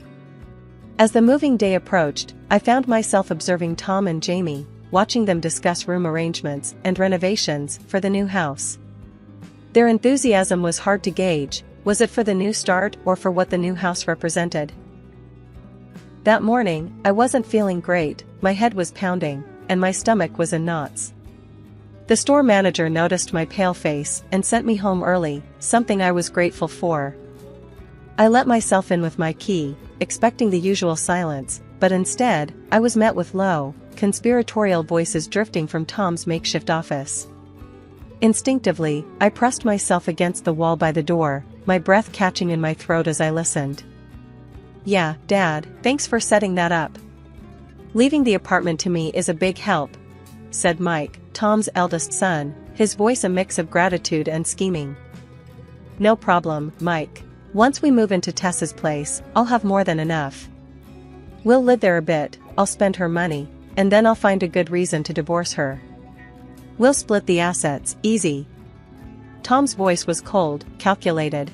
[SPEAKER 2] As the moving day approached, I found myself observing Tom and Jamie, watching them discuss room arrangements and renovations for the new house. Their enthusiasm was hard to gauge. Was it for the new start or for what the new house represented? That morning, I wasn't feeling great, my head was pounding, and my stomach was in knots. The store manager noticed my pale face and sent me home early, something I was grateful for. I let myself in with my key, expecting the usual silence, but instead, I was met with low, conspiratorial voices drifting from Tom's makeshift office. Instinctively, I pressed myself against the wall by the door, my breath catching in my throat as I listened. "Yeah, Dad, thanks for setting that up. Leaving the apartment to me is a big help," said Mike, Tom's eldest son, his voice a mix of gratitude and scheming. "No problem, Mike. Once we move into Tessa's place, I'll have more than enough. We'll live there a bit, I'll spend her money, and then I'll find a good reason to divorce her. We'll split the assets, easy." Tom's voice was cold, calculated.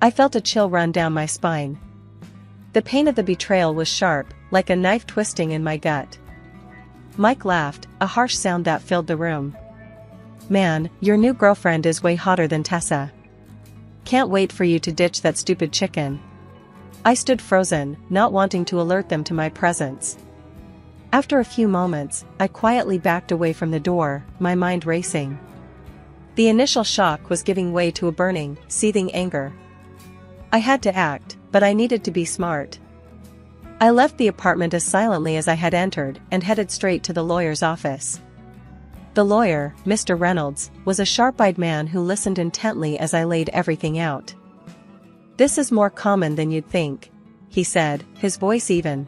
[SPEAKER 2] I felt a chill run down my spine. The pain of the betrayal was sharp, like a knife twisting in my gut. Mike laughed, a harsh sound that filled the room. "Man, your new girlfriend is way hotter than Tessa. Can't wait for you to ditch that stupid chicken." I stood frozen, not wanting to alert them to my presence. After a few moments, I quietly backed away from the door, my mind racing. The initial shock was giving way to a burning, seething anger. I had to act, but I needed to be smart. I left the apartment as silently as I had entered and headed straight to the lawyer's office. The lawyer, Mr. Reynolds, was a sharp-eyed man who listened intently as I laid everything out. "This is more common than you'd think," he said, his voice even.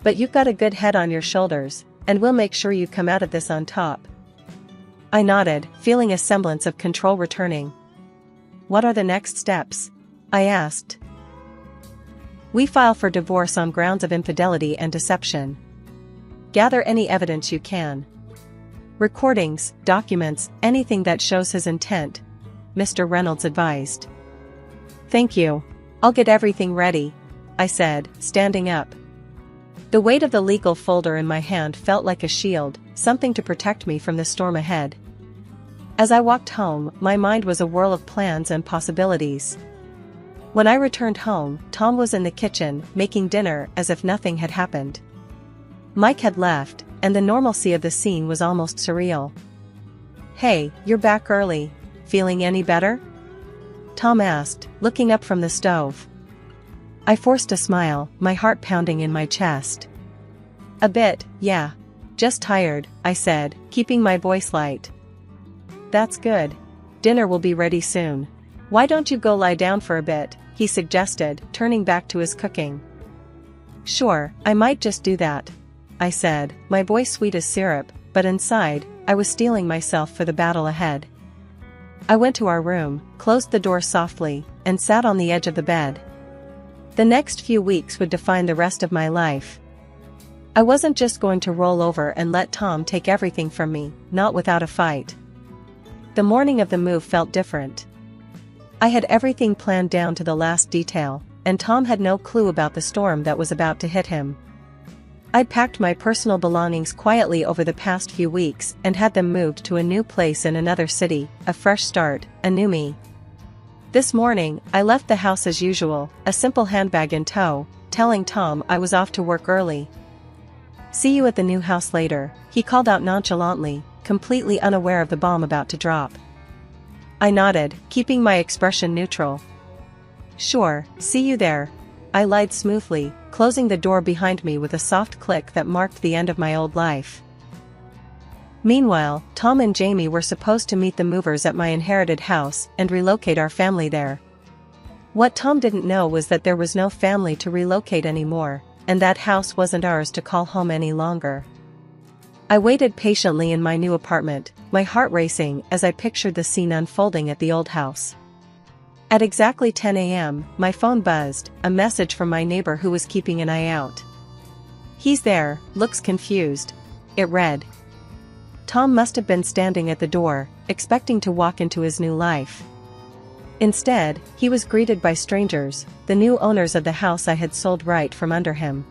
[SPEAKER 2] "But you've got a good head on your shoulders, and we'll make sure you come out of this on top." I nodded, feeling a semblance of control returning. "What are the next steps?" I asked. "We file for divorce on grounds of infidelity and deception. Gather any evidence you can. Recordings, documents, anything that shows his intent. Mr. Reynolds advised. Thank you. I'll get everything ready, I said, standing up. The weight of the legal folder in my hand felt like a shield, something to protect me from the storm ahead. As I walked home, my mind was a whirl of plans and possibilities. When I returned home, Tom was in the kitchen, making dinner as if nothing had happened. Mike had left, and the normalcy of the scene was almost surreal. "Hey, you're back early. Feeling any better?" Tom asked, looking up from the stove. I forced a smile, my heart pounding in my chest. "A bit, yeah. Just tired," I said, keeping my voice light. "That's good. Dinner will be ready soon. Why don't you go lie down for a bit?" he suggested, turning back to his cooking. "Sure, I might just do that," I said, my voice sweet as syrup, but inside, I was steeling myself for the battle ahead. I went to our room, closed the door softly, and sat on the edge of the bed. The next few weeks would define the rest of my life. I wasn't just going to roll over and let Tom take everything from me, not without a fight. The morning of the move felt different. I had everything planned down to the last detail, and Tom had no clue about the storm that was about to hit him. I'd packed my personal belongings quietly over the past few weeks and had them moved to a new place in another city, a fresh start, a new me. This morning, I left the house as usual, a simple handbag in tow, telling Tom I was off to work early. "See you at the new house later," he called out nonchalantly, completely unaware of the bomb about to drop. I nodded, keeping my expression neutral. "Sure, see you there," I lied smoothly, closing the door behind me with a soft click that marked the end of my old life. Meanwhile, Tom and Jamie were supposed to meet the movers at my inherited house and relocate our family there. What Tom didn't know was that there was no family to relocate anymore, and that house wasn't ours to call home any longer. I waited patiently in my new apartment, my heart racing as I pictured the scene unfolding at the old house. At exactly 10 a.m., my phone buzzed, a message from my neighbor who was keeping an eye out. "He's there, looks confused," it read. Tom must have been standing at the door, expecting to walk into his new life. Instead, he was greeted by strangers, the new owners of the house I had sold right from under him.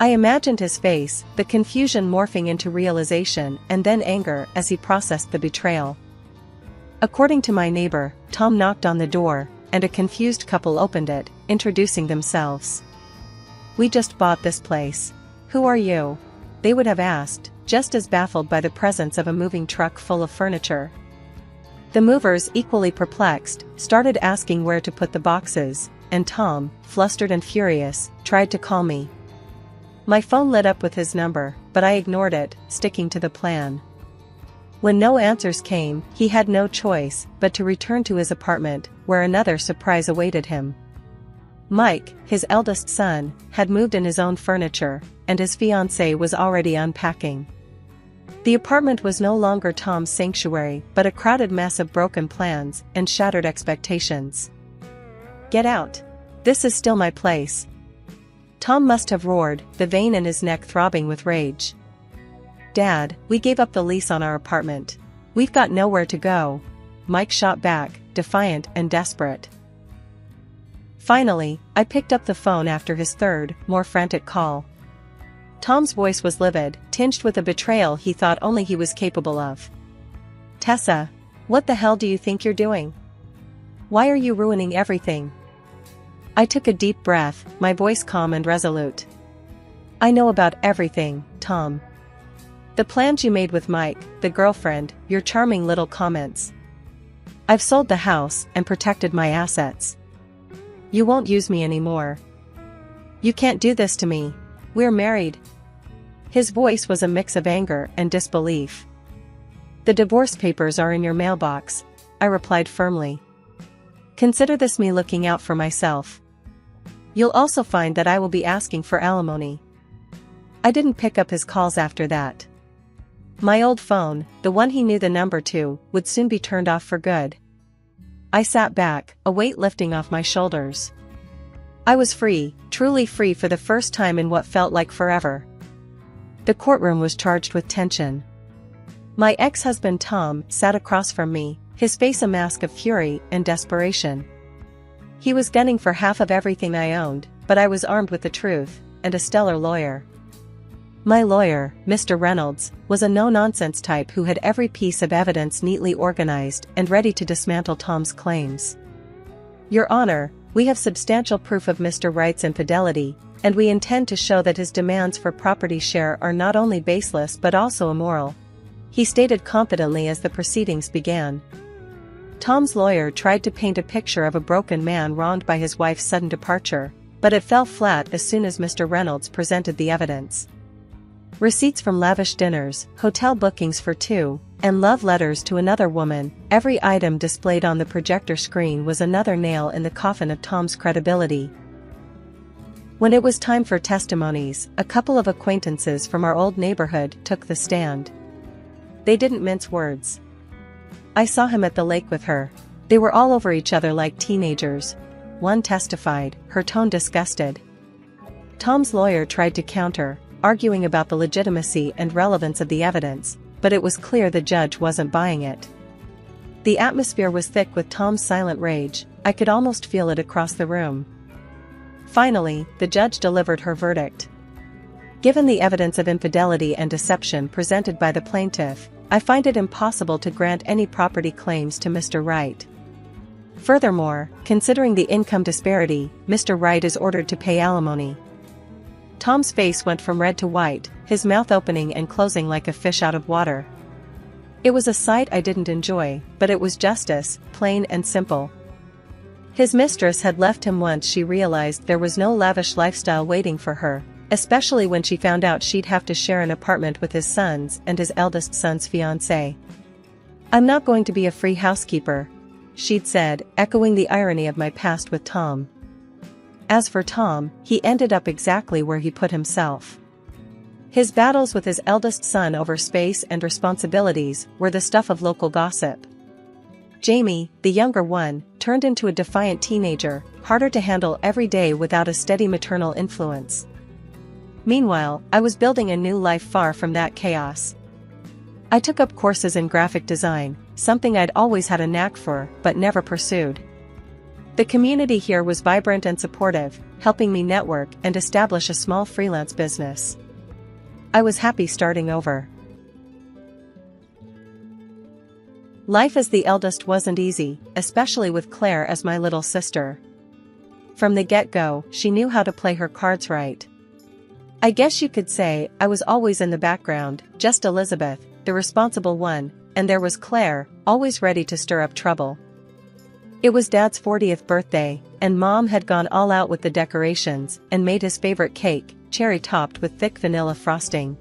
[SPEAKER 2] I imagined his face, the confusion morphing into realization and then anger as he processed the betrayal. According to my neighbor, Tom knocked on the door, and a confused couple opened it, introducing themselves. "We just bought this place. Who are you?" they would have asked, just as baffled by the presence of a moving truck full of furniture. The movers, equally perplexed, started asking where to put the boxes, and Tom, flustered and furious, tried to call me. My phone lit up with his number, but I ignored it, sticking to the plan. When no answers came, he had no choice but to return to his apartment, where another surprise awaited him. Mike, his eldest son, had moved in his own furniture, and his fiancée was already unpacking. The apartment was no longer Tom's sanctuary but a crowded mess of broken plans and shattered expectations. "Get out! This is still my place!" Tom must have roared, the vein in his neck throbbing with rage. "Dad, we gave up the lease on our apartment. We've got nowhere to go," Mike shot back, defiant and desperate. Finally, I picked up the phone after his third, more frantic call. Tom's voice was livid, tinged with a betrayal he thought only he was capable of. "Tessa, what the hell do you think you're doing? Why are you ruining everything?" I took a deep breath, my voice calm and resolute. "I know about everything, Tom. The plans you made with Mike, the girlfriend, your charming little comments. I've sold the house and protected my assets. You won't use me anymore. You can't do this to me. We're married." His voice was a mix of anger and disbelief. "The divorce papers are in your mailbox," I replied firmly. "Consider this me looking out for myself. You'll also find that I will be asking for alimony." I didn't pick up his calls after that. My old phone, the one he knew the number to, would soon be turned off for good. I sat back, a weight lifting off my shoulders. I was free, truly free for the first time in what felt like forever. The courtroom was charged with tension. My ex-husband Tom sat across from me, his face a mask of fury and desperation. He was gunning for half of everything I owned, but I was armed with the truth, and a stellar lawyer. My lawyer, Mr. Reynolds, was a no-nonsense type who had every piece of evidence neatly organized and ready to dismantle Tom's claims. Your Honor, we have substantial proof of Mr. Wright's infidelity, and we intend to show that his demands for property share are not only baseless but also immoral, he stated confidently as the proceedings began. Tom's lawyer tried to paint a picture of a broken man wronged by his wife's sudden departure, but it fell flat as soon as Mr. Reynolds presented the evidence. Receipts from lavish dinners, hotel bookings for two, and love letters to another woman, every item displayed on the projector screen was another nail in the coffin of Tom's credibility. When it was time for testimonies, a couple of acquaintances from our old neighborhood took the stand. They didn't mince words. I saw him at the lake with her. They were all over each other like teenagers. One testified, her tone disgusted. Tom's lawyer tried to counter, arguing about the legitimacy and relevance of the evidence, but it was clear the judge wasn't buying it. The atmosphere was thick with Tom's silent rage, I could almost feel it across the room. Finally, the judge delivered her verdict. Given the evidence of infidelity and deception presented by the plaintiff, I find it impossible to grant any property claims to Mr. Wright. Furthermore, considering the income disparity, Mr. Wright is ordered to pay alimony. Tom's face went from red to white, his mouth opening and closing like a fish out of water. It was a sight I didn't enjoy, but it was justice, plain and simple. His mistress had left him once she realized there was no lavish lifestyle waiting for her, especially when she found out she'd have to share an apartment with his sons and his eldest son's fiancée. I'm not going to be a free housekeeper, she'd said, echoing the irony of my past with Tom. As for Tom, he ended up exactly where he put himself. His battles with his eldest son over space and responsibilities were the stuff of local gossip. Jamie, the younger one, turned into a defiant teenager, harder to handle every day without a steady maternal influence. Meanwhile, I was building a new life far from that chaos. I took up courses in graphic design, something I'd always had a knack for but never pursued. The community here was vibrant and supportive, helping me network and establish a small freelance business. I was happy starting over. Life as the eldest wasn't easy, especially with Claire as my little sister. From the get-go, she knew how to play her cards right. I guess you could say I was always in the background, just Elizabeth, the responsible one, and there was Claire, always ready to stir up trouble. It was Dad's 40th birthday, and Mom had gone all out with the decorations and made his favorite cake, cherry-topped with thick vanilla frosting.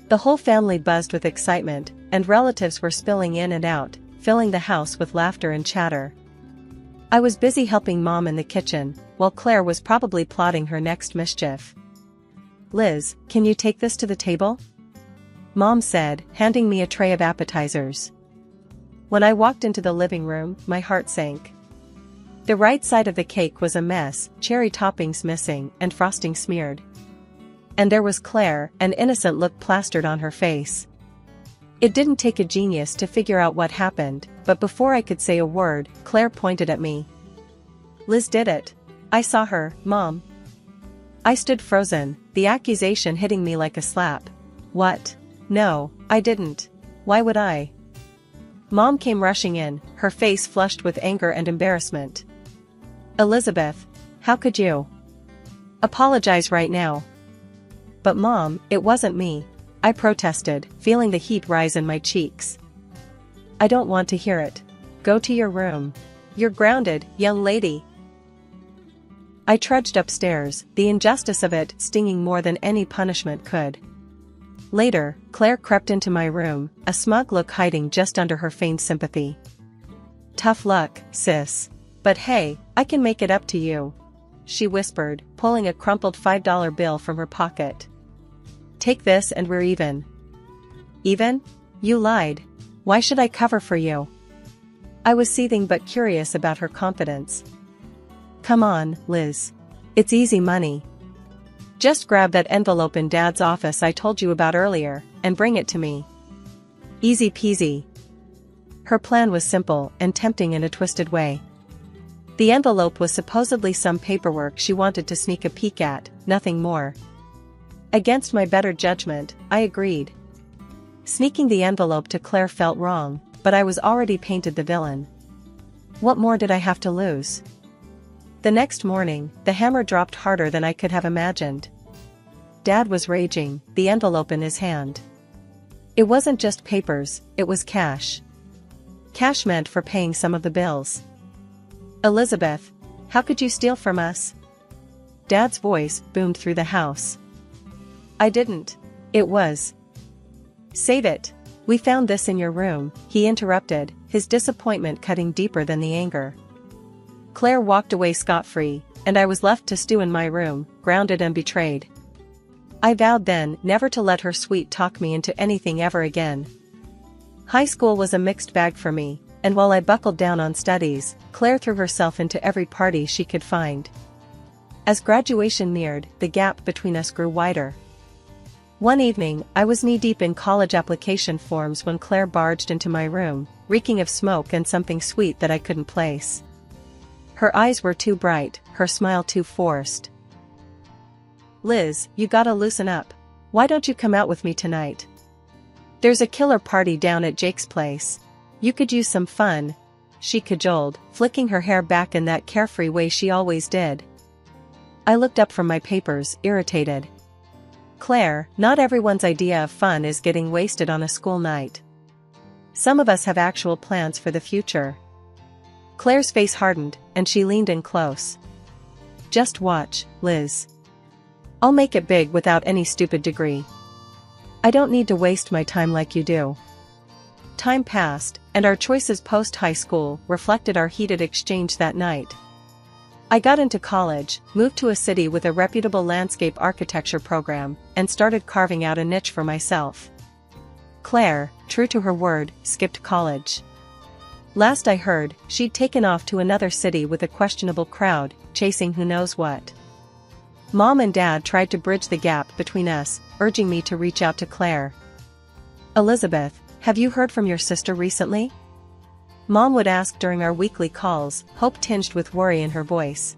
[SPEAKER 2] The whole family buzzed with excitement, and relatives were spilling in and out, filling the house with laughter and chatter. I was busy helping Mom in the kitchen, while Claire was probably plotting her next mischief. Liz, can you take this to the table? Mom said, handing me a tray of appetizers. When I walked into the living room, my heart sank. The right side of the cake was a mess, cherry toppings missing and frosting smeared. And there was Claire, an innocent look plastered on her face. It didn't take a genius to figure out what happened, but before I could say a word, Claire pointed at me. Liz did it. I saw her, Mom. I stood frozen, the accusation hitting me like a slap. What? No, I didn't. Why would I? Mom came rushing in, her face flushed with anger and embarrassment. Elizabeth, how could you? Apologize right now. But Mom, it wasn't me, I protested, feeling the heat rise in my cheeks. I don't want to hear it. Go to your room. You're grounded, young lady. I trudged upstairs, the injustice of it stinging more than any punishment could. Later, Claire crept into my room, a smug look hiding just under her feigned sympathy. Tough luck, sis. But hey, I can make it up to you, she whispered, pulling a crumpled $5 bill from her pocket. Take this and we're even. Even? You lied. Why should I cover for you? I was seething but curious about her confidence. Come on, Liz. It's easy money. Just grab that envelope in Dad's office I told you about earlier, and bring it to me. Easy peasy. Her plan was simple and tempting in a twisted way. The envelope was supposedly some paperwork she wanted to sneak a peek at, nothing more. Against my better judgment, I agreed. Sneaking the envelope to Claire felt wrong, but I was already painted the villain. What more did I have to lose? The next morning, the hammer dropped harder than I could have imagined. Dad was raging, the envelope in his hand. It wasn't just papers, it was cash. Cash meant for paying some of the bills. Elizabeth, how could you steal from us? Dad's voice boomed through the house. I didn't. It was. Save it. We found this in your room, he interrupted, his disappointment cutting deeper than the anger. Claire walked away scot-free, and I was left to stew in my room, grounded and betrayed. I vowed then never to let her sweet talk me into anything ever again. High school was a mixed bag for me, and while I buckled down on studies, Claire threw herself into every party she could find. As graduation neared, the gap between us grew wider. One evening, I was knee-deep in college application forms when Claire barged into my room, reeking of smoke and something sweet that I couldn't place. Her eyes were too bright, her smile too forced. Liz, you gotta loosen up. Why don't you come out with me tonight? There's a killer party down at Jake's place. You could use some fun, she cajoled, flicking her hair back in that carefree way she always did. I looked up from my papers, irritated. Claire, not everyone's idea of fun is getting wasted on a school night. Some of us have actual plans for the future. Claire's face hardened, and she leaned in close. Just watch, Liz. I'll make it big without any stupid degree. I don't need to waste my time like you do. Time passed, and our choices post-high school reflected our heated exchange that night. I got into college, moved to a city with a reputable landscape architecture program, and started carving out a niche for myself. Claire, true to her word, skipped college. Last I heard, she'd taken off to another city with a questionable crowd, chasing who knows what. Mom and Dad tried to bridge the gap between us, urging me to reach out to Claire. Elizabeth, have you heard from your sister recently? Mom would ask during our weekly calls, hope tinged with worry in her voice.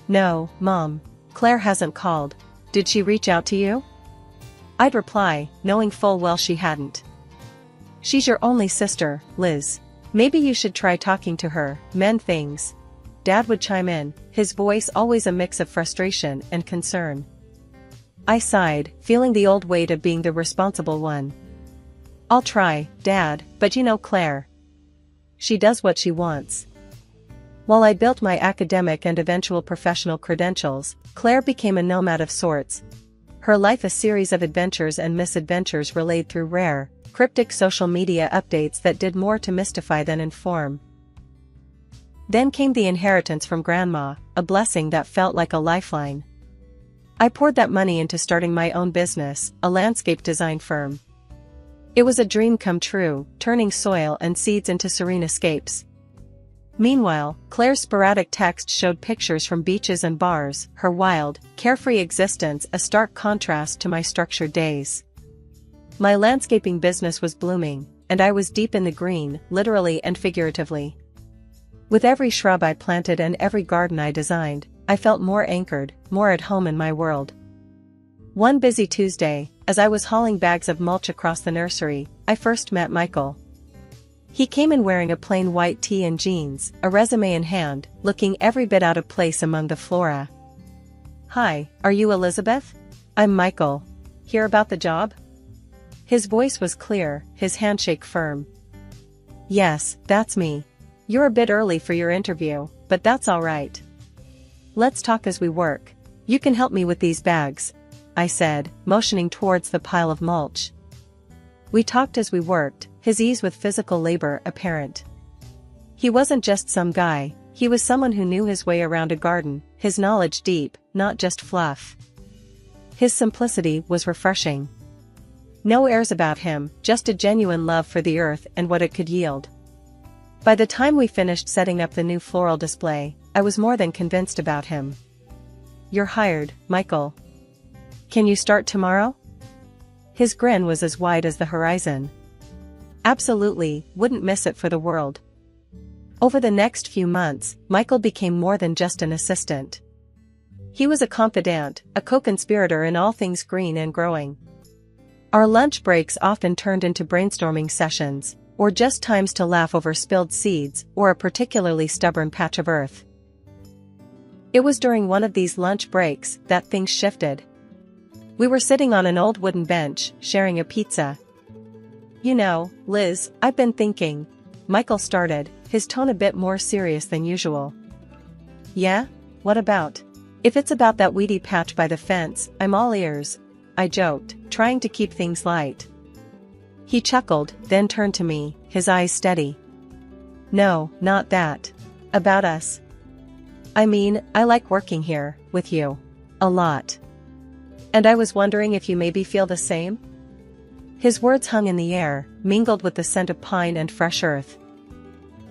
[SPEAKER 2] No, Mom. Claire hasn't called. Did she reach out to you? I'd reply, knowing full well she hadn't. She's your only sister, Liz. Maybe you should try talking to her, mend things. Dad would chime in, his voice always a mix of frustration and concern. I sighed, feeling the old weight of being the responsible one. I'll try, Dad, but you know Claire. She does what she wants. While I built my academic and eventual professional credentials, Claire became a nomad of sorts. Her life a series of adventures and misadventures relayed through rare, cryptic social media updates that did more to mystify than inform. Then came the inheritance from Grandma, a blessing that felt like a lifeline. I poured that money into starting my own business, a landscape design firm. It was a dream come true, turning soil and seeds into serene escapes. Meanwhile, Claire's sporadic text showed pictures from beaches and bars, her wild, carefree existence a stark contrast to my structured days. My landscaping business was blooming, and I was deep in the green, literally and figuratively. With every shrub I planted and every garden I designed, I felt more anchored, more at home in my world. One busy Tuesday, as I was hauling bags of mulch across the nursery, I first met Michael. He came in wearing a plain white tee and jeans, a resume in hand, looking every bit out of place among the flora. Hi, are you Elizabeth? I'm Michael. Hear about the job? His voice was clear, his handshake firm. Yes, that's me. You're a bit early for your interview, but that's all right. Let's talk as we work. You can help me with these bags, I said, motioning towards the pile of mulch. We talked as we worked, his ease with physical labor apparent. He wasn't just some guy, he was someone who knew his way around a garden, his knowledge deep, not just fluff. His simplicity was refreshing. No airs about him, just a genuine love for the earth and what it could yield. By the time we finished setting up the new floral display, I was more than convinced about him. You're hired, Michael. Can you start tomorrow? His grin was as wide as the horizon. Absolutely, wouldn't miss it for the world. Over the next few months, Michael became more than just an assistant. He was a confidant, a co-conspirator in all things green and growing. Our lunch breaks often turned into brainstorming sessions, or just times to laugh over spilled seeds or a particularly stubborn patch of earth. It was during one of these lunch breaks that things shifted. We were sitting on an old wooden bench, sharing a pizza. "You know, Liz, I've been thinking," Michael started, his tone a bit more serious than usual. "Yeah? What about?" "If it's about that weedy patch by the fence, I'm all ears," I joked, trying to keep things light. He chuckled, then turned to me, his eyes steady. "No, not that. About us. I mean, I like working here, with you. A lot. And I was wondering if you maybe feel the same?" His words hung in the air, mingled with the scent of pine and fresh earth.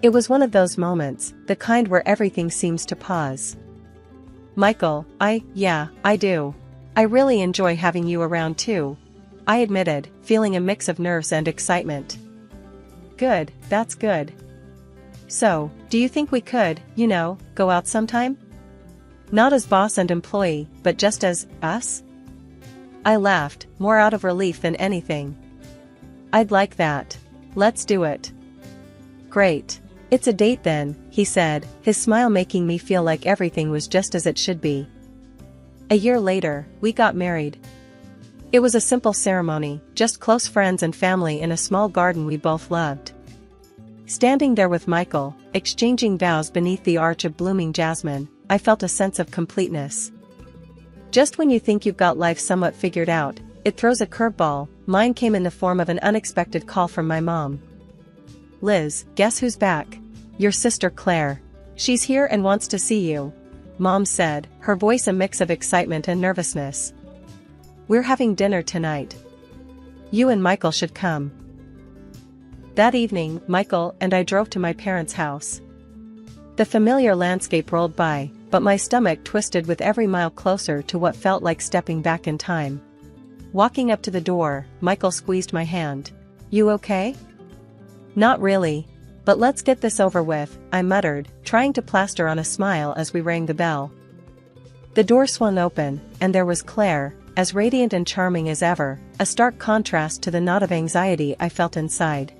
[SPEAKER 2] It was one of those moments, the kind where everything seems to pause. "Michael, yeah, I do. I really enjoy having you around too," I admitted, feeling a mix of nerves and excitement. "Good, that's good. So, do you think we could, go out sometime? Not as boss and employee, but just as us?" I laughed, more out of relief than anything. "I'd like that. Let's do it." "Great. It's a date then," he said, his smile making me feel like everything was just as it should be. A year later, we got married. It was a simple ceremony, just close friends and family in a small garden we both loved. Standing there with Michael, exchanging vows beneath the arch of blooming jasmine, I felt a sense of completeness. Just when you think you've got life somewhat figured out, it throws a curveball. Mine came in the form of an unexpected call from my mom. "Liz, guess who's back? Your sister Claire. She's here and wants to see you," Mom said, her voice a mix of excitement and nervousness. "We're having dinner tonight. You and Michael should come." That evening, Michael and I drove to my parents' house. The familiar landscape rolled by, but my stomach twisted with every mile closer to what felt like stepping back in time. Walking up to the door, Michael squeezed my hand. "You okay?" "Not really. But let's get this over with," I muttered, trying to plaster on a smile as we rang the bell. The door swung open, and there was Claire, as radiant and charming as ever, a stark contrast to the knot of anxiety I felt inside.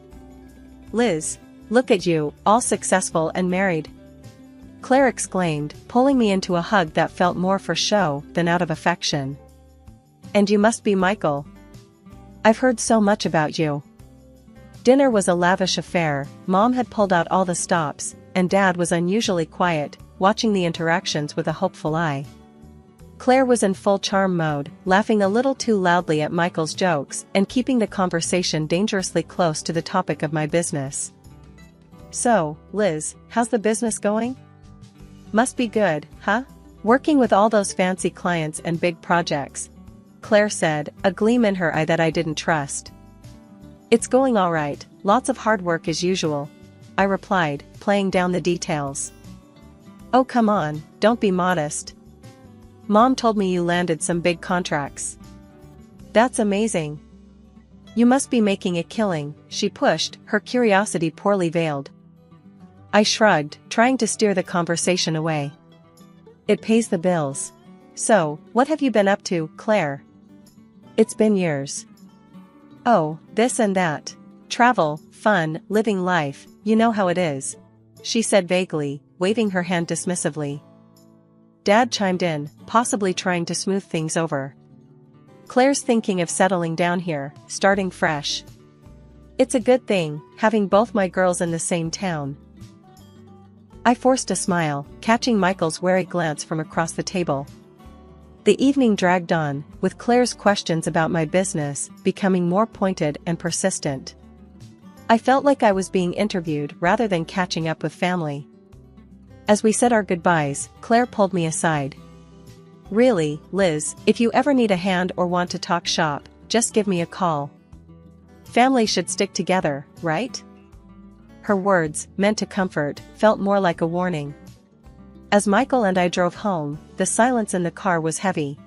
[SPEAKER 2] "Liz, look at you, all successful and married," Claire exclaimed, pulling me into a hug that felt more for show than out of affection. "And you must be Michael. I've heard so much about you." Dinner was a lavish affair. Mom had pulled out all the stops, and Dad was unusually quiet, watching the interactions with a hopeful eye. Claire was in full charm mode, laughing a little too loudly at Michael's jokes and keeping the conversation dangerously close to the topic of my business. "So, Liz, how's the business going? Must be good, huh? Working with all those fancy clients and big projects," Claire said, a gleam in her eye that I didn't trust. "It's going all right, lots of hard work as usual," I replied, playing down the details. "Oh come on, don't be modest. Mom told me you landed some big contracts." "That's amazing. You must be making a killing," she pushed, her curiosity poorly veiled. I shrugged, trying to steer the conversation away. "It pays the bills. So, what have you been up to, Claire?" "It's been years." "Oh, this and that. Travel, fun, living life, you know how it is," she said vaguely, waving her hand dismissively. Dad chimed in, possibly trying to smooth things over. "Claire's thinking of settling down here, starting fresh. It's a good thing, having both my girls in the same town." I forced a smile, catching Michael's wary glance from across the table. The evening dragged on, with Claire's questions about my business becoming more pointed and persistent. I felt like I was being interviewed rather than catching up with family. As we said our goodbyes, Claire pulled me aside. "Really, Liz, if you ever need a hand or want to talk shop, just give me a call. Family should stick together, right?" Her words, meant to comfort, felt more like a warning. As Michael and I drove home, the silence in the car was heavy.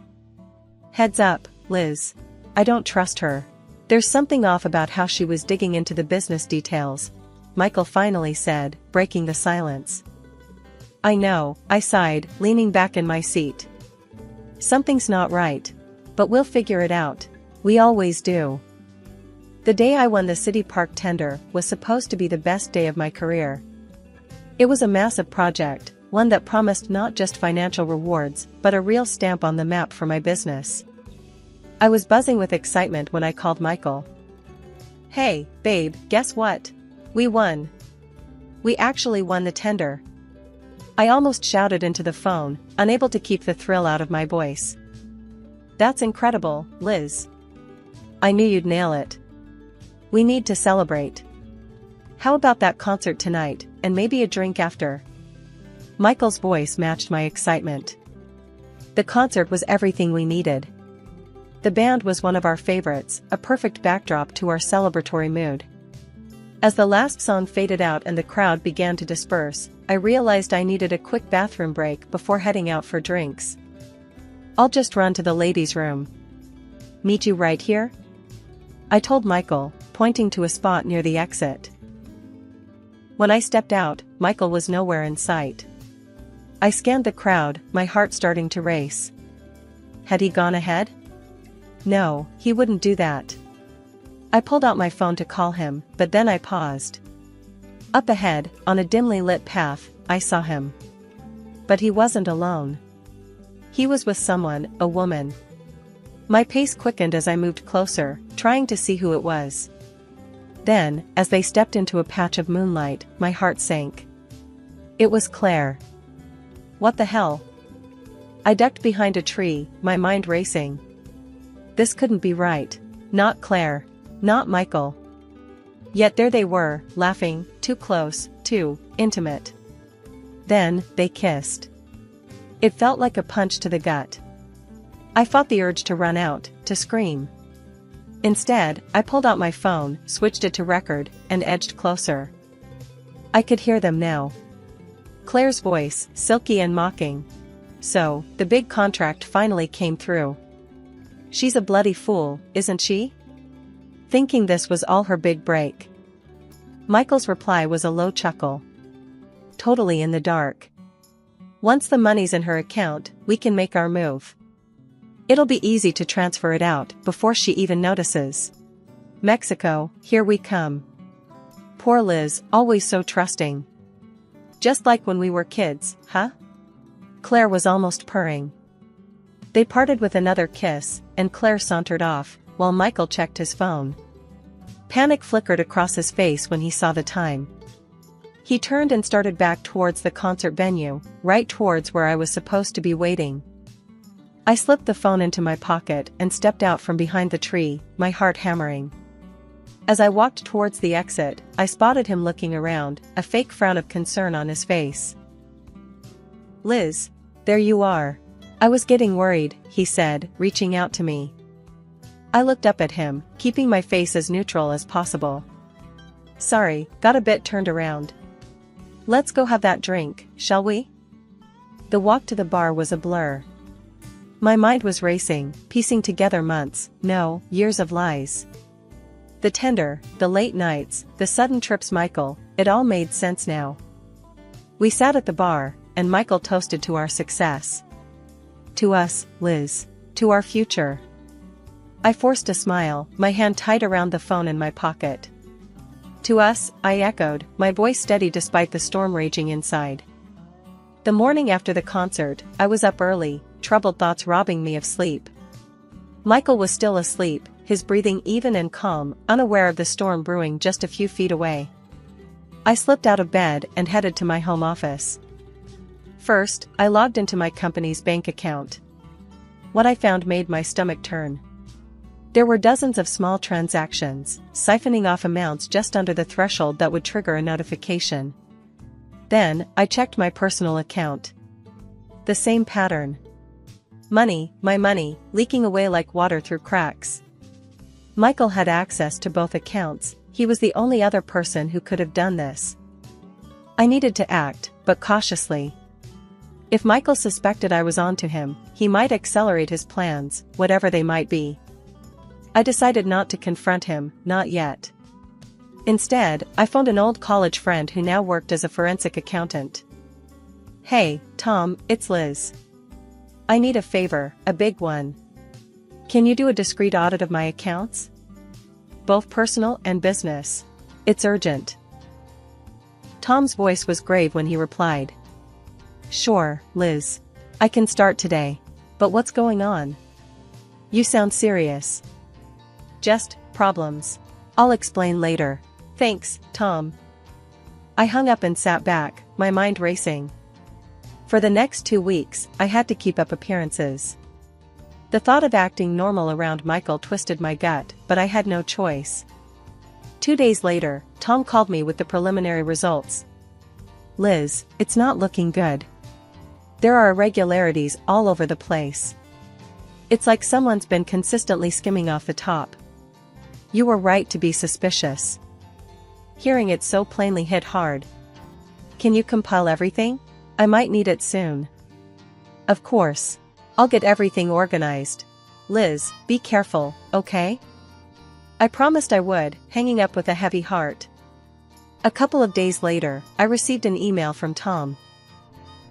[SPEAKER 2] "Heads up, Liz. I don't trust her. There's something off about how she was digging into the business details, Michael finally said, breaking the silence. I know, I sighed, leaning back in my seat. Something's not right. But we'll figure it out. We always do. The day I won the City Park tender was supposed to be the best day of my career. It was a massive project, one that promised not just financial rewards, but a real stamp on the map for my business. I was buzzing with excitement when I called Michael. Hey, babe, guess what? We won. We actually won the tender. I almost shouted into the phone, unable to keep the thrill out of my voice. That's incredible, Liz. I knew you'd nail it. We need to celebrate. How about that concert tonight, and maybe a drink after? Michael's voice matched my excitement. The concert was everything we needed. The band was one of our favorites, a perfect backdrop to our celebratory mood. As the last song faded out and the crowd began to disperse, I realized I needed a quick bathroom break before heading out for drinks. I'll just run to the ladies' room. Meet you right here? I told Michael, pointing to a spot near the exit. When I stepped out, Michael was nowhere in sight. I scanned the crowd, my heart starting to race. Had he gone ahead? No, he wouldn't do that. I pulled out my phone to call him, but then I paused. Up ahead, on a dimly lit path, I saw him. But he wasn't alone. He was with someone, a woman. My pace quickened as I moved closer, trying to see who it was. Then, as they stepped into a patch of moonlight, my heart sank. It was Claire. What the hell? I ducked behind a tree, my mind racing. This couldn't be right. Not Claire. Not Michael. Yet there they were, laughing, too close, too intimate. Then, they kissed. It felt like a punch to the gut. I fought the urge to run out, to scream. Instead, I pulled out my phone, switched it to record, and edged closer. I could hear them now. Claire's voice, silky and mocking. So, the big contract finally came through. She's a bloody fool, isn't she? Thinking this was all her big break. Michael's reply was a low chuckle. Totally in the dark. Once the money's in her account, we can make our move. It'll be easy to transfer it out before she even notices. Mexico, here we come. Poor Liz, always so trusting. Just like when we were kids, huh? Claire was almost purring. They parted with another kiss, and Claire sauntered off, while Michael checked his phone. Panic flickered across his face when he saw the time. He turned and started back towards the concert venue, right towards where I was supposed to be waiting. I slipped the phone into my pocket and stepped out from behind the tree, my heart hammering. As I walked towards the exit, I spotted him looking around, a fake frown of concern on his face. Liz, there you are. I was getting worried, he said, reaching out to me. I looked up at him, keeping my face as neutral as possible. Sorry, got a bit turned around. Let's go have that drink, shall we? The walk to the bar was a blur. My mind was racing, piecing together months, no, years of lies. The tender, the late nights, the sudden trips Michael, it all made sense now. We sat at the bar, and Michael toasted to our success. To us, Liz. To our future. I forced a smile, my hand tight around the phone in my pocket. To us, I echoed, my voice steady despite the storm raging inside. The morning after the concert, I was up early, troubled thoughts robbing me of sleep. Michael was still asleep, his breathing even and calm, unaware of the storm brewing just a few feet away. I slipped out of bed and headed to my home office. First, I logged into my company's bank account. What I found made my stomach turn. There were dozens of small transactions, siphoning off amounts just under the threshold that would trigger a notification. Then, I checked my personal account. The same pattern. Money, my money, leaking away like water through cracks. Michael had access to both accounts, he was the only other person who could have done this. I needed to act, but cautiously. If Michael suspected I was onto him, he might accelerate his plans, whatever they might be. I decided not to confront him, not yet. Instead, I phoned an old college friend who now worked as a forensic accountant. "Hey, Tom, it's Liz. I need a favor, a big one. Can you do a discreet audit of my accounts? Both personal and business. It's urgent." Tom's voice was grave when he replied. "Sure, Liz. I can start today. But what's going on? You sound serious." "Just problems. I'll explain later. Thanks, Tom." I hung up and sat back, my mind racing. For the next 2 weeks, I had to keep up appearances. The thought of acting normal around Michael twisted my gut, but I had no choice. 2 days later, Tom called me with the preliminary results. "Liz, it's not looking good. There are irregularities all over the place. It's like someone's been consistently skimming off the top. You were right to be suspicious." Hearing it so plainly hit hard. "Can you compile everything? I might need it soon." "Of course. I'll get everything organized. Liz, be careful, okay?" I promised I would, hanging up with a heavy heart. A couple of days later, I received an email from Tom.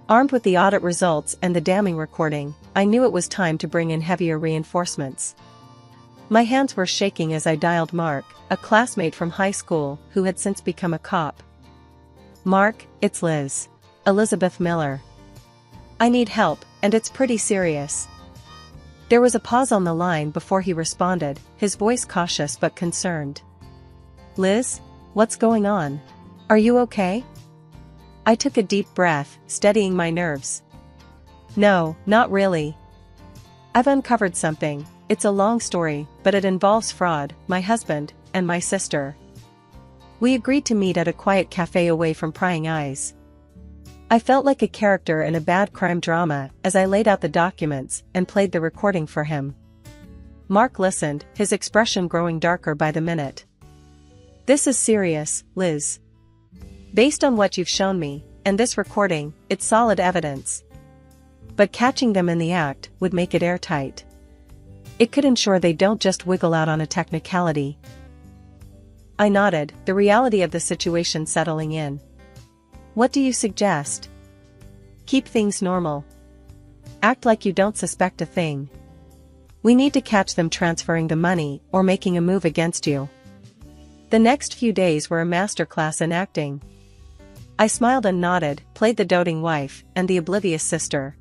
[SPEAKER 2] Armed with the audit results and the damning recording, I knew it was time to bring in heavier reinforcements. My hands were shaking as I dialed Mark, a classmate from high school who had since become a cop. "Mark, it's Liz. Elizabeth Miller. I need help, and it's pretty serious." There was a pause on the line before he responded, his voice cautious but concerned. "Liz, what's going on? Are you okay?" I took a deep breath, steadying my nerves. "No, not really. I've uncovered something. It's a long story, but it involves fraud, my husband, and my sister. We agreed to meet at a quiet cafe away from prying eyes." I felt like a character in a bad crime drama as I laid out the documents and played the recording for him. Mark listened, his expression growing darker by the minute. "This is serious, Liz. Based on what you've shown me, and this recording, it's solid evidence. But catching them in the act would make it airtight. It could ensure they don't just wiggle out on a technicality." I nodded, the reality of the situation settling in. "What do you suggest?" "Keep things normal. Act like you don't suspect a thing. We need to catch them transferring the money or making a move against you." The next few days were a masterclass in acting. I smiled and nodded, played the doting wife and the oblivious sister.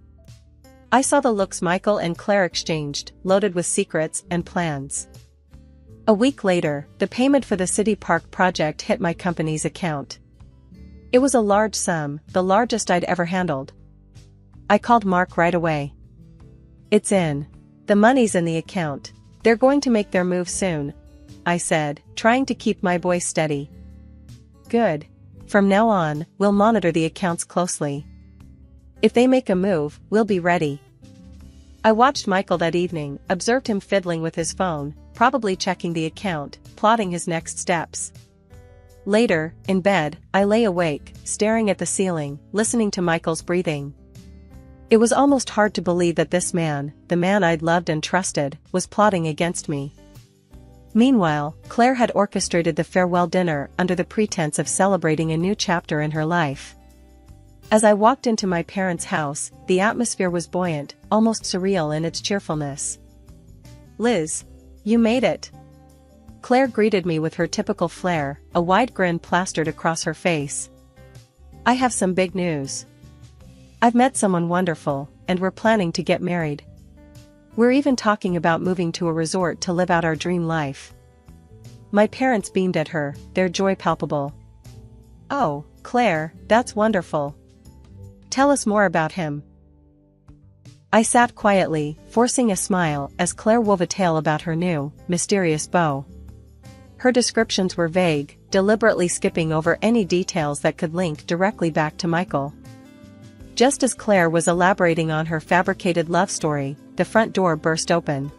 [SPEAKER 2] I saw the looks Michael and Claire exchanged, loaded with secrets and plans. A week later, the payment for the City Park project hit my company's account. It was a large sum, the largest I'd ever handled. I called Mark right away. "It's in. The money's in the account. They're going to make their move soon," I said, trying to keep my voice steady. "Good. From now on, we'll monitor the accounts closely. If they make a move, we'll be ready." I watched Michael that evening, observed him fiddling with his phone, probably checking the account, plotting his next steps. Later, in bed, I lay awake, staring at the ceiling, listening to Michael's breathing. It was almost hard to believe that this man, the man I'd loved and trusted, was plotting against me. Meanwhile, Claire had orchestrated the farewell dinner under the pretense of celebrating a new chapter in her life. As I walked into my parents' house, the atmosphere was buoyant, almost surreal in its cheerfulness. "Liz, you made it." Claire greeted me with her typical flair, a wide grin plastered across her face. "I have some big news. I've met someone wonderful, and we're planning to get married. We're even talking about moving to a resort to live out our dream life." My parents beamed at her, their joy palpable. "Oh, Claire, that's wonderful. Tell us more about him." I sat quietly, forcing a smile as Claire wove a tale about her new, mysterious beau. Her descriptions were vague, deliberately skipping over any details that could link directly back to Michael. Just as Claire was elaborating on her fabricated love story, the front door burst open.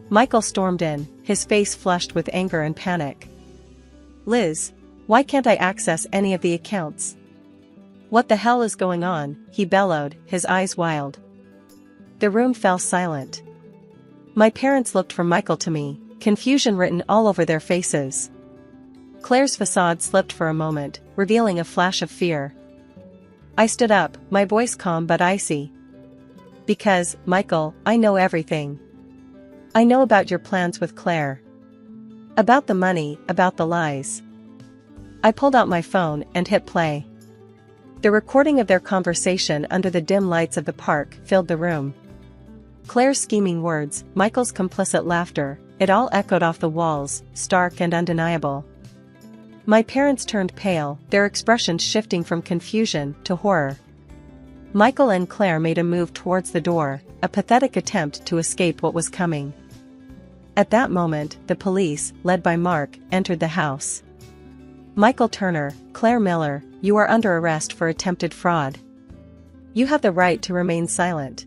[SPEAKER 2] Michael stormed in, his face flushed with anger and panic. "Liz, why can't I access any of the accounts? What the hell is going on?" he bellowed, his eyes wild. The room fell silent. My parents looked from Michael to me, confusion written all over their faces. Claire's facade slipped for a moment, revealing a flash of fear. I stood up, my voice calm but icy. Because, Michael, I know everything. I know about your plans with Claire. About the money, about the lies. I pulled out my phone and hit play. The recording of their conversation under the dim lights of the park filled the room. Claire's scheming words, Michael's complicit laughter, it all echoed off the walls, stark and undeniable. My parents turned pale, their expressions shifting from confusion to horror. Michael and Claire made a move towards the door, a pathetic attempt to escape what was coming. At that moment, the police, led by Mark, entered the house. Michael Turner, Claire Miller, you are under arrest for attempted fraud. You have the right to remain silent.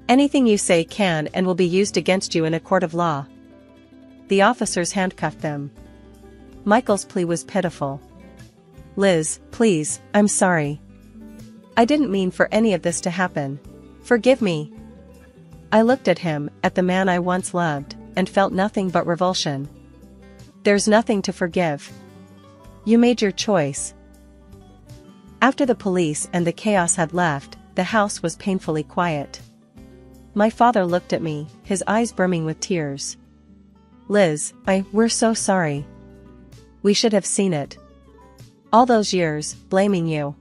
[SPEAKER 2] Anything you say can and will be used against you in a court of law. The officers handcuffed them. Michael's plea was pitiful. Liz, please, I'm sorry. I didn't mean for any of this to happen. Forgive me. I looked at him, at the man I once loved, and felt nothing but revulsion. There's nothing to forgive. You made your choice. After the police and the chaos had left, the house was painfully quiet. My father looked at me, his eyes brimming with tears. Liz, we're so sorry. We should have seen it. All those years, blaming you.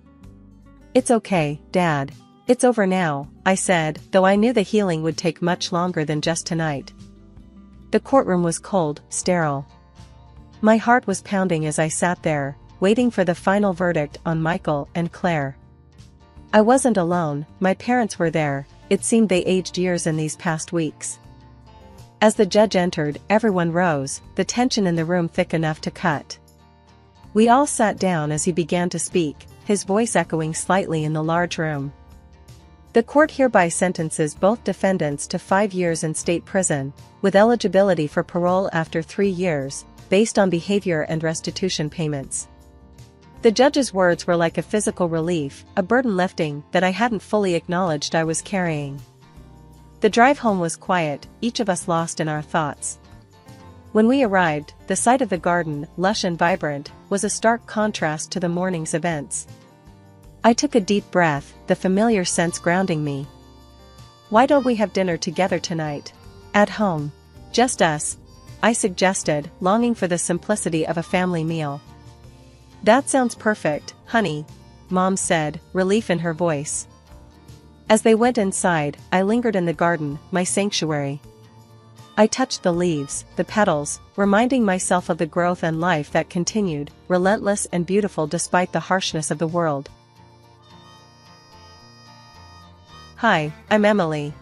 [SPEAKER 2] It's okay, Dad. It's over now, I said, though I knew the healing would take much longer than just tonight. The courtroom was cold, sterile. My heart was pounding as I sat there, waiting for the final verdict on Michael and Claire. I wasn't alone, my parents were there, it seemed they aged years in these past weeks. As the judge entered, everyone rose, the tension in the room thick enough to cut. We all sat down as he began to speak, his voice echoing slightly in the large room. The court hereby sentences both defendants to 5 years in state prison, with eligibility for parole after 3 years, based on behavior and restitution payments. The judge's words were like a physical relief, a burden lifting that I hadn't fully acknowledged I was carrying. The drive home was quiet, each of us lost in our thoughts. When we arrived, the sight of the garden, lush and vibrant, was a stark contrast to the morning's events. I took a deep breath, the familiar sense grounding me. Why don't we have dinner together tonight? At home. Just us, I suggested, longing for the simplicity of a family meal. That sounds perfect, honey, Mom said, relief in her voice. As they went inside, I lingered in the garden, my sanctuary. I touched the leaves, the petals, reminding myself of the growth and life that continued, relentless and beautiful despite the harshness of the world. Hi, I'm Emily.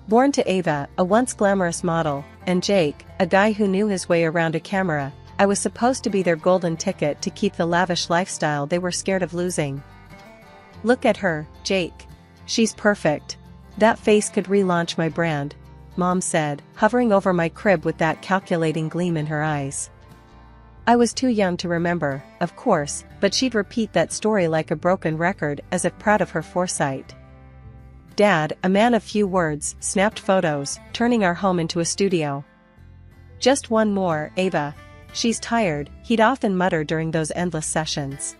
[SPEAKER 2] Born to Ava, a once glamorous model, and Jake, a guy who knew his way around a camera, I was supposed to be their golden ticket to keep the lavish lifestyle they were scared of losing. Look at her, Jake. She's perfect. That face could relaunch my brand, Mom said, hovering over my crib with that calculating gleam in her eyes. I was too young to remember, of course, but she'd repeat that story like a broken record as if proud of her foresight. Dad, a man of few words, snapped photos, turning our home into a studio. Just one more, Ava. She's tired, he'd often mutter during those endless sessions.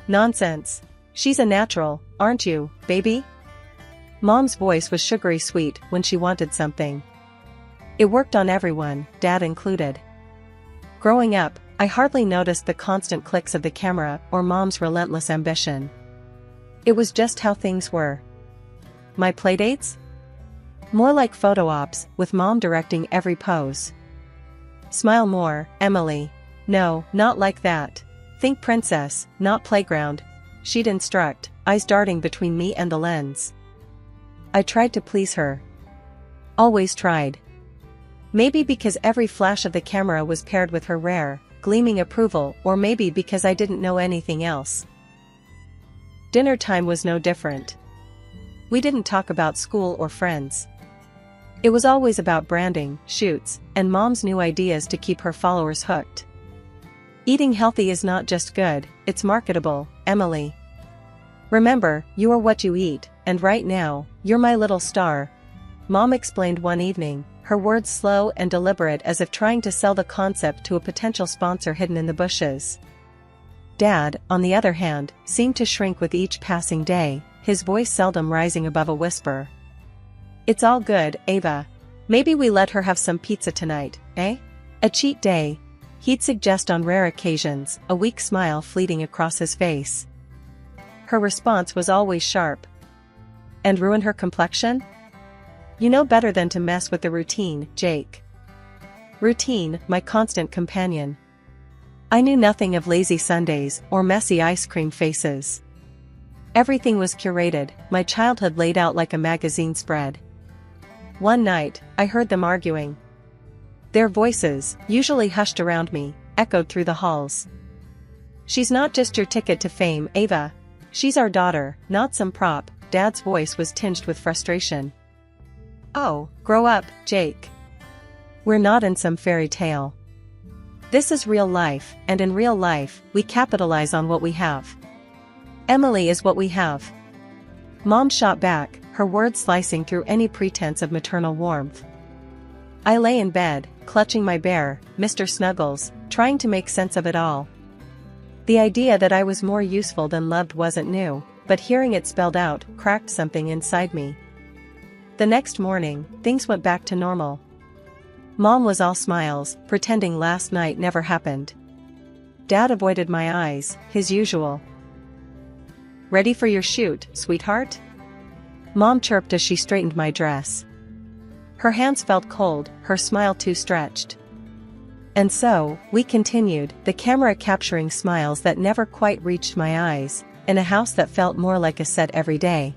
[SPEAKER 2] Nonsense. She's a natural, aren't you, baby? Mom's voice was sugary sweet when she wanted something. It worked on everyone, Dad included. Growing up, I hardly noticed the constant clicks of the camera or Mom's relentless ambition. It was just how things were. My playdates? More like photo ops, with Mom directing every pose. Smile more, Emily. No, not like that. Think princess, not playground. She'd instruct, eyes darting between me and the lens. I tried to please her. Always tried. Maybe because every flash of the camera was paired with her rare, gleaming approval, or maybe because I didn't know anything else. Dinner time was no different. We didn't talk about school or friends. It was always about branding, shoots, and Mom's new ideas to keep her followers hooked. Eating healthy is not just good, it's marketable, Emily. Remember, you are what you eat, and right now, you're my little star, Mom explained one evening, her words slow and deliberate as if trying to sell the concept to a potential sponsor hidden in the bushes. Dad, on the other hand, seemed to shrink with each passing day, his voice seldom rising above a whisper. "It's all good, Ava. Maybe we let her have some pizza tonight, eh? A cheat day," he'd suggest on rare occasions, a weak smile fleeting across his face. Her response was always sharp. "And ruin her complexion? You know better than to mess with the routine, Jake." Routine, my constant companion. I knew nothing of lazy Sundays or messy ice cream faces. Everything was curated, my childhood laid out like a magazine spread. One night, I heard them arguing. Their voices, usually hushed around me, echoed through the halls. "She's not just your ticket to fame, Ava. She's our daughter, not some prop." Dad's voice was tinged with frustration. "Oh, grow up, Jake. We're not in some fairy tale. This is real life, and in real life, we capitalize on what we have. Emily is what we have." Mom shot back, her words slicing through any pretense of maternal warmth. I lay in bed, clutching my bear, Mr. Snuggles, trying to make sense of it all. The idea that I was more useful than loved wasn't new, but hearing it spelled out cracked something inside me. The next morning, things went back to normal. Mom was all smiles, pretending last night never happened. Dad avoided my eyes, his usual. "Ready for your shoot, sweetheart?" Mom chirped as she straightened my dress. Her hands felt cold, her smile too stretched. And so, we continued, the camera capturing smiles that never quite reached my eyes, in a house that felt more like a set every day.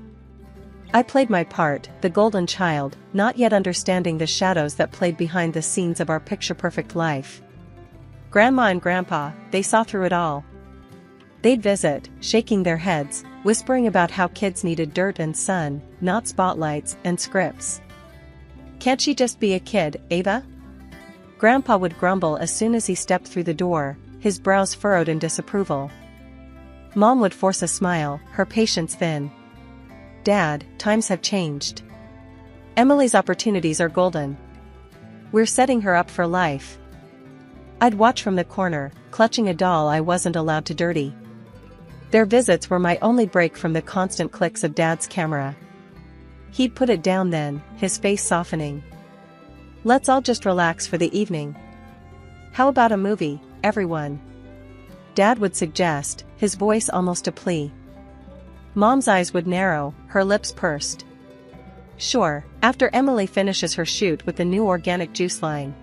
[SPEAKER 2] I played my part, the golden child, not yet understanding the shadows that played behind the scenes of our picture-perfect life. Grandma and Grandpa, they saw through it all. They'd visit, shaking their heads, whispering about how kids needed dirt and sun, not spotlights and scripts. "Can't she just be a kid, Ava?" Grandpa would grumble as soon as he stepped through the door, his brows furrowed in disapproval. Mom would force a smile, her patience thin. "Dad, times have changed. Emily's opportunities are golden. We're setting her up for life." I'd watch from the corner, clutching a doll I wasn't allowed to dirty. Their visits were my only break from the constant clicks of Dad's camera. He'd put it down then, his face softening. "Let's all just relax for the evening. How about a movie, everyone?" Dad would suggest, his voice almost a plea. Mom's eyes would narrow, her lips pursed. "Sure, after Emily finishes her shoot with the new organic juice line.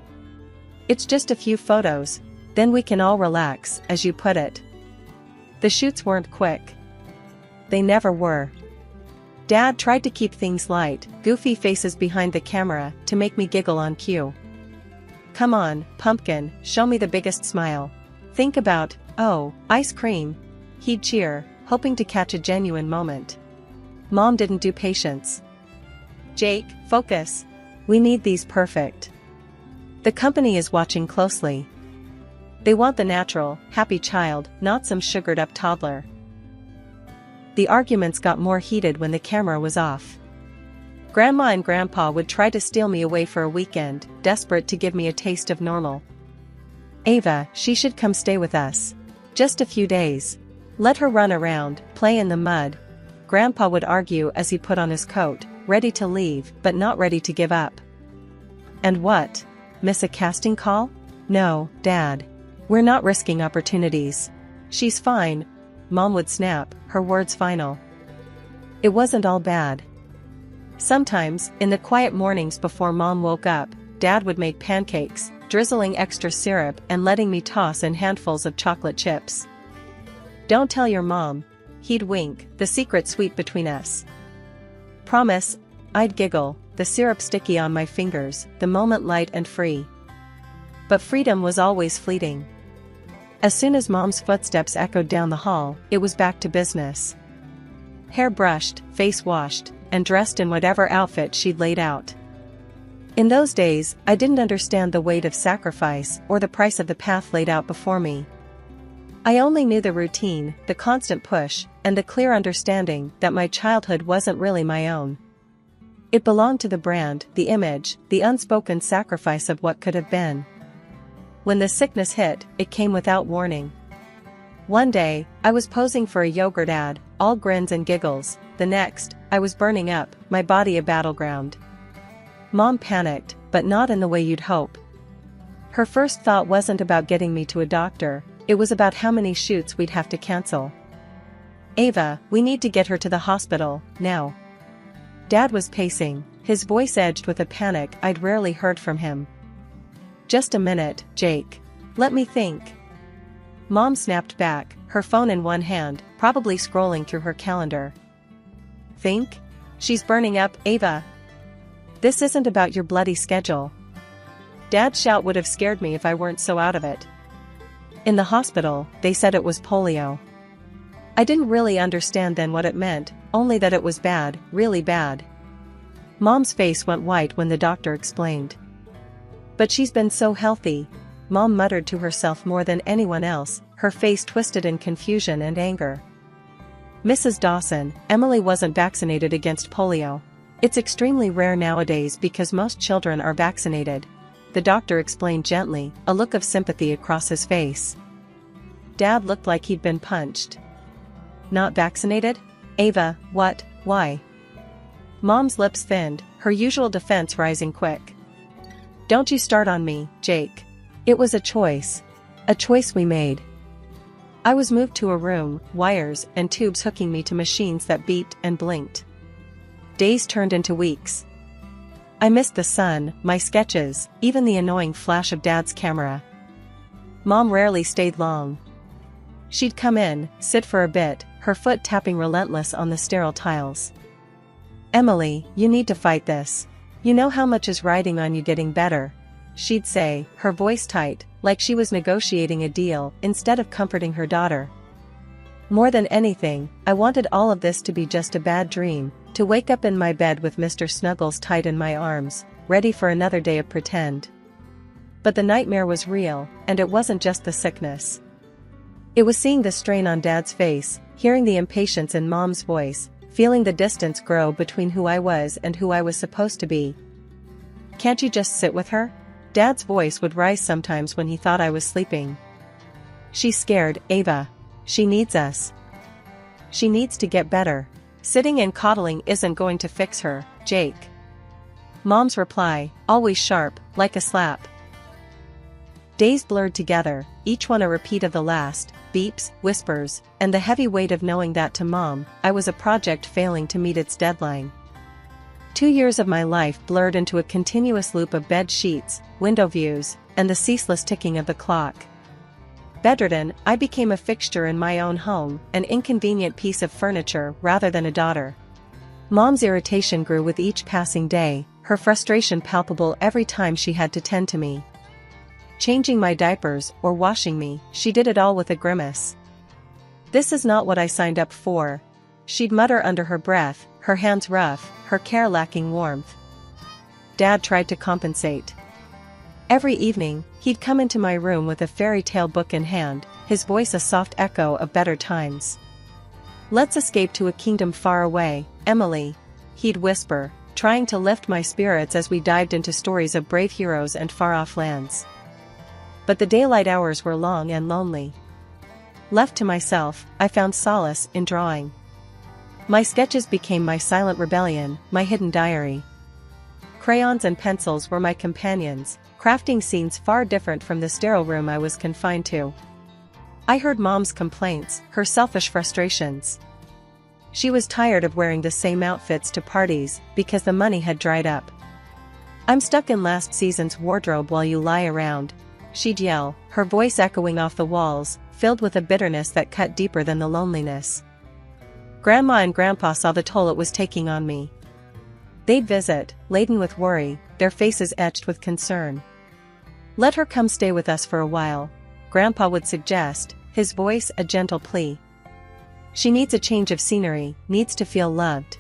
[SPEAKER 2] It's just a few photos, then we can all relax, as you put it." The shoots weren't quick. They never were. Dad tried to keep things light, goofy faces behind the camera, to make me giggle on cue. "Come on, pumpkin, show me the biggest smile. Think about, oh, ice cream." He'd cheer, hoping to catch a genuine moment. Mom didn't do patience. "Jake, focus. We need these perfect. The company is watching closely. They want the natural, happy child, not some sugared-up toddler." The arguments got more heated when the camera was off. Grandma and Grandpa would try to steal me away for a weekend, desperate to give me a taste of normal. "Ava, she should come stay with us. Just a few days. Let her run around, play in the mud." Grandpa would argue as he put on his coat, ready to leave but not ready to give up. "And what? Miss a casting call? No, Dad. We're not risking opportunities. She's fine." Mom would snap, her words final. It wasn't all bad. Sometimes, in the quiet mornings before Mom woke up, Dad would make pancakes, drizzling extra syrup and letting me toss in handfuls of chocolate chips. "Don't tell your mom." He'd wink, the secret sweet between us. "Promise." I'd giggle, the syrup sticky on my fingers, the moment light and free. But freedom was always fleeting. As soon as Mom's footsteps echoed down the hall, it was back to business. Hair brushed, face washed, and dressed in whatever outfit she'd laid out. In those days, I didn't understand the weight of sacrifice or the price of the path laid out before me. I only knew the routine, the constant push, and the clear understanding that my childhood wasn't really my own. It belonged to the brand, the image, the unspoken sacrifice of what could have been. When the sickness hit, it came without warning. One day, I was posing for a yogurt ad, all grins and giggles. The next, I was burning up, my body a battleground. Mom panicked, but not in the way you'd hope. Her first thought wasn't about getting me to a doctor, it was about how many shoots we'd have to cancel. "Ava, we need to get her to the hospital, now." Dad was pacing, his voice edged with a panic I'd rarely heard from him. "Just a minute, Jake. Let me think." Mom snapped back, her phone in one hand, probably scrolling through her calendar. "Think? She's burning up, Ava. This isn't about your bloody schedule." Dad's shout would have scared me if I weren't so out of it. In the hospital, they said it was polio. I didn't really understand then what it meant, only that it was bad, really bad. Mom's face went white when the doctor explained. "But she's been so healthy," Mom muttered to herself more than anyone else, her face twisted in confusion and anger. "Mrs. Dawson, Emily wasn't vaccinated against polio. It's extremely rare nowadays because most children are vaccinated," the doctor explained gently, a look of sympathy across his face. Dad looked like he'd been punched. "Not vaccinated? Ava, what, why?" Mom's lips thinned, her usual defense rising quick. "Don't you start on me, Jake. It was a choice we made." I was moved to a room, wires and tubes hooking me to machines that beeped and blinked. Days turned into weeks. I missed the sun, my sketches, even the annoying flash of Dad's camera. Mom rarely stayed long. She'd come in, sit for a bit, her foot tapping relentless on the sterile tiles. "Emily, you need to fight this. You know how much is riding on you getting better," she'd say, her voice tight, like she was negotiating a deal instead of comforting her daughter. More than anything, I wanted all of this to be just a bad dream, to wake up in my bed with Mr. Snuggles tight in my arms, ready for another day of pretend. But the nightmare was real, and it wasn't just the sickness. It was seeing the strain on Dad's face, hearing the impatience in Mom's voice, feeling the distance grow between who I was and who I was supposed to be. "Can't you just sit with her?" Dad's voice would rise sometimes when he thought I was sleeping. "She's scared, Ava. She needs us. She needs to get better. Sitting and coddling isn't going to fix her, Jake." Mom's reply, always sharp, like a slap. Days blurred together, each one a repeat of the last, beeps, whispers, and the heavy weight of knowing that to Mom, I was a project failing to meet its deadline. 2 years of my life blurred into a continuous loop of bed sheets, window views, and the ceaseless ticking of the clock. Bedridden, I became a fixture in my own home, an inconvenient piece of furniture rather than a daughter. Mom's irritation grew with each passing day, her frustration palpable every time she had to tend to me. Changing my diapers or washing me, she did it all with a grimace. "This is not what I signed up for," she'd mutter under her breath, her hands rough, her care lacking warmth. Dad tried to compensate. Every evening, he'd come into my room with a fairy tale book in hand, his voice a soft echo of better times. "Let's escape to a kingdom far away, Emily," he'd whisper, trying to lift my spirits as we dived into stories of brave heroes and far-off lands. But the daylight hours were long and lonely. Left to myself, I found solace in drawing. My sketches became my silent rebellion, my hidden diary. Crayons and pencils were my companions, crafting scenes far different from the sterile room I was confined to. I heard Mom's complaints, her selfish frustrations. She was tired of wearing the same outfits to parties because the money had dried up. "I'm stuck in last season's wardrobe while you lie around," she'd yell, her voice echoing off the walls, filled with a bitterness that cut deeper than the loneliness. Grandma and Grandpa saw the toll it was taking on me. They'd visit, laden with worry, their faces etched with concern. "Let her come stay with us for a while," Grandpa would suggest, his voice a gentle plea. "She needs a change of scenery, needs to feel loved."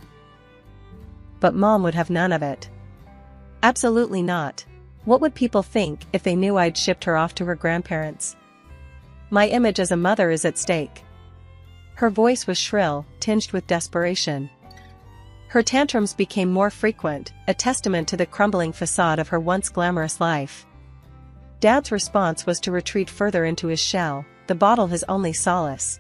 [SPEAKER 2] But Mom would have none of it. Absolutely not. What would people think if they knew I'd shipped her off to her grandparents? My image as a mother is at stake. Her voice was shrill, tinged with desperation. Her tantrums became more frequent, a testament to the crumbling facade of her once glamorous life. Dad's response was to retreat further into his shell, the bottle his only solace.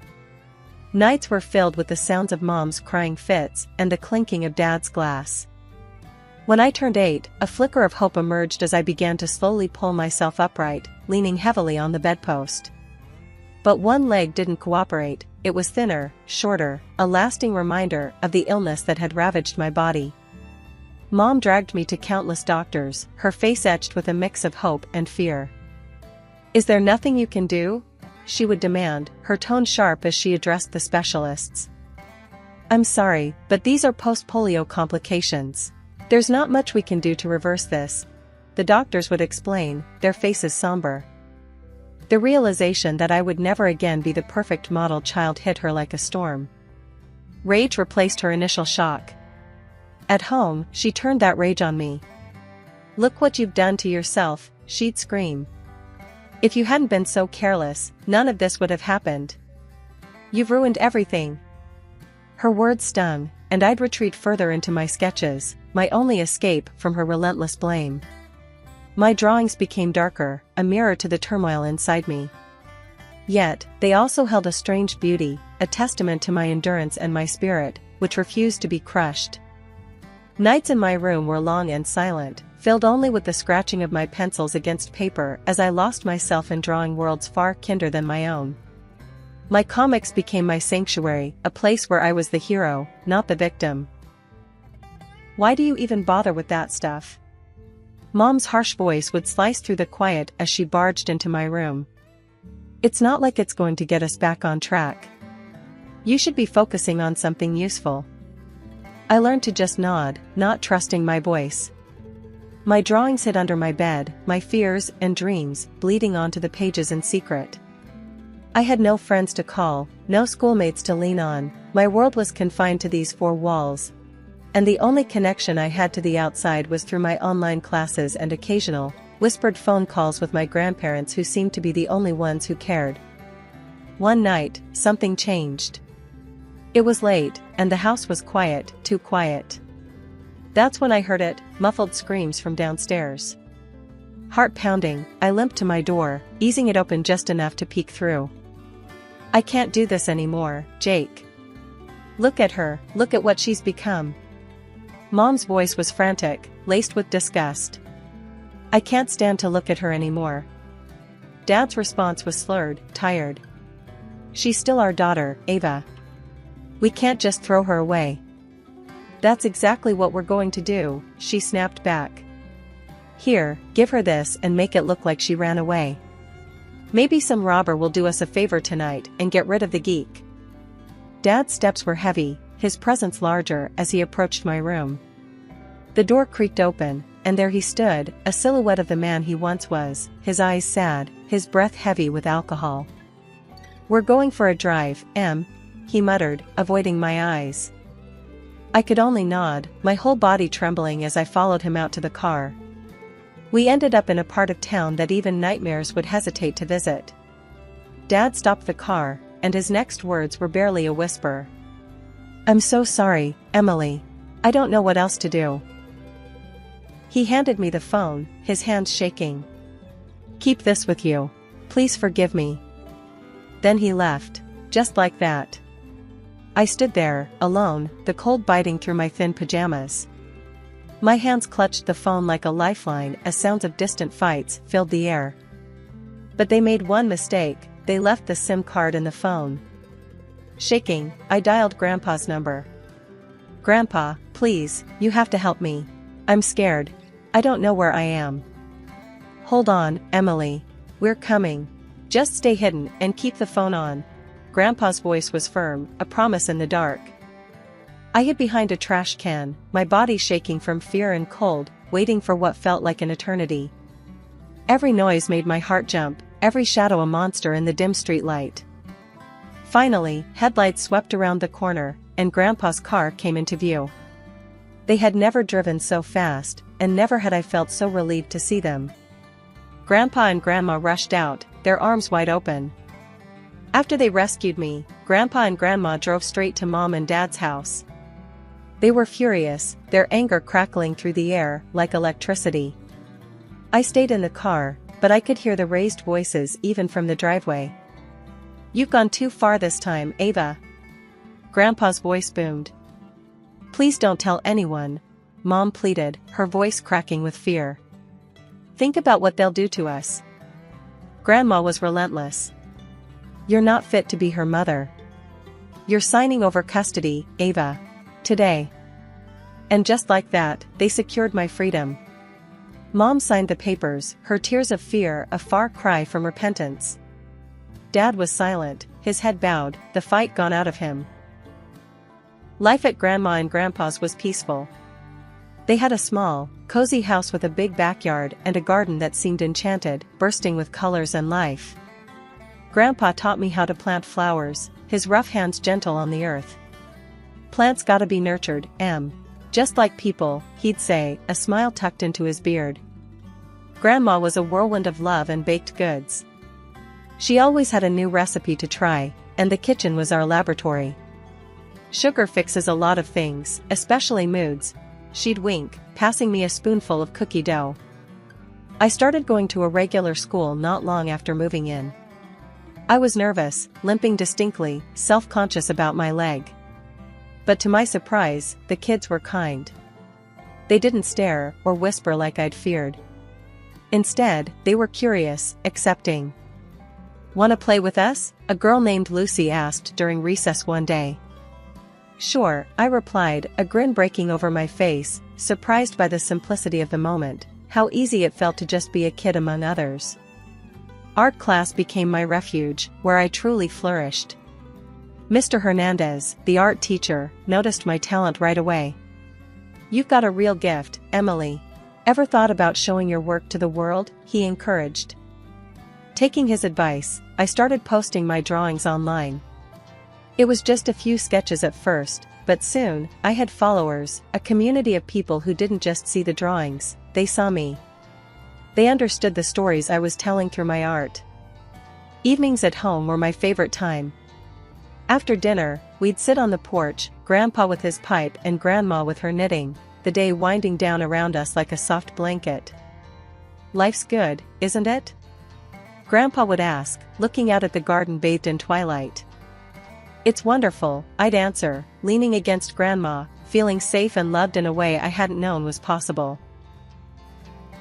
[SPEAKER 2] Nights were filled with the sounds of Mom's crying fits and the clinking of Dad's glass. When I turned 8, a flicker of hope emerged as I began to slowly pull myself upright, leaning heavily on the bedpost. But one leg didn't cooperate. It was thinner, shorter, a lasting reminder of the illness that had ravaged my body. Mom dragged me to countless doctors, her face etched with a mix of hope and fear. "Is there nothing you can do?" she would demand, her tone sharp as she addressed the specialists. "I'm sorry, but these are post-polio complications. There's not much we can do to reverse this," the doctors would explain, their faces somber. The realization that I would never again be the perfect model child hit her like a storm. Rage replaced her initial shock. At home, she turned that rage on me. "Look what you've done to yourself," she'd scream. "If you hadn't been so careless, none of this would have happened. You've ruined everything." Her words stung, and I'd retreat further into my sketches, my only escape from her relentless blame. My drawings became darker, a mirror to the turmoil inside me. Yet, they also held a strange beauty, a testament to my endurance and my spirit, which refused to be crushed. Nights in my room were long and silent, filled only with the scratching of my pencils against paper as I lost myself in drawing worlds far kinder than my own. My comics became my sanctuary, a place where I was the hero, not the victim. "Why do you even bother with that stuff?" Mom's harsh voice would slice through the quiet as she barged into my room. "It's not like it's going to get us back on track. You should be focusing on something useful." I learned to just nod, not trusting my voice. My drawings hid under my bed, my fears and dreams bleeding onto the pages in secret. I had no friends to call, no schoolmates to lean on, my world was confined to these 4 walls. And the only connection I had to the outside was through my online classes and occasional, whispered phone calls with my grandparents who seemed to be the only ones who cared. One night, something changed. It was late, and the house was quiet, too quiet. That's when I heard it, muffled screams from downstairs. Heart pounding, I limped to my door, easing it open just enough to peek through. "I can't do this anymore, Jake. Look at her, look at what she's become." Mom's voice was frantic, laced with disgust. "I can't stand to look at her anymore." Dad's response was slurred, tired. "She's still our daughter, Ava. We can't just throw her away." "That's exactly what we're going to do," she snapped back. "Here, give her this and make it look like she ran away. Maybe some robber will do us a favor tonight and get rid of the geek." Dad's steps were heavy, his presence larger as he approached my room. The door creaked open, and there he stood, a silhouette of the man he once was, his eyes sad, his breath heavy with alcohol. "We're going for a drive, Em," he muttered, avoiding my eyes. I could only nod, my whole body trembling as I followed him out to the car. We ended up in a part of town that even nightmares would hesitate to visit. Dad stopped the car, and his next words were barely a whisper. "I'm so sorry, Emily. I don't know what else to do." He handed me the phone, his hands shaking. "Keep this with you. Please forgive me." Then he left, just like that. I stood there, alone, the cold biting through my thin pajamas. My hands clutched the phone like a lifeline as sounds of distant fights filled the air. But they made one mistake, they left the SIM card in the phone. Shaking, I dialed Grandpa's number. "Grandpa, please, you have to help me. I'm scared. I don't know where I am." "Hold on, Emily. We're coming. Just stay hidden and keep the phone on." Grandpa's voice was firm, a promise in the dark. I hid behind a trash can, my body shaking from fear and cold, waiting for what felt like an eternity. Every noise made my heart jump, every shadow a monster in the dim street light. Finally, headlights swept around the corner, and Grandpa's car came into view. They had never driven so fast, and never had I felt so relieved to see them. Grandpa and Grandma rushed out, their arms wide open. After they rescued me, Grandpa and Grandma drove straight to Mom and Dad's house. They were furious, their anger crackling through the air like electricity. I stayed in the car, but I could hear the raised voices even from the driveway. "You've gone too far this time, Ava." Grandpa's voice boomed. "Please don't tell anyone," Mom pleaded, her voice cracking with fear. "Think about what they'll do to us." Grandma was relentless. "You're not fit to be her mother. You're signing over custody, Ava. Today." And just like that, they secured my freedom. Mom signed the papers, her tears of fear a far cry from repentance. Dad was silent, his head bowed, the fight gone out of him. Life at Grandma and Grandpa's was peaceful. They had a small, cozy house with a big backyard and a garden that seemed enchanted, bursting with colors and life. Grandpa taught me how to plant flowers, his rough hands gentle on the earth. "Plants gotta be nurtured, just like people," he'd say, a smile tucked into his beard. Grandma was a whirlwind of love and baked goods. She always had a new recipe to try, and the kitchen was our laboratory. "Sugar fixes a lot of things, especially moods," she'd wink, passing me a spoonful of cookie dough. I started going to a regular school not long after moving in. I was nervous, limping distinctly, self-conscious about my leg. But to my surprise, the kids were kind. They didn't stare or whisper like I'd feared. Instead, they were curious, accepting. "Wanna play with us?" a girl named Lucy asked during recess one day. "Sure," I replied, a grin breaking over my face, surprised by the simplicity of the moment, how easy it felt to just be a kid among others. Art class became my refuge, where I truly flourished. Mr. Hernandez, the art teacher, noticed my talent right away. "You've got a real gift, Emily. Ever thought about showing your work to the world?" he encouraged. Taking his advice, I started posting my drawings online. It was just a few sketches at first, but soon, I had followers, a community of people who didn't just see the drawings, they saw me. They understood the stories I was telling through my art. Evenings at home were my favorite time. After dinner, we'd sit on the porch, Grandpa with his pipe and Grandma with her knitting, the day winding down around us like a soft blanket. "Life's good, isn't it?" Grandpa would ask, looking out at the garden bathed in twilight. "It's wonderful," I'd answer, leaning against Grandma, feeling safe and loved in a way I hadn't known was possible.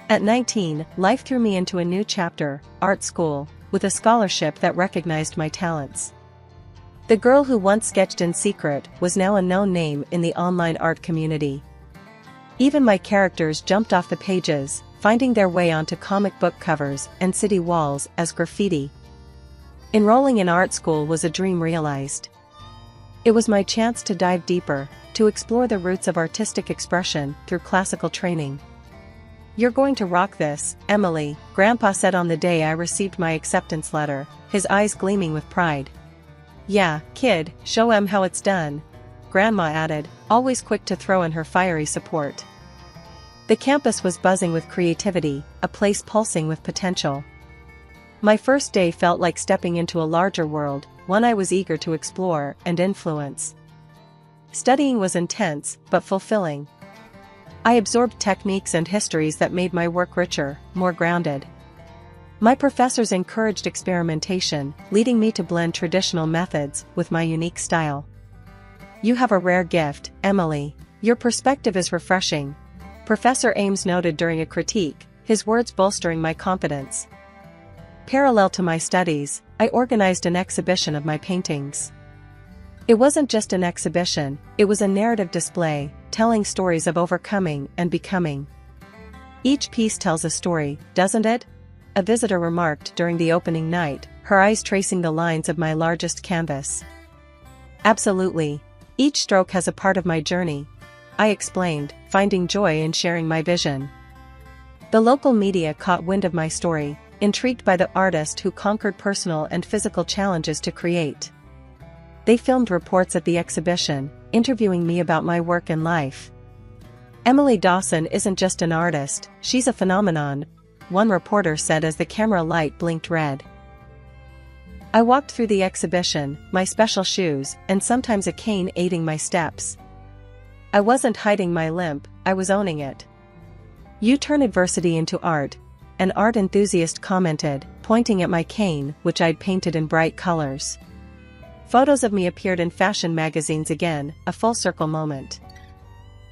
[SPEAKER 2] At 19, life threw me into a new chapter, art school, with a scholarship that recognized my talents. The girl who once sketched in secret was now a known name in the online art community. Even my characters jumped off the pages, finding their way onto comic book covers and city walls as graffiti. Enrolling in art school was a dream realized. It was my chance to dive deeper, to explore the roots of artistic expression through classical training. "You're going to rock this, Emily," Grandpa said on the day I received my acceptance letter, his eyes gleaming with pride. "Yeah, kid, show 'em how it's done," Grandma added, always quick to throw in her fiery support. The campus was buzzing with creativity, a place pulsing with potential. My first day felt like stepping into a larger world, one I was eager to explore and influence. Studying was intense, but fulfilling. I absorbed techniques and histories that made my work richer, more grounded. My professors encouraged experimentation, leading me to blend traditional methods with my unique style. "You have a rare gift, Emily. Your perspective is refreshing," Professor Ames noted during a critique, his words bolstering my confidence. Parallel to my studies, I organized an exhibition of my paintings. It wasn't just an exhibition, it was a narrative display, telling stories of overcoming and becoming. "Each piece tells a story, doesn't it?" a visitor remarked during the opening night, her eyes tracing the lines of my largest canvas. "Absolutely. Each stroke has a part of my journey," I explained, finding joy in sharing my vision. The local media caught wind of my story, intrigued by the artist who conquered personal and physical challenges to create. They filmed reports at the exhibition, interviewing me about my work and life. "Emily Dawson isn't just an artist, she's a phenomenon," one reporter said as the camera light blinked red. I walked through the exhibition, my special shoes, and sometimes a cane aiding my steps. I wasn't hiding my limp, I was owning it. "You turn adversity into art," an art enthusiast commented, pointing at my cane, which I'd painted in bright colors. Photos of me appeared in fashion magazines again, a full circle moment.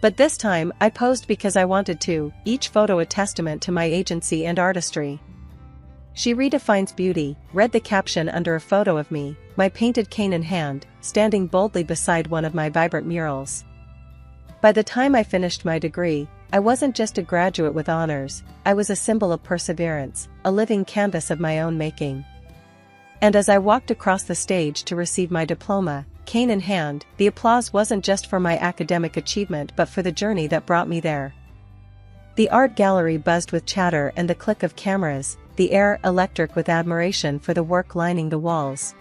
[SPEAKER 2] But this time, I posed because I wanted to, each photo a testament to my agency and artistry. "She redefines beauty," read the caption under a photo of me, my painted cane in hand, standing boldly beside one of my vibrant murals. By the time I finished my degree, I wasn't just a graduate with honors, I was a symbol of perseverance, a living canvas of my own making. And as I walked across the stage to receive my diploma, cane in hand, the applause wasn't just for my academic achievement but for the journey that brought me there. The art gallery buzzed with chatter and the click of cameras, the air electric with admiration for the work lining the walls.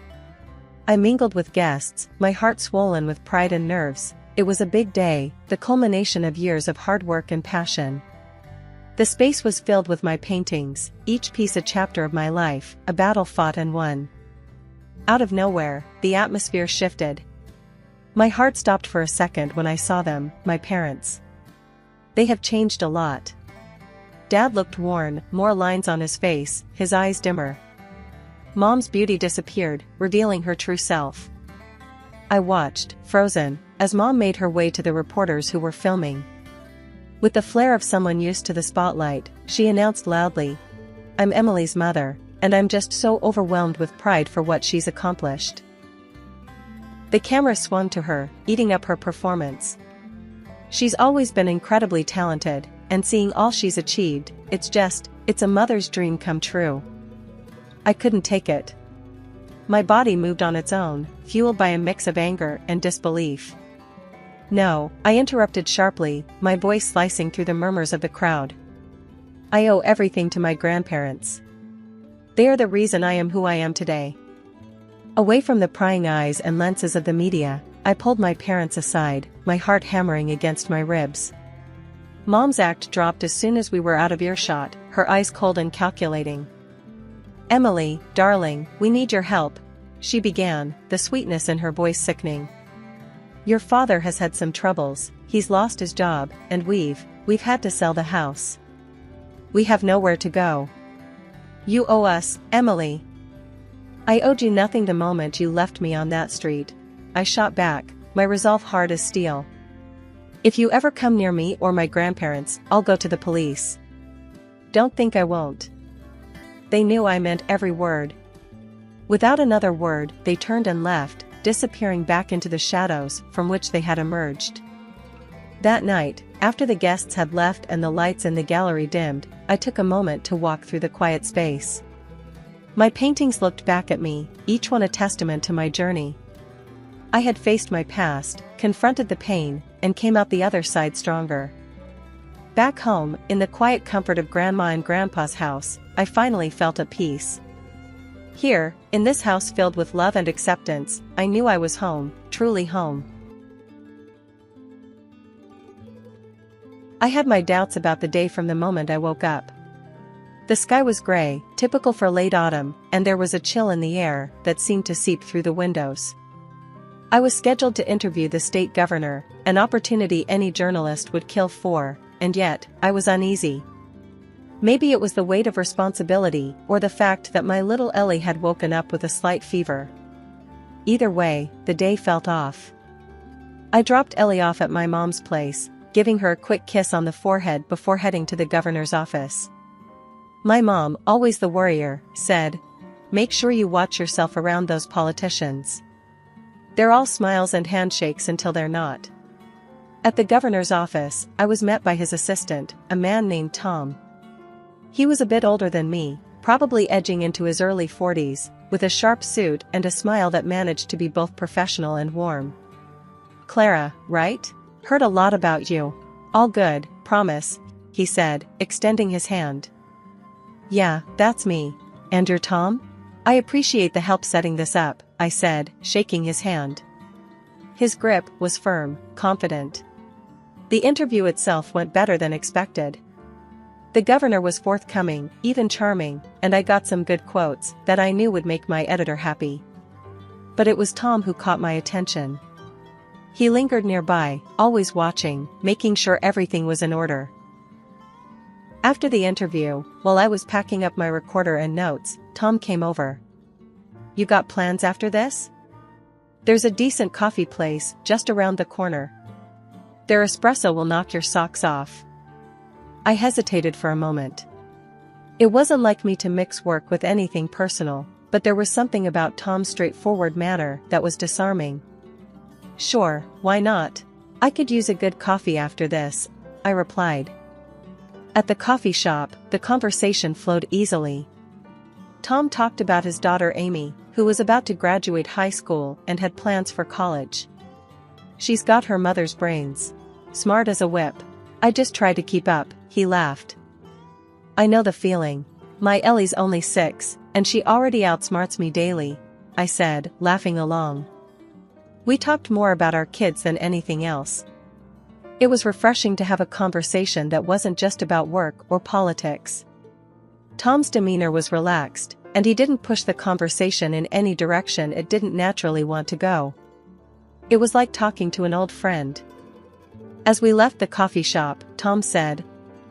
[SPEAKER 2] I mingled with guests, my heart swollen with pride and nerves. It was a big day, the culmination of years of hard work and passion. The space was filled with my paintings, each piece a chapter of my life, a battle fought and won. Out of nowhere, the atmosphere shifted. My heart stopped for a second when I saw them, my parents. They have changed a lot. Dad looked worn, more lines on his face, his eyes dimmer. Mom's beauty disappeared, revealing her true self. I watched, frozen, as Mom made her way to the reporters who were filming. With the flair of someone used to the spotlight, she announced loudly, "I'm Emily's mother, and I'm just so overwhelmed with pride for what she's accomplished." The camera swung to her, eating up her performance. She's always been incredibly talented, and seeing all she's achieved, it's a mother's dream come true. I couldn't take it. My body moved on its own, fueled by a mix of anger and disbelief. "No," I interrupted sharply, my voice slicing through the murmurs of the crowd. "I owe everything to my grandparents. They are the reason I am who I am today." Away from the prying eyes and lenses of the media, I pulled my parents aside, my heart hammering against my ribs. Mom's act dropped as soon as we were out of earshot, her eyes cold and calculating. "Emily, darling, we need your help," she began, the sweetness in her voice sickening. "Your father has had some troubles, he's lost his job, and we've had to sell the house. We have nowhere to go. You owe us, Emily." "I owed you nothing the moment you left me on that street," I shot back, my resolve hard as steel. "If you ever come near me or my grandparents, I'll go to the police. Don't think I won't." They knew I meant every word. Without another word, they turned and left, disappearing back into the shadows from which they had emerged. That night, after the guests had left and the lights in the gallery dimmed, I took a moment to walk through the quiet space. My paintings looked back at me, each one a testament to my journey. I had faced my past, confronted the pain, and came out the other side stronger. Back home, in the quiet comfort of Grandma and Grandpa's house, I finally felt at peace. Here, in this house filled with love and acceptance, I knew I was home, truly home. I had my doubts about the day from the moment I woke up. The sky was gray, typical for late autumn, and there was a chill in the air that seemed to seep through the windows. I was scheduled to interview the state governor, an opportunity any journalist would kill for, and yet, I was uneasy. Maybe it was the weight of responsibility or the fact that my little Ellie had woken up with a slight fever. Either way, the day felt off. I dropped Ellie off at my mom's place, giving her a quick kiss on the forehead before heading to the governor's office. My mom, always the worrier, said, "Make sure you watch yourself around those politicians. They're all smiles and handshakes until they're not." At the governor's office, I was met by his assistant, a man named Tham. He was a bit older than me, probably edging into his early 40s, with a sharp suit and a smile that managed to be both professional and warm. "Clara, right? Heard a lot about you. All good, promise," he said, extending his hand. "Yeah, that's me. And you're Tom? I appreciate the help setting this up," I said, shaking his hand. His grip was firm, confident. The interview itself went better than expected. The governor was forthcoming, even charming, and I got some good quotes that I knew would make my editor happy. But it was Tom who caught my attention. He lingered nearby, always watching, making sure everything was in order. After the interview, while I was packing up my recorder and notes, Tham came over. "You got plans after this?" "There's a decent coffee place just around the corner. Their espresso will knock your socks off." I hesitated for a moment. It wasn't like me to mix work with anything personal, but there was something about Tom's straightforward manner that was disarming. "Sure, why not? I could use a good coffee after this," I replied. At the coffee shop, the conversation flowed easily. Tham talked about his daughter Amy, who was about to graduate high school and had plans for college. "She's got her mother's brains. Smart as a whip." "I just try to keep up," he laughed. "I know the feeling. My Ellie's only 6, and she already outsmarts me daily," I said, laughing along. We talked more about our kids than anything else. It was refreshing to have a conversation that wasn't just about work or politics. Tom's demeanor was relaxed, and he didn't push the conversation in any direction it didn't naturally want to go. It was like talking to an old friend. As we left the coffee shop, Tham said,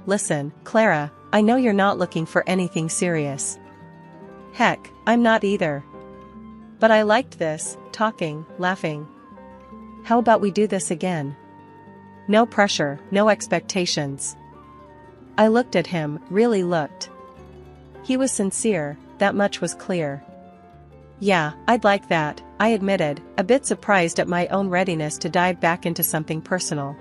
[SPEAKER 2] "Listen, Clara, I know you're not looking for anything serious." "Heck, I'm not either. But I liked this, talking, laughing. How about we do this again? No pressure, no expectations." I looked at him, really looked. He was sincere, that much was clear. "Yeah, I'd like that," I admitted, a bit surprised at my own readiness to dive back into something personal.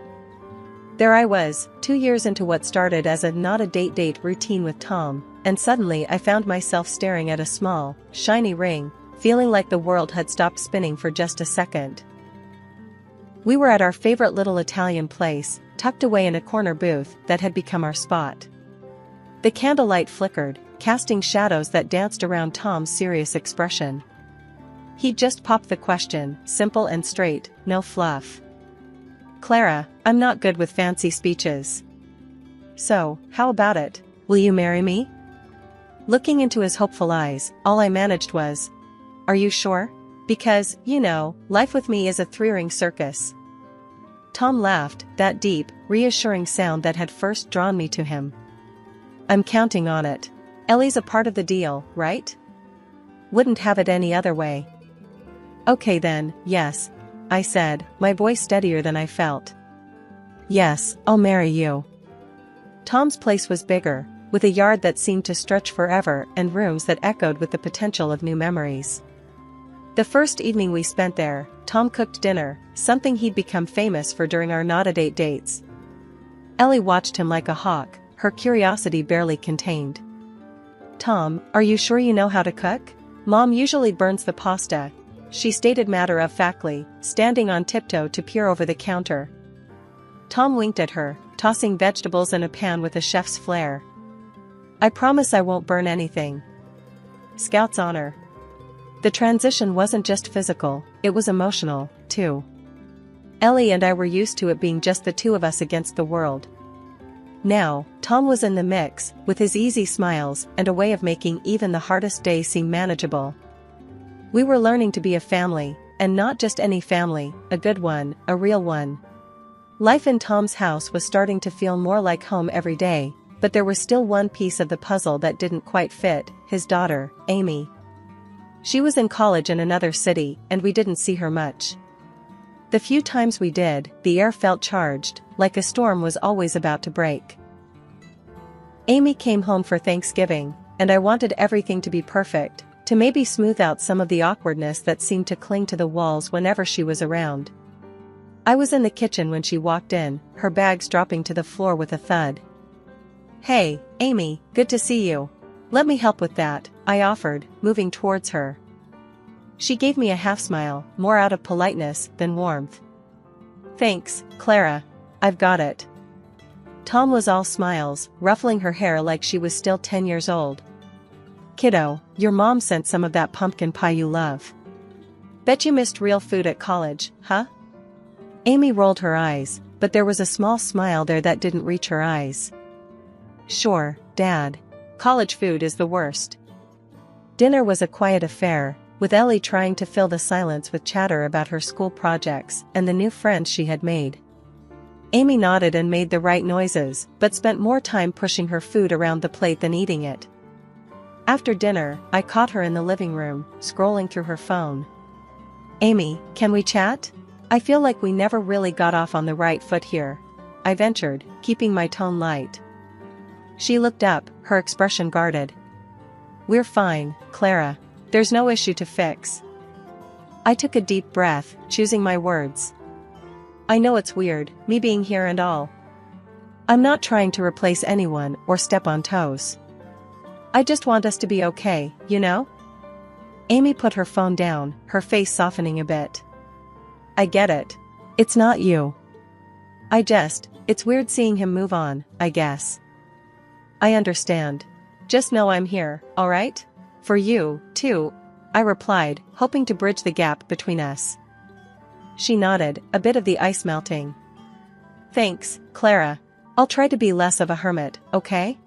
[SPEAKER 2] There I was, 2 years into what started as a not-a-date routine with Tham, and suddenly I found myself staring at a small, shiny ring, feeling like the world had stopped spinning for just a second. We were at our favorite little Italian place, tucked away in a corner booth that had become our spot. The candlelight flickered, casting shadows that danced around Tom's serious expression. He just popped the question, simple and straight, no fluff. "Clara, I'm not good with fancy speeches. So, how about it? Will you marry me?" Looking into his hopeful eyes, all I managed was, "Are you sure? Because, you know, life with me is a three-ring circus." Tham laughed, that deep, reassuring sound that had first drawn me to him. "I'm counting on it. Ellie's a part of the deal, right? Wouldn't have it any other way." "Okay then, yes," I said, my voice steadier than I felt. "Yes, I'll marry you." Tom's place was bigger, with a yard that seemed to stretch forever and rooms that echoed with the potential of new memories. The first evening we spent there, Tham cooked dinner, something he'd become famous for during our not-a-date dates. Ellie watched him like a hawk, her curiosity barely contained. "Tham, are you sure you know how to cook? Mom usually burns the pasta," she stated matter-of-factly, standing on tiptoe to peer over the counter. Tham winked at her, tossing vegetables in a pan with a chef's flair. "I promise I won't burn anything." Scout's honor. The transition wasn't just physical, it was emotional, too. Ellie and I were used to it being just the two of us against the world. Now, Tham was in the mix, with his easy smiles and a way of making even the hardest day seem manageable. We were learning to be a family, and not just any family, a good one, a real one. Life in Tom's house was starting to feel more like home every day, but there was still one piece of the puzzle that didn't quite fit, his daughter, Amy. She was in college in another city, and we didn't see her much. The few times we did, the air felt charged, like a storm was always about to break. Amy came home for Thanksgiving, and I wanted everything to be perfect, to maybe smooth out some of the awkwardness that seemed to cling to the walls whenever she was around. I was in the kitchen when she walked in, her bags dropping to the floor with a thud. "Hey, Amy, good to see you. Let me help with that," I offered, moving towards her. She gave me a half-smile, more out of politeness than warmth. "Thanks, Clara. I've got it." Tham was all smiles, ruffling her hair like she was still 10 years old. "Kiddo, your mom sent some of that pumpkin pie you love. Bet you missed real food at college, huh?" Amy rolled her eyes, but there was a small smile there that didn't reach her eyes. "Sure, Dad. College food is the worst." Dinner was a quiet affair, with Ellie trying to fill the silence with chatter about her school projects and the new friends she had made. Amy nodded and made the right noises, but spent more time pushing her food around the plate than eating it. After dinner, I caught her in the living room, scrolling through her phone. "Amy, can we chat? I feel like we never really got off on the right foot here," I ventured, keeping my tone light. She looked up, her expression guarded. "We're fine, Clara. There's no issue to fix." I took a deep breath, choosing my words. "I know it's weird, me being here and all. I'm not trying to replace anyone or step on toes. I just want us to be okay, you know?" Amy put her phone down, her face softening a bit. "I get it. It's not you. It's weird seeing him move on, I guess." "I understand. Just know I'm here, alright? For you, too," I replied, hoping to bridge the gap between us. She nodded, a bit of the ice melting. "Thanks, Clara. I'll try to be less of a hermit, okay?"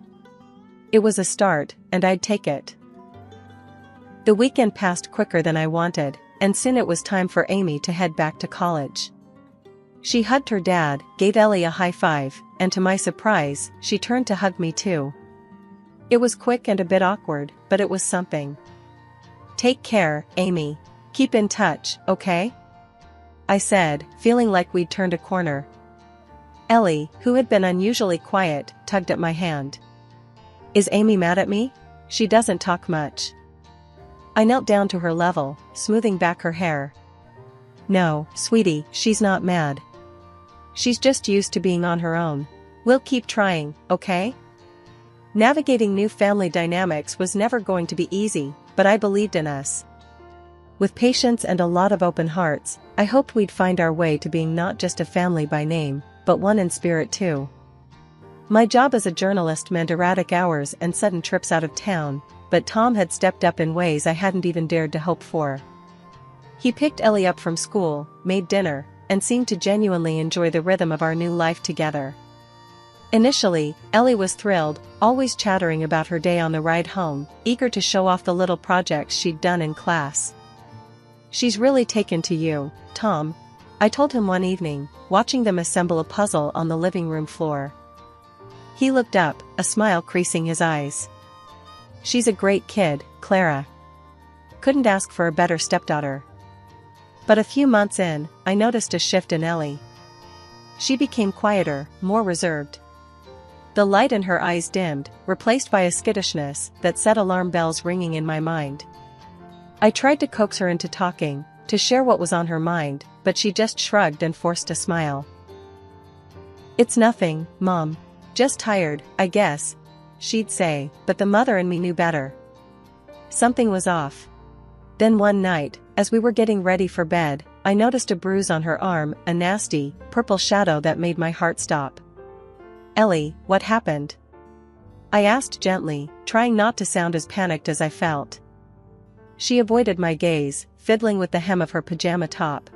[SPEAKER 2] It was a start, and I'd take it. The weekend passed quicker than I wanted, and soon it was time for Amy to head back to college. She hugged her dad, gave Ellie a high five, and to my surprise, she turned to hug me too. It was quick and a bit awkward, but it was something. "Take care, Amy. Keep in touch, okay?" I said, feeling like we'd turned a corner. Ellie, who had been unusually quiet, tugged at my hand. "Is Amy mad at me? She doesn't talk much." I knelt down to her level, smoothing back her hair. "No, sweetie, she's not mad. She's just used to being on her own. We'll keep trying, okay?" Navigating new family dynamics was never going to be easy, but I believed in us. With patience and a lot of open hearts, I hoped we'd find our way to being not just a family by name, but one in spirit too. My job as a journalist meant erratic hours and sudden trips out of town, but Tom had stepped up in ways I hadn't even dared to hope for. He picked Ellie up from school, made dinner, and seemed to genuinely enjoy the rhythm of our new life together. Initially, Ellie was thrilled, always chattering about her day on the ride home, eager to show off the little projects she'd done in class. "She's really taken to you, Tom," I told him one evening, watching them assemble a puzzle on the living room floor. He looked up, a smile creasing his eyes. "She's a great kid, Clara. Couldn't ask for a better stepdaughter." But a few months in, I noticed a shift in Ellie. She became quieter, more reserved. The light in her eyes dimmed, replaced by a skittishness that set alarm bells ringing in my mind. I tried to coax her into talking, to share what was on her mind, but she just shrugged and forced a smile. "It's nothing, Mom. Just tired, I guess," she'd say, but the mother in me knew better. Something was off. Then one night, as we were getting ready for bed, I noticed a bruise on her arm, a nasty, purple shadow that made my heart stop. "Ellie, what happened?" I asked gently, trying not to sound as panicked as I felt. She avoided my gaze, fiddling with the hem of her pajama top.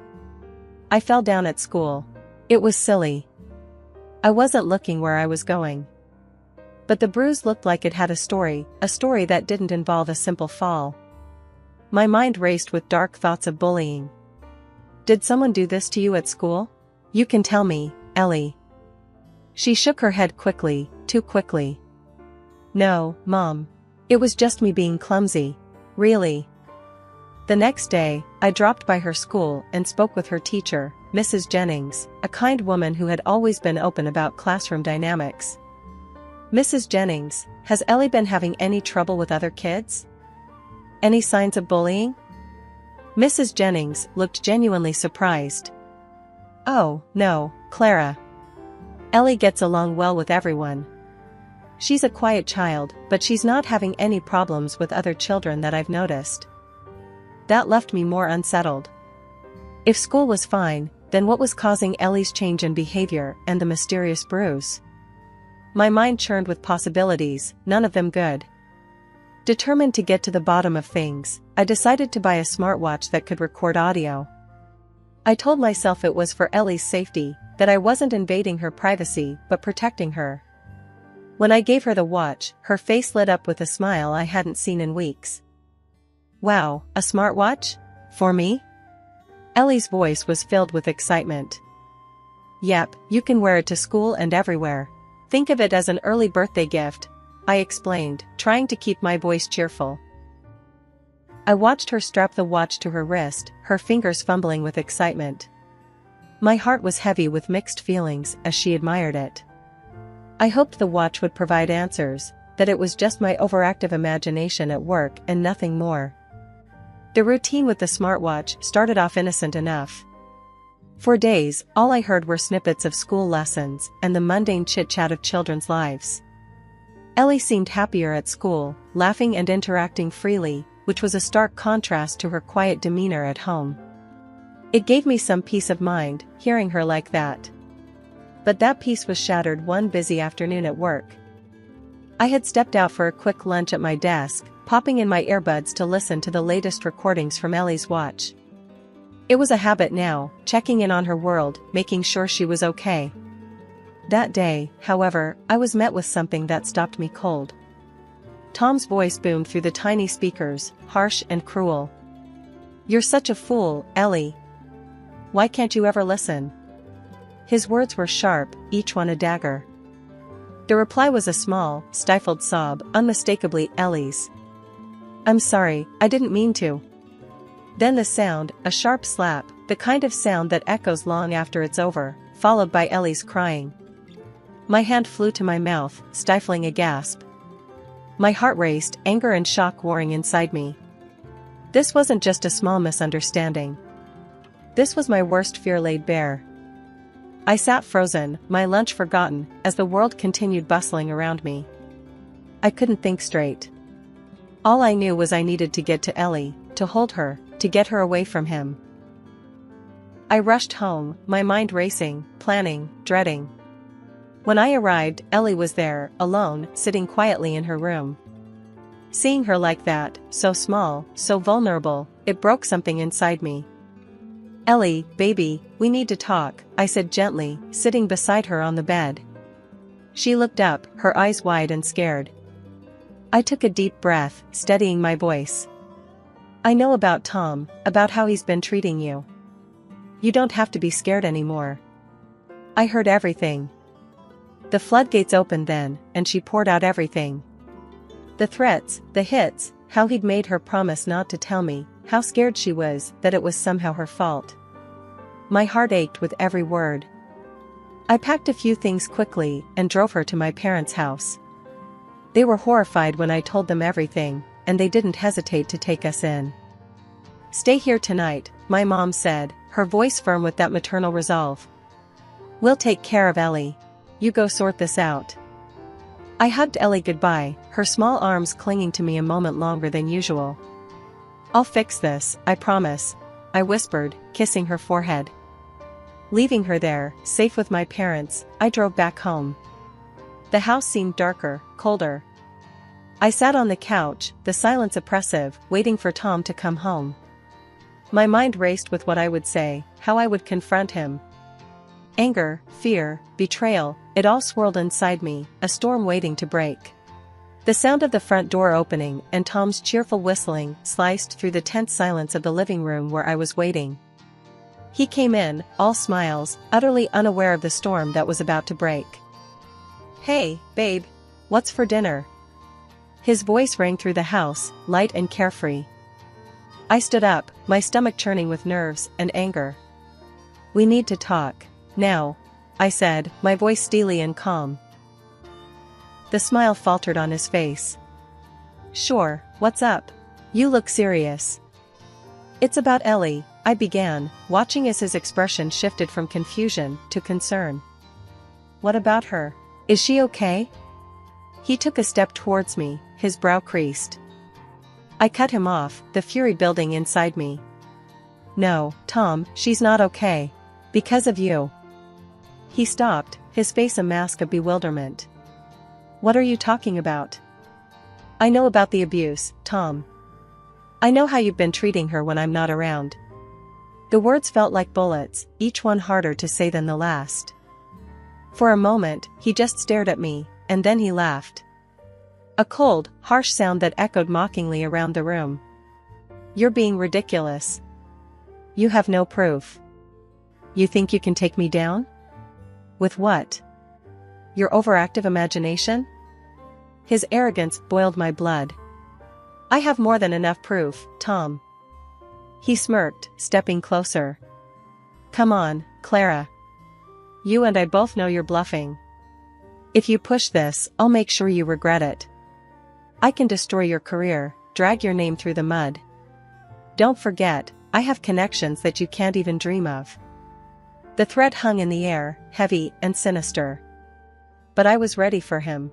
[SPEAKER 2] "I fell down at school. It was silly. I wasn't looking where I was going." But the bruise looked like it had a story that didn't involve a simple fall. My mind raced with dark thoughts of bullying. "Did someone do this to you at school? You can tell me, Ellie." She shook her head quickly, too quickly. "No, Mom. It was just me being clumsy. Really." The next day, I dropped by her school and spoke with her teacher, Mrs. Jennings, a kind woman who had always been open about classroom dynamics. "Mrs. Jennings, has Ellie been having any trouble with other kids? Any signs of bullying?" Mrs. Jennings looked genuinely surprised. "Oh, no, Clara. Ellie gets along well with everyone. She's a quiet child, but she's not having any problems with other children that I've noticed." That left me more unsettled. If school was fine, then what was causing Ellie's change in behavior and the mysterious bruise? My mind churned with possibilities, none of them good. Determined to get to the bottom of things, I decided to buy a smartwatch that could record audio. I told myself it was for Ellie's safety, that I wasn't invading her privacy but protecting her. When I gave her the watch, her face lit up with a smile I hadn't seen in weeks. Wow, a smartwatch? For me? Ellie's voice was filled with excitement. Yep, you can wear it to school and everywhere. Think of it as an early birthday gift, I explained, trying to keep my voice cheerful. I watched her strap the watch to her wrist, her fingers fumbling with excitement. My heart was heavy with mixed feelings as she admired it. I hoped the watch would provide answers, that it was just my overactive imagination at work and nothing more. The routine with the smartwatch started off innocent enough. For days, all I heard were snippets of school lessons and the mundane chit-chat of children's lives. Ellie seemed happier at school, laughing and interacting freely, which was a stark contrast to her quiet demeanor at home. It gave me some peace of mind, hearing her like that. But that peace was shattered one busy afternoon at work. I had stepped out for a quick lunch at my desk, popping in my earbuds to listen to the latest recordings from Ellie's watch. It was a habit now, checking in on her world, making sure she was okay. That day, however, I was met with something that stopped me cold. Tom's voice boomed through the tiny speakers, harsh and cruel. "You're such a fool, Ellie. Why can't you ever listen?" His words were sharp, each one a dagger. The reply was a small, stifled sob, unmistakably Ellie's. "I'm sorry, I didn't mean to." Then the sound, a sharp slap, the kind of sound that echoes long after it's over, followed by Ellie's crying. My hand flew to my mouth, stifling a gasp. My heart raced, anger and shock warring inside me. This wasn't just a small misunderstanding. This was my worst fear laid bare. I sat frozen, my lunch forgotten, as the world continued bustling around me. I couldn't think straight. All I knew was I needed to get to Ellie, to hold her, to get her away from him. I rushed home, my mind racing, planning, dreading. When I arrived, Ellie was there, alone, sitting quietly in her room. Seeing her like that, so small, so vulnerable, it broke something inside me. "Ellie, baby, we need to talk," I said gently, sitting beside her on the bed. She looked up, her eyes wide and scared. I took a deep breath, steadying my voice. "I know about Tom, about how he's been treating you. You don't have to be scared anymore." I heard everything. The floodgates opened then, and she poured out everything. The threats, the hits, how he'd made her promise not to tell me, how scared she was that it was somehow her fault. My heart ached with every word. I packed a few things quickly and drove her to my parents' house. They were horrified when I told them everything, and they didn't hesitate to take us in. "Stay here tonight," my mom said, her voice firm with that maternal resolve. "We'll take care of Ellie. You go sort this out." I hugged Ellie goodbye, her small arms clinging to me a moment longer than usual. "I'll fix this, I promise," I whispered, kissing her forehead. Leaving her there, safe with my parents, I drove back home. The house seemed darker, colder. I sat on the couch, the silence oppressive, waiting for Tom to come home. My mind raced with what I would say, how I would confront him. Anger, fear, betrayal, it all swirled inside me, a storm waiting to break. The sound of the front door opening and Tom's cheerful whistling sliced through the tense silence of the living room where I was waiting. He came in, all smiles, utterly unaware of the storm that was about to break. "Hey, babe, what's for dinner?" His voice rang through the house, light and carefree. I stood up, my stomach churning with nerves and anger. "We need to talk. Now," I said, my voice steely and calm. The smile faltered on his face. "Sure, what's up? You look serious." "It's about Ellie," I began, watching as his expression shifted from confusion to concern. "What about her? Is she okay?" He took a step towards me, his brow creased. I cut him off, the fury building inside me. "No, Tom, she's not okay. Because of you." He stopped, his face a mask of bewilderment. "What are you talking about?" "I know about the abuse, Tom. I know how you've been treating her when I'm not around." The words felt like bullets, each one harder to say than the last. For a moment, he just stared at me, and then he laughed. A cold, harsh sound that echoed mockingly around the room. You're being ridiculous. You have no proof. You think you can take me down? With what? Your overactive imagination? His arrogance boiled my blood. I have more than enough proof, Tom. He smirked, stepping closer. Come on, Clara. You and I both know you're bluffing. If you push this, I'll make sure you regret it. I can destroy your career, drag your name through the mud. Don't forget, I have connections that you can't even dream of. The threat hung in the air, heavy and sinister. But I was ready for him.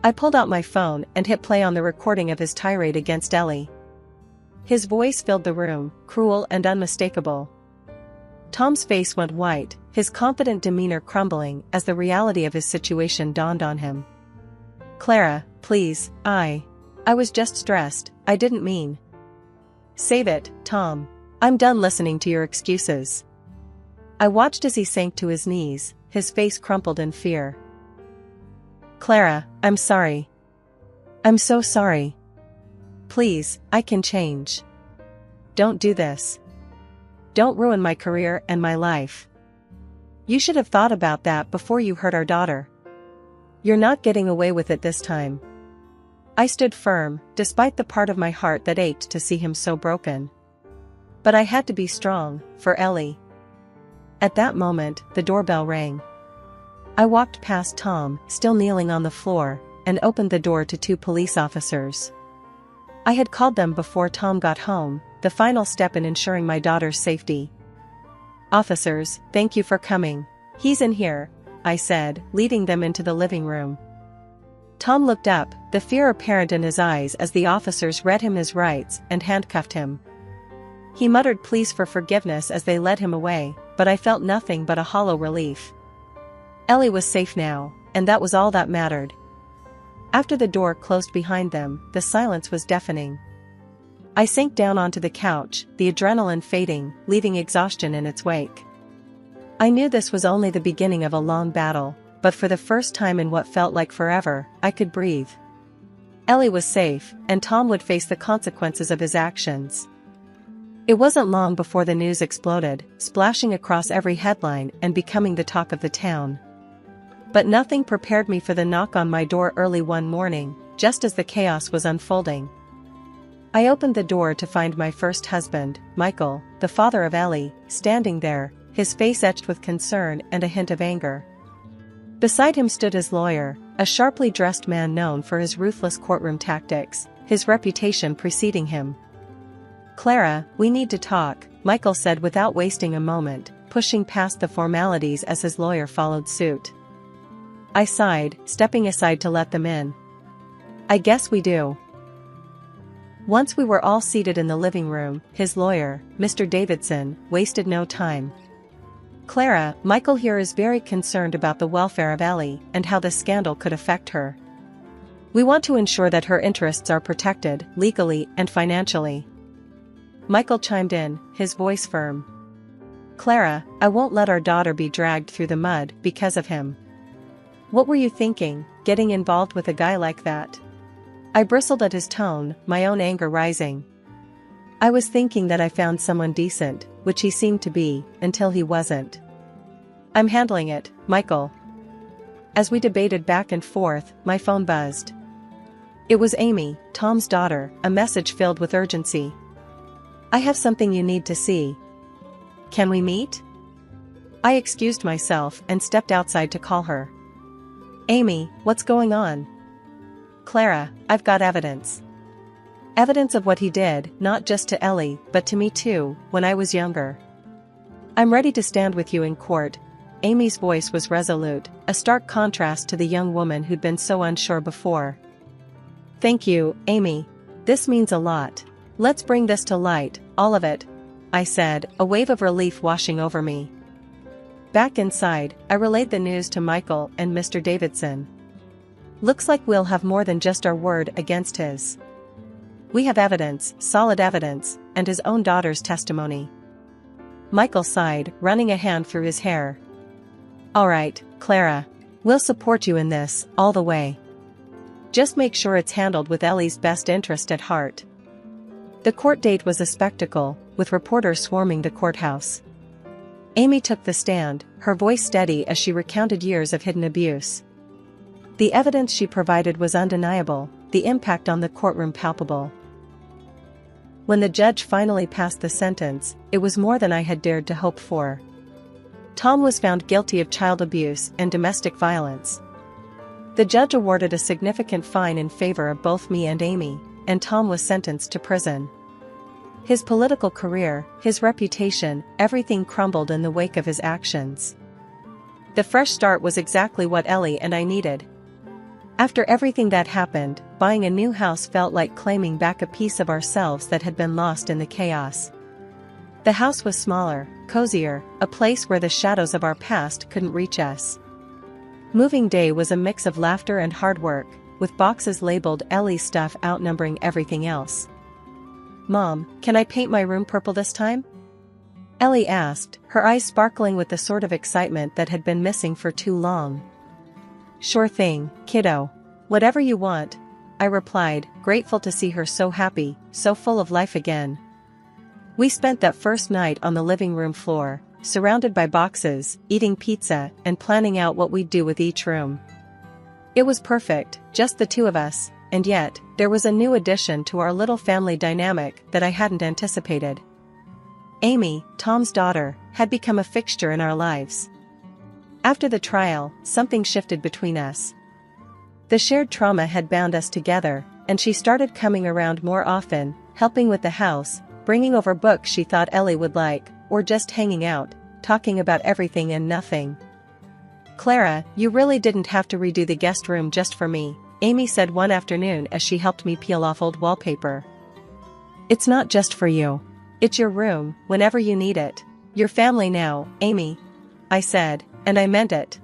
[SPEAKER 2] I pulled out my phone and hit play on the recording of his tirade against Ellie. His voice filled the room, cruel and unmistakable. Tom's face went white, his confident demeanor crumbling as the reality of his situation dawned on him. Clara, please, I was just stressed, I didn't mean. Save it, Tom. I'm done listening to your excuses. I watched as he sank to his knees, his face crumpled in fear. Clara, I'm sorry. I'm so sorry. Please, I can change. Don't do this. Don't ruin my career and my life. You should have thought about that before you hurt our daughter. You're not getting away with it this time. I stood firm, despite the part of my heart that ached to see him so broken. But I had to be strong, for Ellie. At that moment, the doorbell rang. I walked past Tom, still kneeling on the floor, and opened the door to 2 police officers. I had called them before Tom got home, the final step in ensuring my daughter's safety. Officers, thank you for coming. He's in here, I said, leading them into the living room. Tom looked up, the fear apparent in his eyes as the officers read him his rights and handcuffed him. He muttered pleas for forgiveness as they led him away, but I felt nothing but a hollow relief. Ellie was safe now, and that was all that mattered. After the door closed behind them, the silence was deafening. I sank down onto the couch, the adrenaline fading, leaving exhaustion in its wake. I knew this was only the beginning of a long battle, but for the first time in what felt like forever, I could breathe. Ellie was safe, and Tom would face the consequences of his actions. It wasn't long before the news exploded, splashing across every headline and becoming the talk of the town. But nothing prepared me for the knock on my door early one morning, just as the chaos was unfolding. I opened the door to find my first husband, Michael, the father of Ellie, standing there, his face etched with concern and a hint of anger. Beside him stood his lawyer, a sharply dressed man known for his ruthless courtroom tactics, his reputation preceding him. Clara, we need to talk, Michael said without wasting a moment, pushing past the formalities as his lawyer followed suit. I sighed, stepping aside to let them in. I guess we do. Once we were all seated in the living room, his lawyer, Mr. Davidson, wasted no time. Clara, Michael here is very concerned about the welfare of Ellie and how the scandal could affect her. We want to ensure that her interests are protected, legally and financially. Michael chimed in, his voice firm. Clara, I won't let our daughter be dragged through the mud because of him. What were you thinking, getting involved with a guy like that? I bristled at his tone, my own anger rising. I was thinking that I found someone decent, which he seemed to be, until he wasn't. I'm handling it, Michael. As we debated back and forth, my phone buzzed. It was Amy, Tom's daughter, a message filled with urgency. I have something you need to see. Can we meet? I excused myself and stepped outside to call her. Amy, what's going on? Clara, I've got evidence. Evidence of what he did, not just to Ellie, but to me too, when I was younger. I'm ready to stand with you in court. Amy's voice was resolute, a stark contrast to the young woman who'd been so unsure before. Thank you, Amy. This means a lot. Let's bring this to light, all of it, I said, a wave of relief washing over me. Back inside, I relayed the news to Michael and Mr. Davidson. Looks like we'll have more than just our word against his. We have evidence, solid evidence, and his own daughter's testimony. Michael sighed, running a hand through his hair. All right, Clara. We'll support you in this, all the way. Just make sure it's handled with Ellie's best interest at heart. The court date was a spectacle, with reporters swarming the courthouse. Amy took the stand, her voice steady as she recounted years of hidden abuse. The evidence she provided was undeniable, the impact on the courtroom palpable. When the judge finally passed the sentence, it was more than I had dared to hope for. Tham was found guilty of child abuse and domestic violence. The judge awarded a significant fine in favor of both me and Amy, and Tham was sentenced to prison. His political career, his reputation, everything crumbled in the wake of his actions. The fresh start was exactly what Ellie and I needed. After everything that happened, buying a new house felt like claiming back a piece of ourselves that had been lost in the chaos. The house was smaller, cozier, a place where the shadows of our past couldn't reach us. Moving day was a mix of laughter and hard work, with boxes labeled Ellie's stuff outnumbering everything else. "Mom, can I paint my room purple this time?" Ellie asked, her eyes sparkling with the sort of excitement that had been missing for too long. "Sure thing, kiddo. Whatever you want," I replied, grateful to see her so happy, so full of life again. We spent that first night on the living room floor, surrounded by boxes, eating pizza, and planning out what we'd do with each room. It was perfect, just the two of us, and yet, there was a new addition to our little family dynamic that I hadn't anticipated. Amy, Tom's daughter, had become a fixture in our lives. After the trial, something shifted between us. The shared trauma had bound us together, and she started coming around more often, helping with the house, bringing over books she thought Ellie would like, or just hanging out, talking about everything and nothing. "Clara, you really didn't have to redo the guest room just for me," Amy said one afternoon as she helped me peel off old wallpaper. "It's not just for you. It's your room, whenever you need it. Your family now, Amy," I said, and I meant it.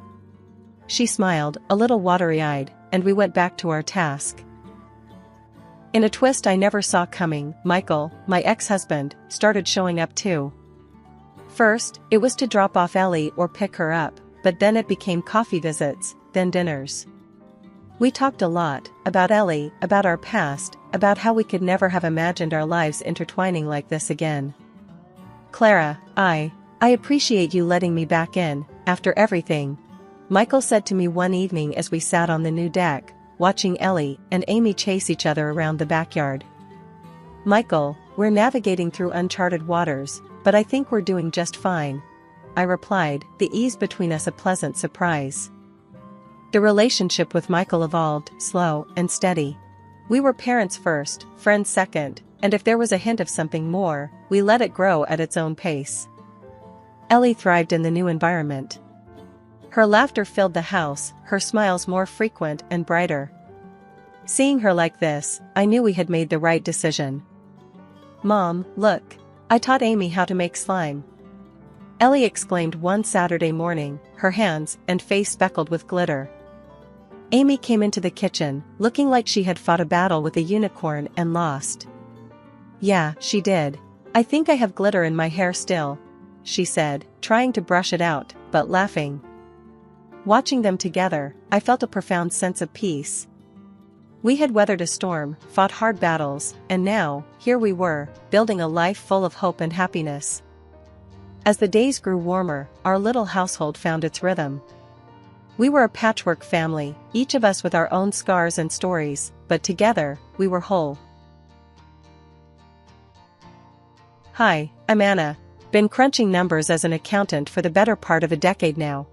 [SPEAKER 2] She smiled, a little watery-eyed, and we went back to our task. In a twist I never saw coming, Michael, my ex-husband, started showing up too. First, it was to drop off Ellie or pick her up, but then it became coffee visits, then dinners. We talked a lot, about Ellie, about our past, about how we could never have imagined our lives intertwining like this again. "Clara, I appreciate you letting me back in, after everything," Michael said to me one evening as we sat on the new deck, watching Ellie and Amy chase each other around the backyard. "Michael, we're navigating through uncharted waters, but I think we're doing just fine," I replied, the ease between us a pleasant surprise. The relationship with Michael evolved, slow and steady. We were parents first, friends second, and if there was a hint of something more, we let it grow at its own pace. Ellie thrived in the new environment. Her laughter filled the house, her smiles more frequent and brighter. Seeing her like this, I knew we had made the right decision. "Mom, look. I taught Amy how to make slime," Ellie exclaimed one Saturday morning, her hands and face speckled with glitter. Amy came into the kitchen, looking like she had fought a battle with a unicorn and lost. "Yeah, she did. I think I have glitter in my hair still," she said, trying to brush it out, but laughing. Watching them together, I felt a profound sense of peace. We had weathered a storm, fought hard battles, and now, here we were, building a life full of hope and happiness. As the days grew warmer, our little household found its rhythm. We were a patchwork family, each of us with our own scars and stories, but together, we were whole. Hi, I'm Anna. Been crunching numbers as an accountant for the better part of a decade now.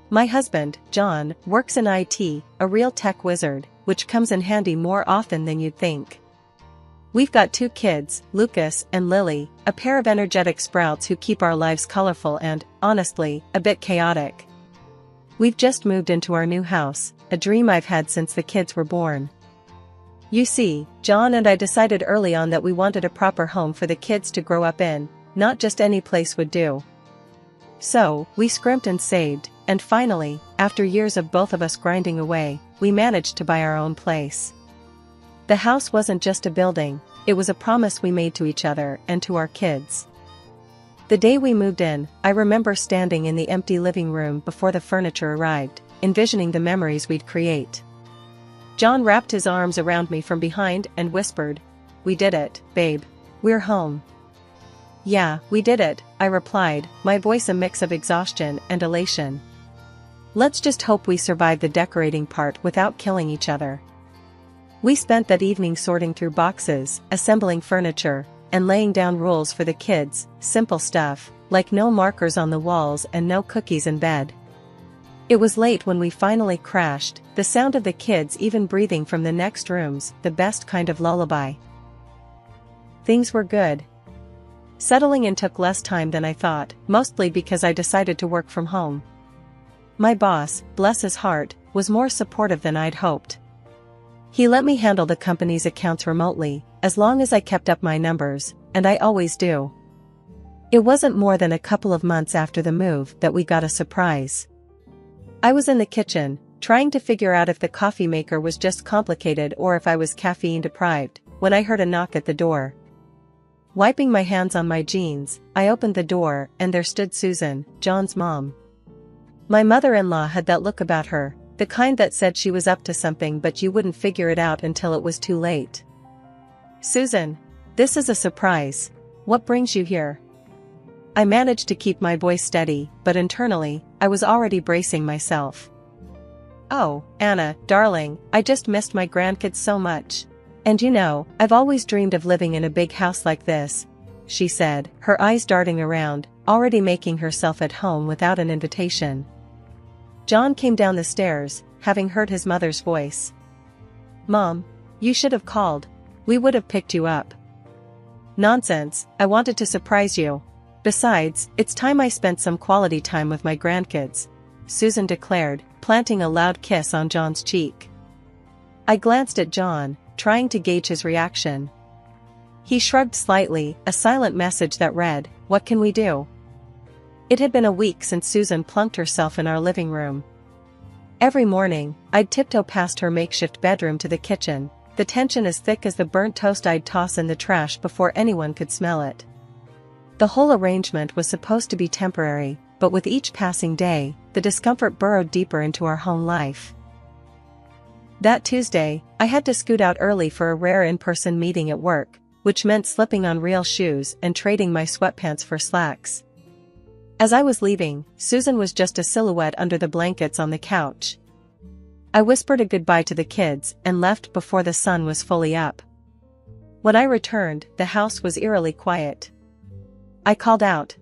[SPEAKER 2] My husband, John, works in IT, a real tech wizard, which comes in handy more often than you'd think. We've got 2 kids, Lucas and Lily, a pair of energetic sprouts who keep our lives colorful and, honestly, a bit chaotic. We've just moved into our new house, a dream I've had since the kids were born. You see, John and I decided early on that we wanted a proper home for the kids to grow up in, not just any place would do. So, we scrimped and saved, and finally, after years of both of us grinding away, we managed to buy our own place. The house wasn't just a building, it was a promise we made to each other and to our kids. The day we moved in, I remember standing in the empty living room before the furniture arrived, envisioning the memories we'd create. John wrapped his arms around me from behind and whispered, we did it, babe. We're home. Yeah, we did it, I replied, my voice a mix of exhaustion and elation. Let's just hope we survive the decorating part without killing each other. We spent that evening sorting through boxes, assembling furniture, and laying down rules for the kids, simple stuff, like no markers on the walls and no cookies in bed. It was late when we finally crashed, the sound of the kids even breathing from the next rooms, the best kind of lullaby. Things were good. Settling in took less time than I thought, mostly because I decided to work from home. My boss, bless his heart, was more supportive than I'd hoped. He let me handle the company's accounts remotely, as long as I kept up my numbers, and I always do. It wasn't more than a couple of months after the move that we got a surprise. I was in the kitchen, trying to figure out if the coffee maker was just complicated or if I was caffeine deprived, when I heard a knock at the door. Wiping my hands on my jeans, I opened the door and there stood Susan, John's mom. My mother-in-law had that look about her, the kind that said she was up to something but you wouldn't figure it out until it was too late. Susan, this is a surprise. What brings you here? I managed to keep my voice steady, but internally, I was already bracing myself. Oh, Anna, darling, I just missed my grandkids so much. And you know, I've always dreamed of living in a big house like this, she said, her eyes darting around, already making herself at home without an invitation. John came down the stairs, having heard his mother's voice. Mom, you should have called. We would have picked you up. Nonsense, I wanted to surprise you. Besides, it's time I spent some quality time with my grandkids, Susan declared, planting a loud kiss on John's cheek. I glanced at John, trying to gauge his reaction. He shrugged slightly, a silent message that read, "What can we do?" It had been a week since Susan plunked herself in our living room. Every morning, I'd tiptoe past her makeshift bedroom to the kitchen, the tension as thick as the burnt toast I'd toss in the trash before anyone could smell it. The whole arrangement was supposed to be temporary, but with each passing day, the discomfort burrowed deeper into our home life. That Tuesday, I had to scoot out early for a rare in-person meeting at work, which meant slipping on real shoes and trading my sweatpants for slacks. As I was leaving, Susan was just a silhouette under the blankets on the couch. I whispered a goodbye to the kids and left before the sun was fully up. When I returned, the house was eerily quiet. I called out,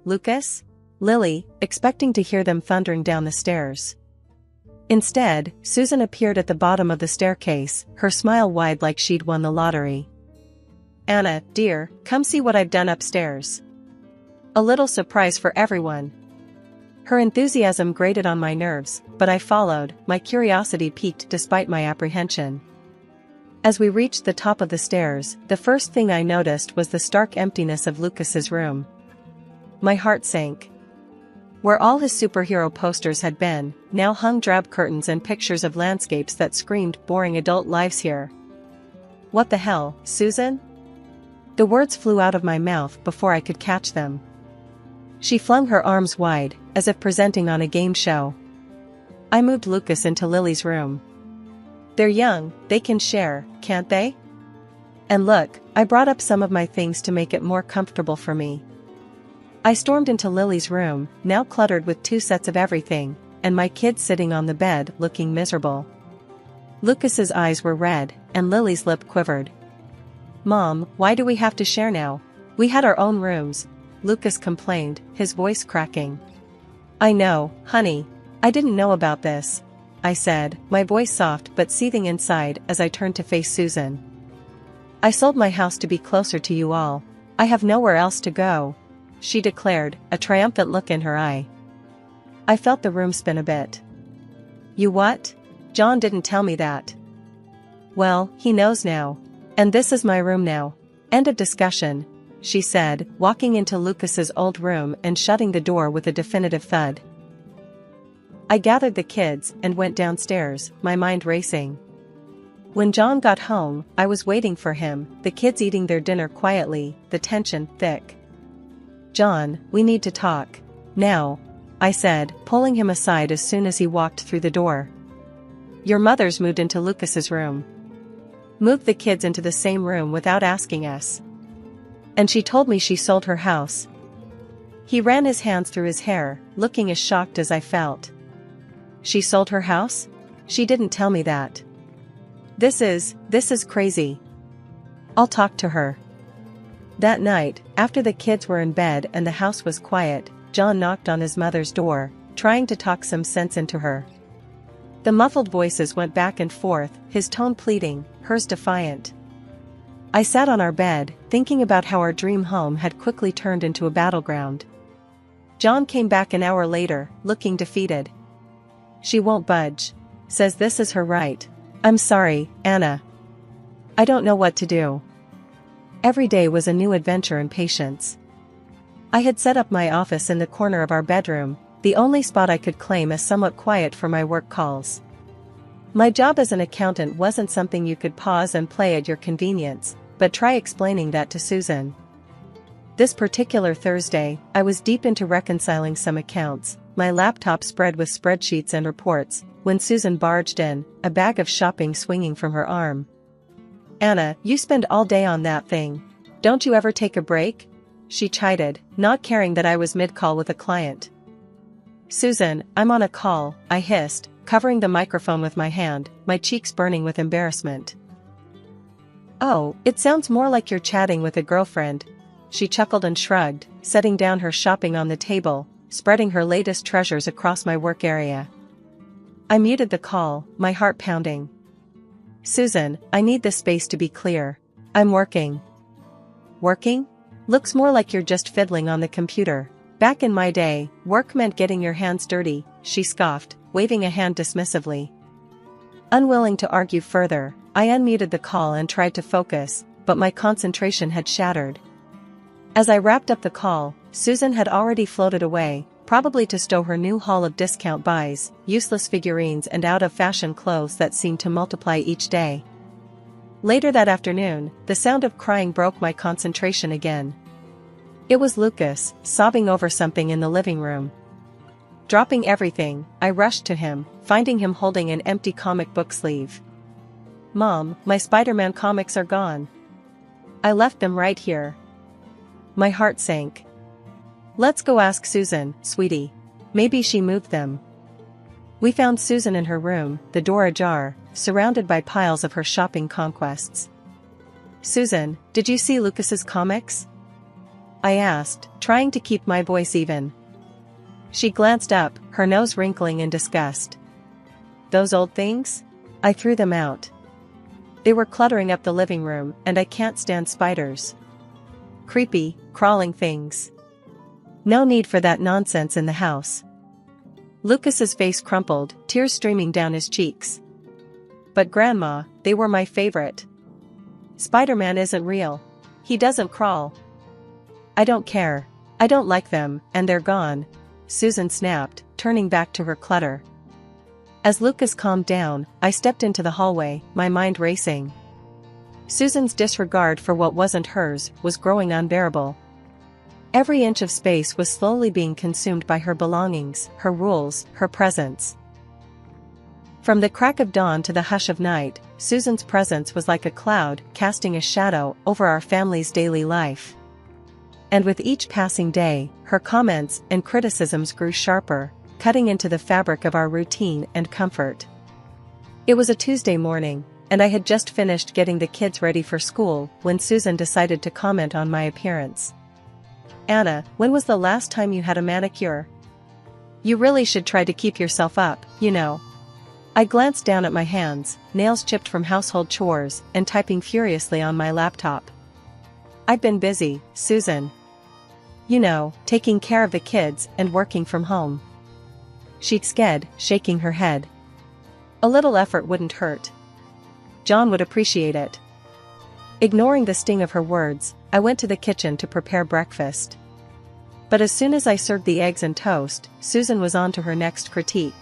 [SPEAKER 2] "Lucas? Lily," expecting to hear them thundering down the stairs. Instead, Susan appeared at the bottom of the staircase, her smile wide like she'd won the lottery. "Anna, dear, come see what I've done upstairs." A little surprise for everyone. Her enthusiasm grated on my nerves, but I followed, my curiosity piqued despite my apprehension. As we reached the top of the stairs, the first thing I noticed was the stark emptiness of Lucas's room. My heart sank. Where all his superhero posters had been, now hung drab curtains and pictures of landscapes that screamed boring adult lives here. "What the hell, Susan?" The words flew out of my mouth before I could catch them. She flung her arms wide, as if presenting on a game show. I moved Lucas into Lily's room. "They're young, they can share, can't they? And look, I brought up some of my things to make it more comfortable for me." I stormed into Lily's room, now cluttered with 2 sets of everything, and my kids sitting on the bed looking miserable. Lucas's eyes were red, and Lily's lip quivered. "Mom, why do we have to share now? We had our own rooms," Lucas complained, his voice cracking. "I know, honey. I didn't know about this," I said, my voice soft but seething inside as I turned to face Susan. "I sold my house to be closer to you all. I have nowhere else to go," she declared, a triumphant look in her eye. I felt the room spin a bit. "You what? John didn't tell me that." "Well, he knows now. And this is my room now. End of discussion," she said, walking into Lucas's old room and shutting the door with a definitive thud. I gathered the kids and went downstairs, my mind racing. When John got home, I was waiting for him, the kids eating their dinner quietly, the tension thick. "John, we need to talk. Now," I said, pulling him aside as soon as he walked through the door. "Your mother's moved into Lucas's room." moved the kids into the same room without asking us. And she told me she sold her house. He ran his hands through his hair, looking as shocked as I felt. She sold her house? She didn't tell me that. This is crazy. I'll talk to her. That night, after the kids were in bed and the house was quiet, John knocked on his mother's door, trying to talk some sense into her. The muffled voices went back and forth, his tone pleading, hers defiant. I sat on our bed, thinking about how our dream home had quickly turned into a battleground. John came back an hour later, looking defeated. She won't budge. Says this is her right. I'm sorry, Anna. I don't know what to do. Every day was a new adventure and patience. I had set up my office in the corner of our bedroom, the only spot I could claim as somewhat quiet for my work calls. My job as an accountant wasn't something you could pause and play at your convenience, but try explaining that to Susan. This particular Thursday, I was deep into reconciling some accounts, my laptop spread with spreadsheets and reports, when Susan barged in, a bag of shopping swinging from her arm. Anna, you spend all day on that thing. Don't you ever take a break? She chided, not caring that I was mid-call with a client. Susan, I'm on a call, I hissed, covering the microphone with my hand, my cheeks burning with embarrassment. Oh, it sounds more like you're chatting with a girlfriend. She chuckled and shrugged, setting down her shopping on the table, spreading her latest treasures across my work area. I muted the call, my heart pounding. Susan, I need this space to be clear. I'm working. Working? Looks more like you're just fiddling on the computer. Back in my day, work meant getting your hands dirty, she scoffed, waving a hand dismissively. Unwilling to argue further, I unmuted the call and tried to focus, but my concentration had shattered. As I wrapped up the call, Susan had already floated away, probably to stow her new haul of discount buys, useless figurines and out-of-fashion clothes that seemed to multiply each day. Later that afternoon, the sound of crying broke my concentration again. It was Lucas, sobbing over something in the living room. Dropping everything, I rushed to him, finding him holding an empty comic book sleeve. Mom, my Spider-Man comics are gone. I left them right here. My heart sank. Let's go ask Susan, sweetie. Maybe she moved them. We found Susan in her room, the door ajar, surrounded by piles of her shopping conquests. Susan, did you see Lucas's comics? I asked, trying to keep my voice even. She glanced up, her nose wrinkling in disgust. Those old things? I threw them out. They were cluttering up the living room, and I can't stand spiders. Creepy, crawling things. No need for that nonsense in the house. Lucas's face crumpled, tears streaming down his cheeks. But Grandma, they were my favorite. Spider-Man isn't real. He doesn't crawl. I don't care. I don't like them, and they're gone, Susan snapped, turning back to her clutter. As Lucas calmed down, I stepped into the hallway, my mind racing. Susan's disregard for what wasn't hers was growing unbearable. Every inch of space was slowly being consumed by her belongings, her rules, her presence. From the crack of dawn to the hush of night, Susan's presence was like a cloud, casting a shadow over our family's daily life. And with each passing day, her comments and criticisms grew sharper, cutting into the fabric of our routine and comfort. It was a Tuesday morning, and I had just finished getting the kids ready for school when Susan decided to comment on my appearance. Anna, when was the last time you had a manicure? You really should try to keep yourself up, you know. I glanced down at my hands, nails chipped from household chores, and typing furiously on my laptop. I've been busy, Susan. You know, taking care of the kids and working from home. She sked, shaking her head. A little effort wouldn't hurt. John would appreciate it. Ignoring the sting of her words, I went to the kitchen to prepare breakfast. But as soon as I served the eggs and toast, Susan was on to her next critique.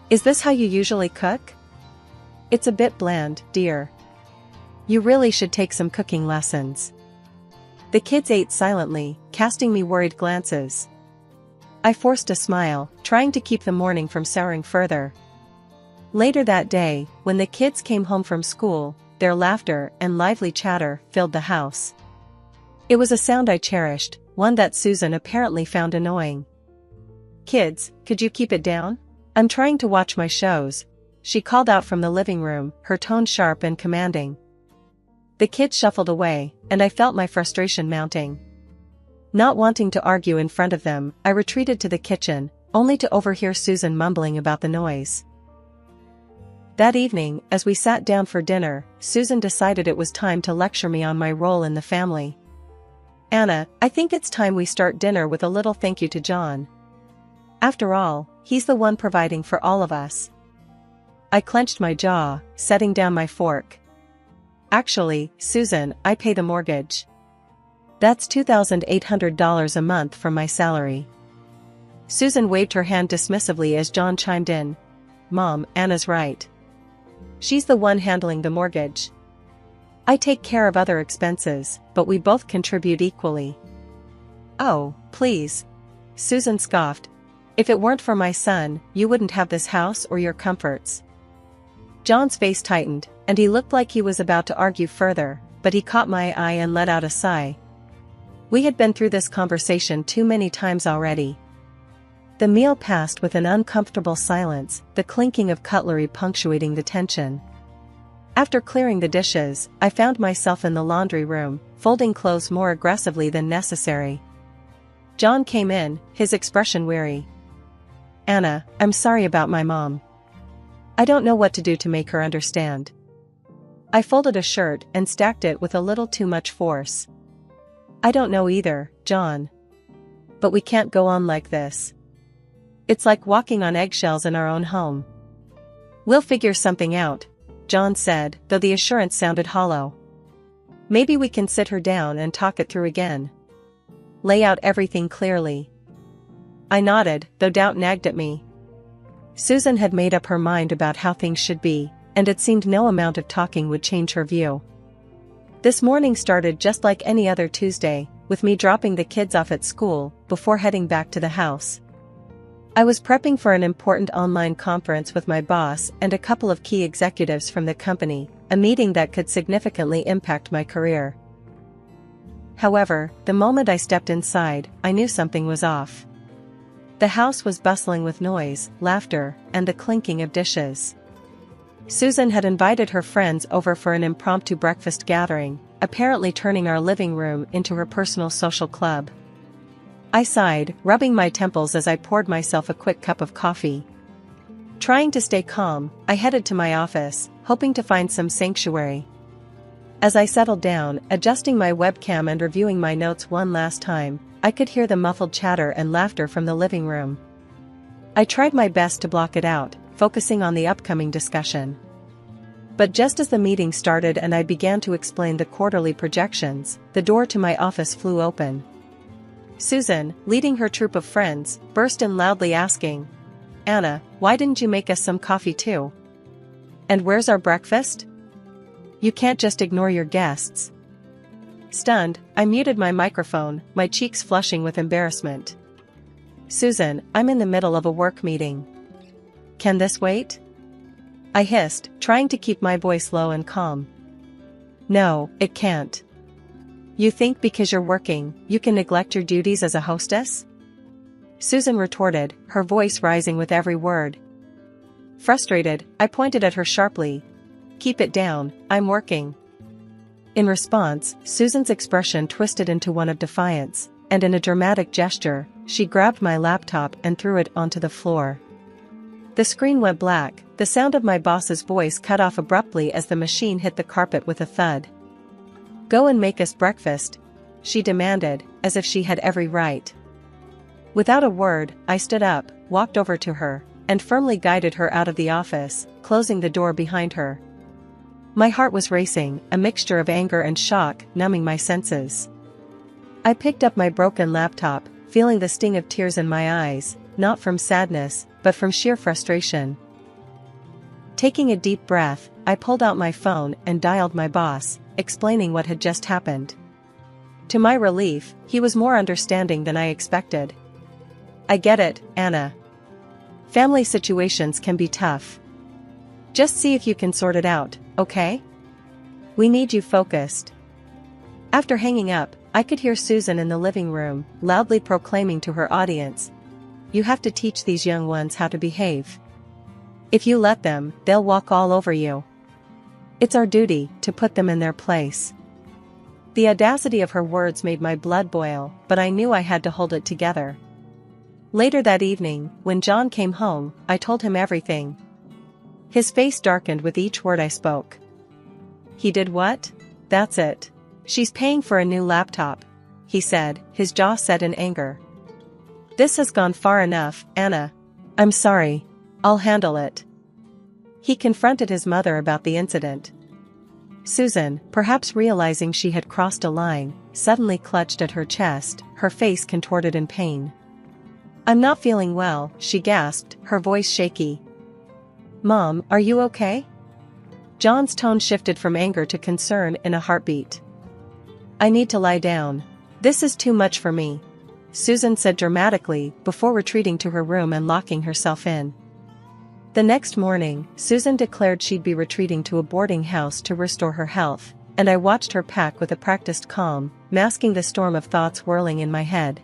[SPEAKER 2] Is this how you usually cook? It's a bit bland, dear. You really should take some cooking lessons. The kids ate silently, casting me worried glances. I forced a smile, trying to keep the morning from souring further. Later that day, when the kids came home from school, their laughter and lively chatter filled the house. It was a sound I cherished, one that Susan apparently found annoying. "Kids, could you keep it down? I'm trying to watch my shows," she called out from the living room, her tone sharp and commanding. The kids shuffled away, and I felt my frustration mounting. Not wanting to argue in front of them, I retreated to the kitchen, only to overhear Susan mumbling about the noise. That evening, as we sat down for dinner, Susan decided it was time to lecture me on my role in the family. "Anna, I think it's time we start dinner with a little thank you to John. After all, he's the one providing for all of us." I clenched my jaw, setting down my fork. "Actually, Susan, I pay the mortgage. That's $2,800 a month from my salary." Susan waved her hand dismissively as John chimed in. "Mom, Anna's right. She's the one handling the mortgage. I take care of other expenses, but we both contribute equally." "Oh, please," Susan scoffed. "If it weren't for my son, you wouldn't have this house or your comforts." John's face tightened, and he looked like he was about to argue further, but he caught my eye and let out a sigh. We had been through this conversation too many times already. The meal passed with an uncomfortable silence, the clinking of cutlery punctuating the tension. After clearing the dishes, I found myself in the laundry room, folding clothes more aggressively than necessary. John came in, his expression weary. "Anna, I'm sorry about my mom. I don't know what to do to make her understand." I folded a shirt and stacked it with a little too much force. "I don't know either, John. But we can't go on like this. It's like walking on eggshells in our own home." "We'll figure something out," John said, though the assurance sounded hollow. "Maybe we can sit her down and talk it through again. Lay out everything clearly." I nodded, though doubt nagged at me. Susan had made up her mind about how things should be, and it seemed no amount of talking would change her view. This morning started just like any other Tuesday, with me dropping the kids off at school before heading back to the house. I was prepping for an important online conference with my boss and a couple of key executives from the company, a meeting that could significantly impact my career. However, the moment I stepped inside, I knew something was off. The house was bustling with noise, laughter, and the clinking of dishes. Susan had invited her friends over for an impromptu breakfast gathering, apparently turning our living room into her personal social club. I sighed, rubbing my temples as I poured myself a quick cup of coffee. Trying to stay calm, I headed to my office, hoping to find some sanctuary. As I settled down, adjusting my webcam and reviewing my notes one last time, I could hear the muffled chatter and laughter from the living room. I tried my best to block it out, focusing on the upcoming discussion. But just as the meeting started and I began to explain the quarterly projections, the door to my office flew open. Susan, leading her troop of friends, burst in loudly asking, "Anna, why didn't you make us some coffee too? And where's our breakfast? You can't just ignore your guests." Stunned, I muted my microphone, my cheeks flushing with embarrassment. "Susan, I'm in the middle of a work meeting. Can this wait?" I hissed, trying to keep my voice low and calm. "No, it can't. You think because you're working, you can neglect your duties as a hostess?" Susan retorted, her voice rising with every word. Frustrated, I pointed at her sharply. "Keep it down, I'm working." In response, Susan's expression twisted into one of defiance, and in a dramatic gesture, she grabbed my laptop and threw it onto the floor. The screen went black, the sound of my boss's voice cut off abruptly as the machine hit the carpet with a thud. "Go and make us breakfast," she demanded, as if she had every right. Without a word, I stood up, walked over to her, and firmly guided her out of the office, closing the door behind her. My heart was racing, a mixture of anger and shock numbing my senses. I picked up my broken laptop, feeling the sting of tears in my eyes, not from sadness, but from sheer frustration. Taking a deep breath, I pulled out my phone and dialed my boss, explaining what had just happened. To my relief, he was more understanding than I expected. "I get it, Anna. Family situations can be tough. Just see if you can sort it out, okay? We need you focused." After hanging up, I could hear Susan in the living room, loudly proclaiming to her audience, "You have to teach these young ones how to behave. If you let them, they'll walk all over you. It's our duty to put them in their place." The audacity of her words made my blood boil, but I knew I had to hold it together. Later that evening, when John came home, I told him everything. His face darkened with each word I spoke. "He did what? That's it. She's paying for a new laptop," he said, his jaw set in anger. "This has gone far enough, Anna. I'm sorry. I'll handle it." He confronted his mother about the incident. Susan, perhaps realizing she had crossed a line, suddenly clutched at her chest, her face contorted in pain. "I'm not feeling well," she gasped, her voice shaky. "Mom, are you okay?" John's tone shifted from anger to concern in a heartbeat. "I need to lie down. This is too much for me," Susan said dramatically before retreating to her room and locking herself in. The next morning, Susan declared she'd be retreating to a boarding house to restore her health, and I watched her pack with a practiced calm, masking the storm of thoughts whirling in my head.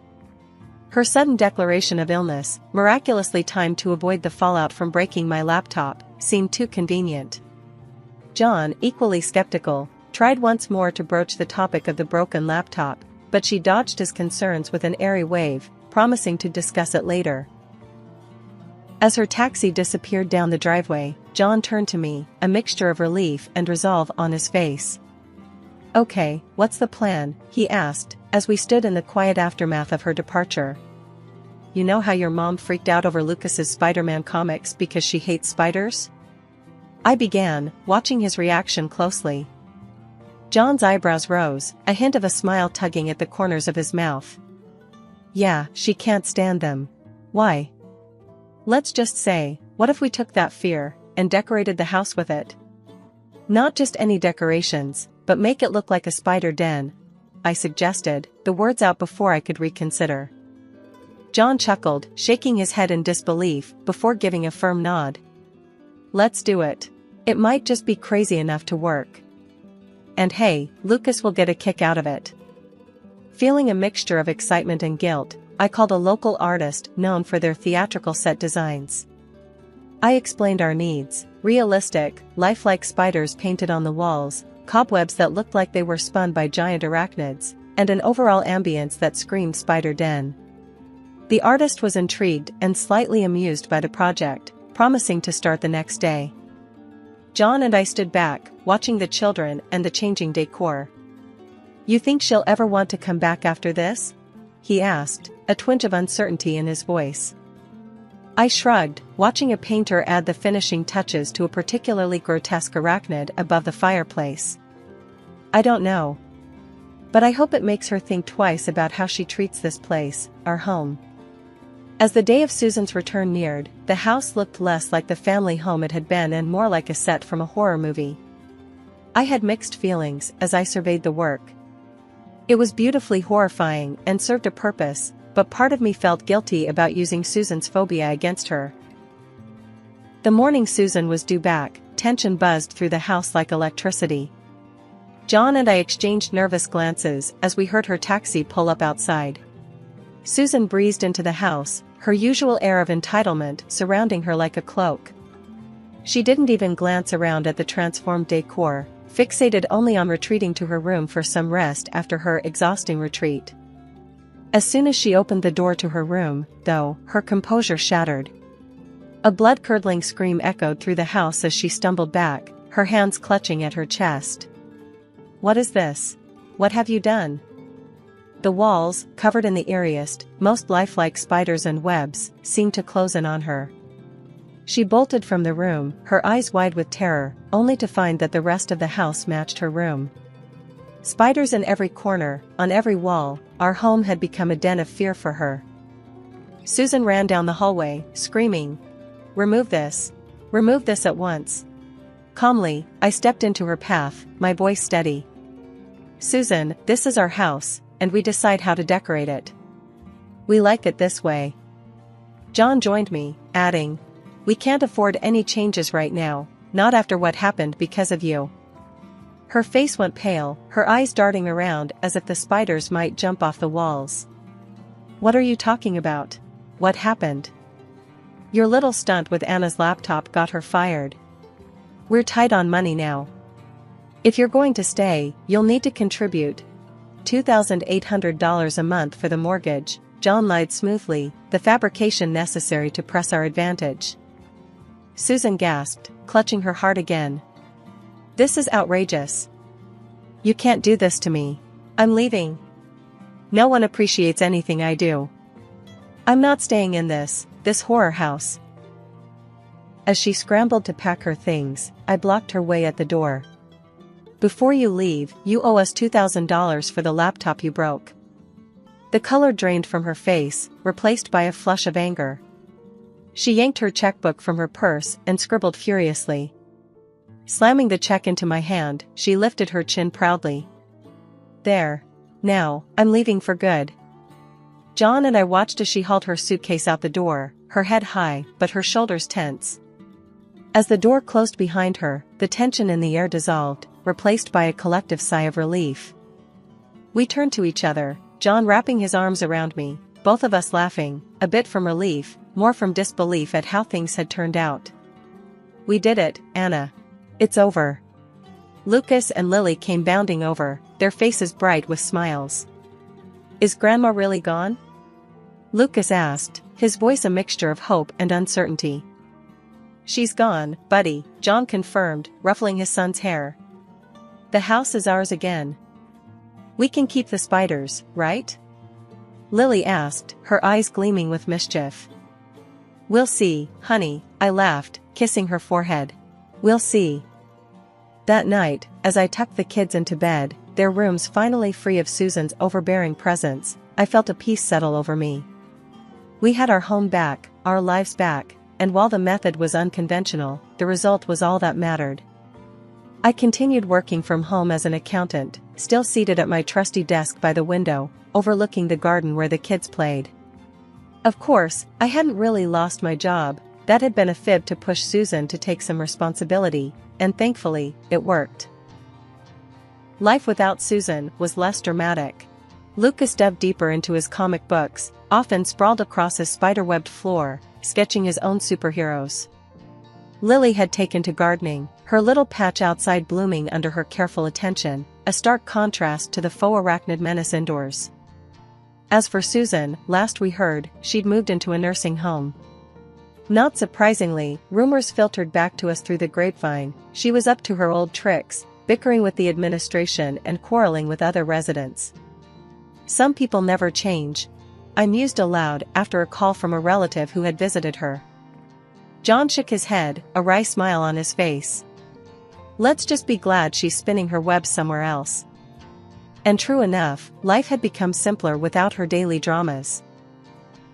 [SPEAKER 2] Her sudden declaration of illness, miraculously timed to avoid the fallout from breaking my laptop, seemed too convenient. John, equally skeptical, tried once more to broach the topic of the broken laptop, but she dodged his concerns with an airy wave, promising to discuss it later. As her taxi disappeared down the driveway, John turned to me, a mixture of relief and resolve on his face. "Okay, what's the plan?" he asked, as we stood in the quiet aftermath of her departure. "You know how your mom freaked out over Lucas's Spider-Man comics because she hates spiders?" I began, watching his reaction closely. John's eyebrows rose, a hint of a smile tugging at the corners of his mouth. "Yeah, she can't stand them. Why?" "Let's just say, what if we took that fear and decorated the house with it? Not just any decorations, but make it look like a spider den," I suggested, the words out before I could reconsider. John chuckled, shaking his head in disbelief before giving a firm nod. "Let's do it. It might just be crazy enough to work. And hey, Lucas will get a kick out of it." Feeling a mixture of excitement and guilt, I called a local artist known for their theatrical set designs. I explained our needs: realistic, lifelike spiders painted on the walls, cobwebs that looked like they were spun by giant arachnids, and an overall ambience that screamed spider den. The artist was intrigued and slightly amused by the project, promising to start the next day. John and I stood back, watching the children and the changing decor. "You think she'll ever want to come back after this?" he asked, a twinge of uncertainty in his voice. I shrugged, watching a painter add the finishing touches to a particularly grotesque arachnid above the fireplace. "I don't know. But I hope it makes her think twice about how she treats this place, our home." As the day of Susan's return neared, the house looked less like the family home it had been and more like a set from a horror movie. I had mixed feelings as I surveyed the work. It was beautifully horrifying and served a purpose, but part of me felt guilty about using Susan's phobia against her. The morning Susan was due back, tension buzzed through the house like electricity. John and I exchanged nervous glances as we heard her taxi pull up outside. Susan breezed into the house, her usual air of entitlement surrounding her like a cloak. She didn't even glance around at the transformed decor, fixated only on retreating to her room for some rest after her exhausting retreat. As soon as she opened the door to her room, though, her composure shattered. A blood-curdling scream echoed through the house as she stumbled back, her hands clutching at her chest. "What is this? What have you done?" The walls, covered in the eeriest, most lifelike spiders and webs, seemed to close in on her. She bolted from the room, her eyes wide with terror, only to find that the rest of the house matched her room. Spiders in every corner, on every wall, our home had become a den of fear for her. Susan ran down the hallway, screaming, "Remove this! Remove this at once!" Calmly, I stepped into her path, my voice steady. "Susan, this is our house, and we decide how to decorate it. We like it this way." John joined me, adding, "We can't afford any changes right now, not after what happened because of you." Her face went pale, her eyes darting around as if the spiders might jump off the walls. "What are you talking about? What happened?" "Your little stunt with Anna's laptop got her fired. We're tight on money now. If you're going to stay, you'll need to contribute $2,800 a month for the mortgage." John lied smoothly, the fabrication necessary to press our advantage. Susan gasped, clutching her heart again. "This is outrageous. You can't do this to me. I'm leaving. No one appreciates anything I do. I'm not staying in this horror house." As she scrambled to pack her things, I blocked her way at the door. "Before you leave, you owe us $2,000 for the laptop you broke." The color drained from her face, replaced by a flush of anger. She yanked her checkbook from her purse and scribbled furiously. Slamming the check into my hand, she lifted her chin proudly. "There. Now, I'm leaving for good." John and I watched as she hauled her suitcase out the door, her head high, but her shoulders tense. As the door closed behind her, the tension in the air dissolved, replaced by a collective sigh of relief. We turned to each other, John wrapping his arms around me, both of us laughing, a bit from relief, more from disbelief at how things had turned out. "We did it, Anna. It's over." Lucas and Lily came bounding over, their faces bright with smiles. "Is Grandma really gone?" Lucas asked, his voice a mixture of hope and uncertainty. "She's gone, buddy," John confirmed, ruffling his son's hair. "The house is ours again. We can keep the spiders, right?" Lily asked, her eyes gleaming with mischief. "We'll see, honey," I laughed, kissing her forehead. "We'll see." That night, as I tucked the kids into bed, their rooms finally free of Susan's overbearing presence, I felt a peace settle over me. We had our home back, our lives back, and while the method was unconventional, the result was all that mattered. I continued working from home as an accountant, still seated at my trusty desk by the window, overlooking the garden where the kids played. Of course, I hadn't really lost my job, that had been a fib to push Susan to take some responsibility, and thankfully, it worked. Life without Susan was less dramatic. Lucas delved deeper into his comic books, often sprawled across his spider-webbed floor, sketching his own superheroes. Lily had taken to gardening, her little patch outside blooming under her careful attention, a stark contrast to the faux arachnid menace indoors. As for Susan, last we heard, she'd moved into a nursing home. Not surprisingly, rumors filtered back to us through the grapevine, she was up to her old tricks, bickering with the administration and quarreling with other residents. Some people never change, I mused aloud after a call from a relative who had visited her. John shook his head, a wry smile on his face. "Let's just be glad she's spinning her web somewhere else." And true enough, life had become simpler without her daily dramas.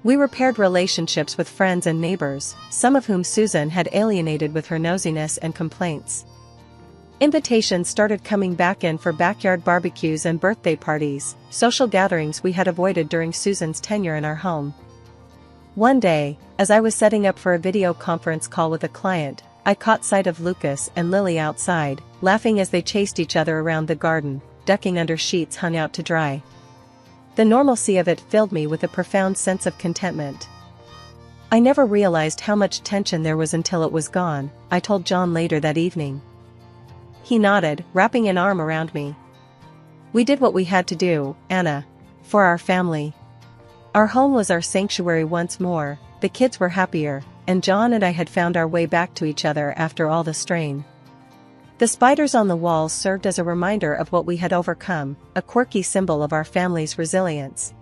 [SPEAKER 2] We repaired relationships with friends and neighbors, some of whom Susan had alienated with her nosiness and complaints. Invitations started coming back in for backyard barbecues and birthday parties, social gatherings we had avoided during Susan's tenure in our home. One day, as I was setting up for a video conference call with a client, I caught sight of Lucas and Lily outside, laughing as they chased each other around the garden, ducking under sheets hung out to dry. The normalcy of it filled me with a profound sense of contentment. "I never realized how much tension there was until it was gone," I told John later that evening. He nodded, wrapping an arm around me. "We did what we had to do, Anna. For our family. Our home was our sanctuary once more, the kids were happier, and John and I had found our way back to each other after all the strain." The spiders on the walls served as a reminder of what we had overcome, a quirky symbol of our family's resilience.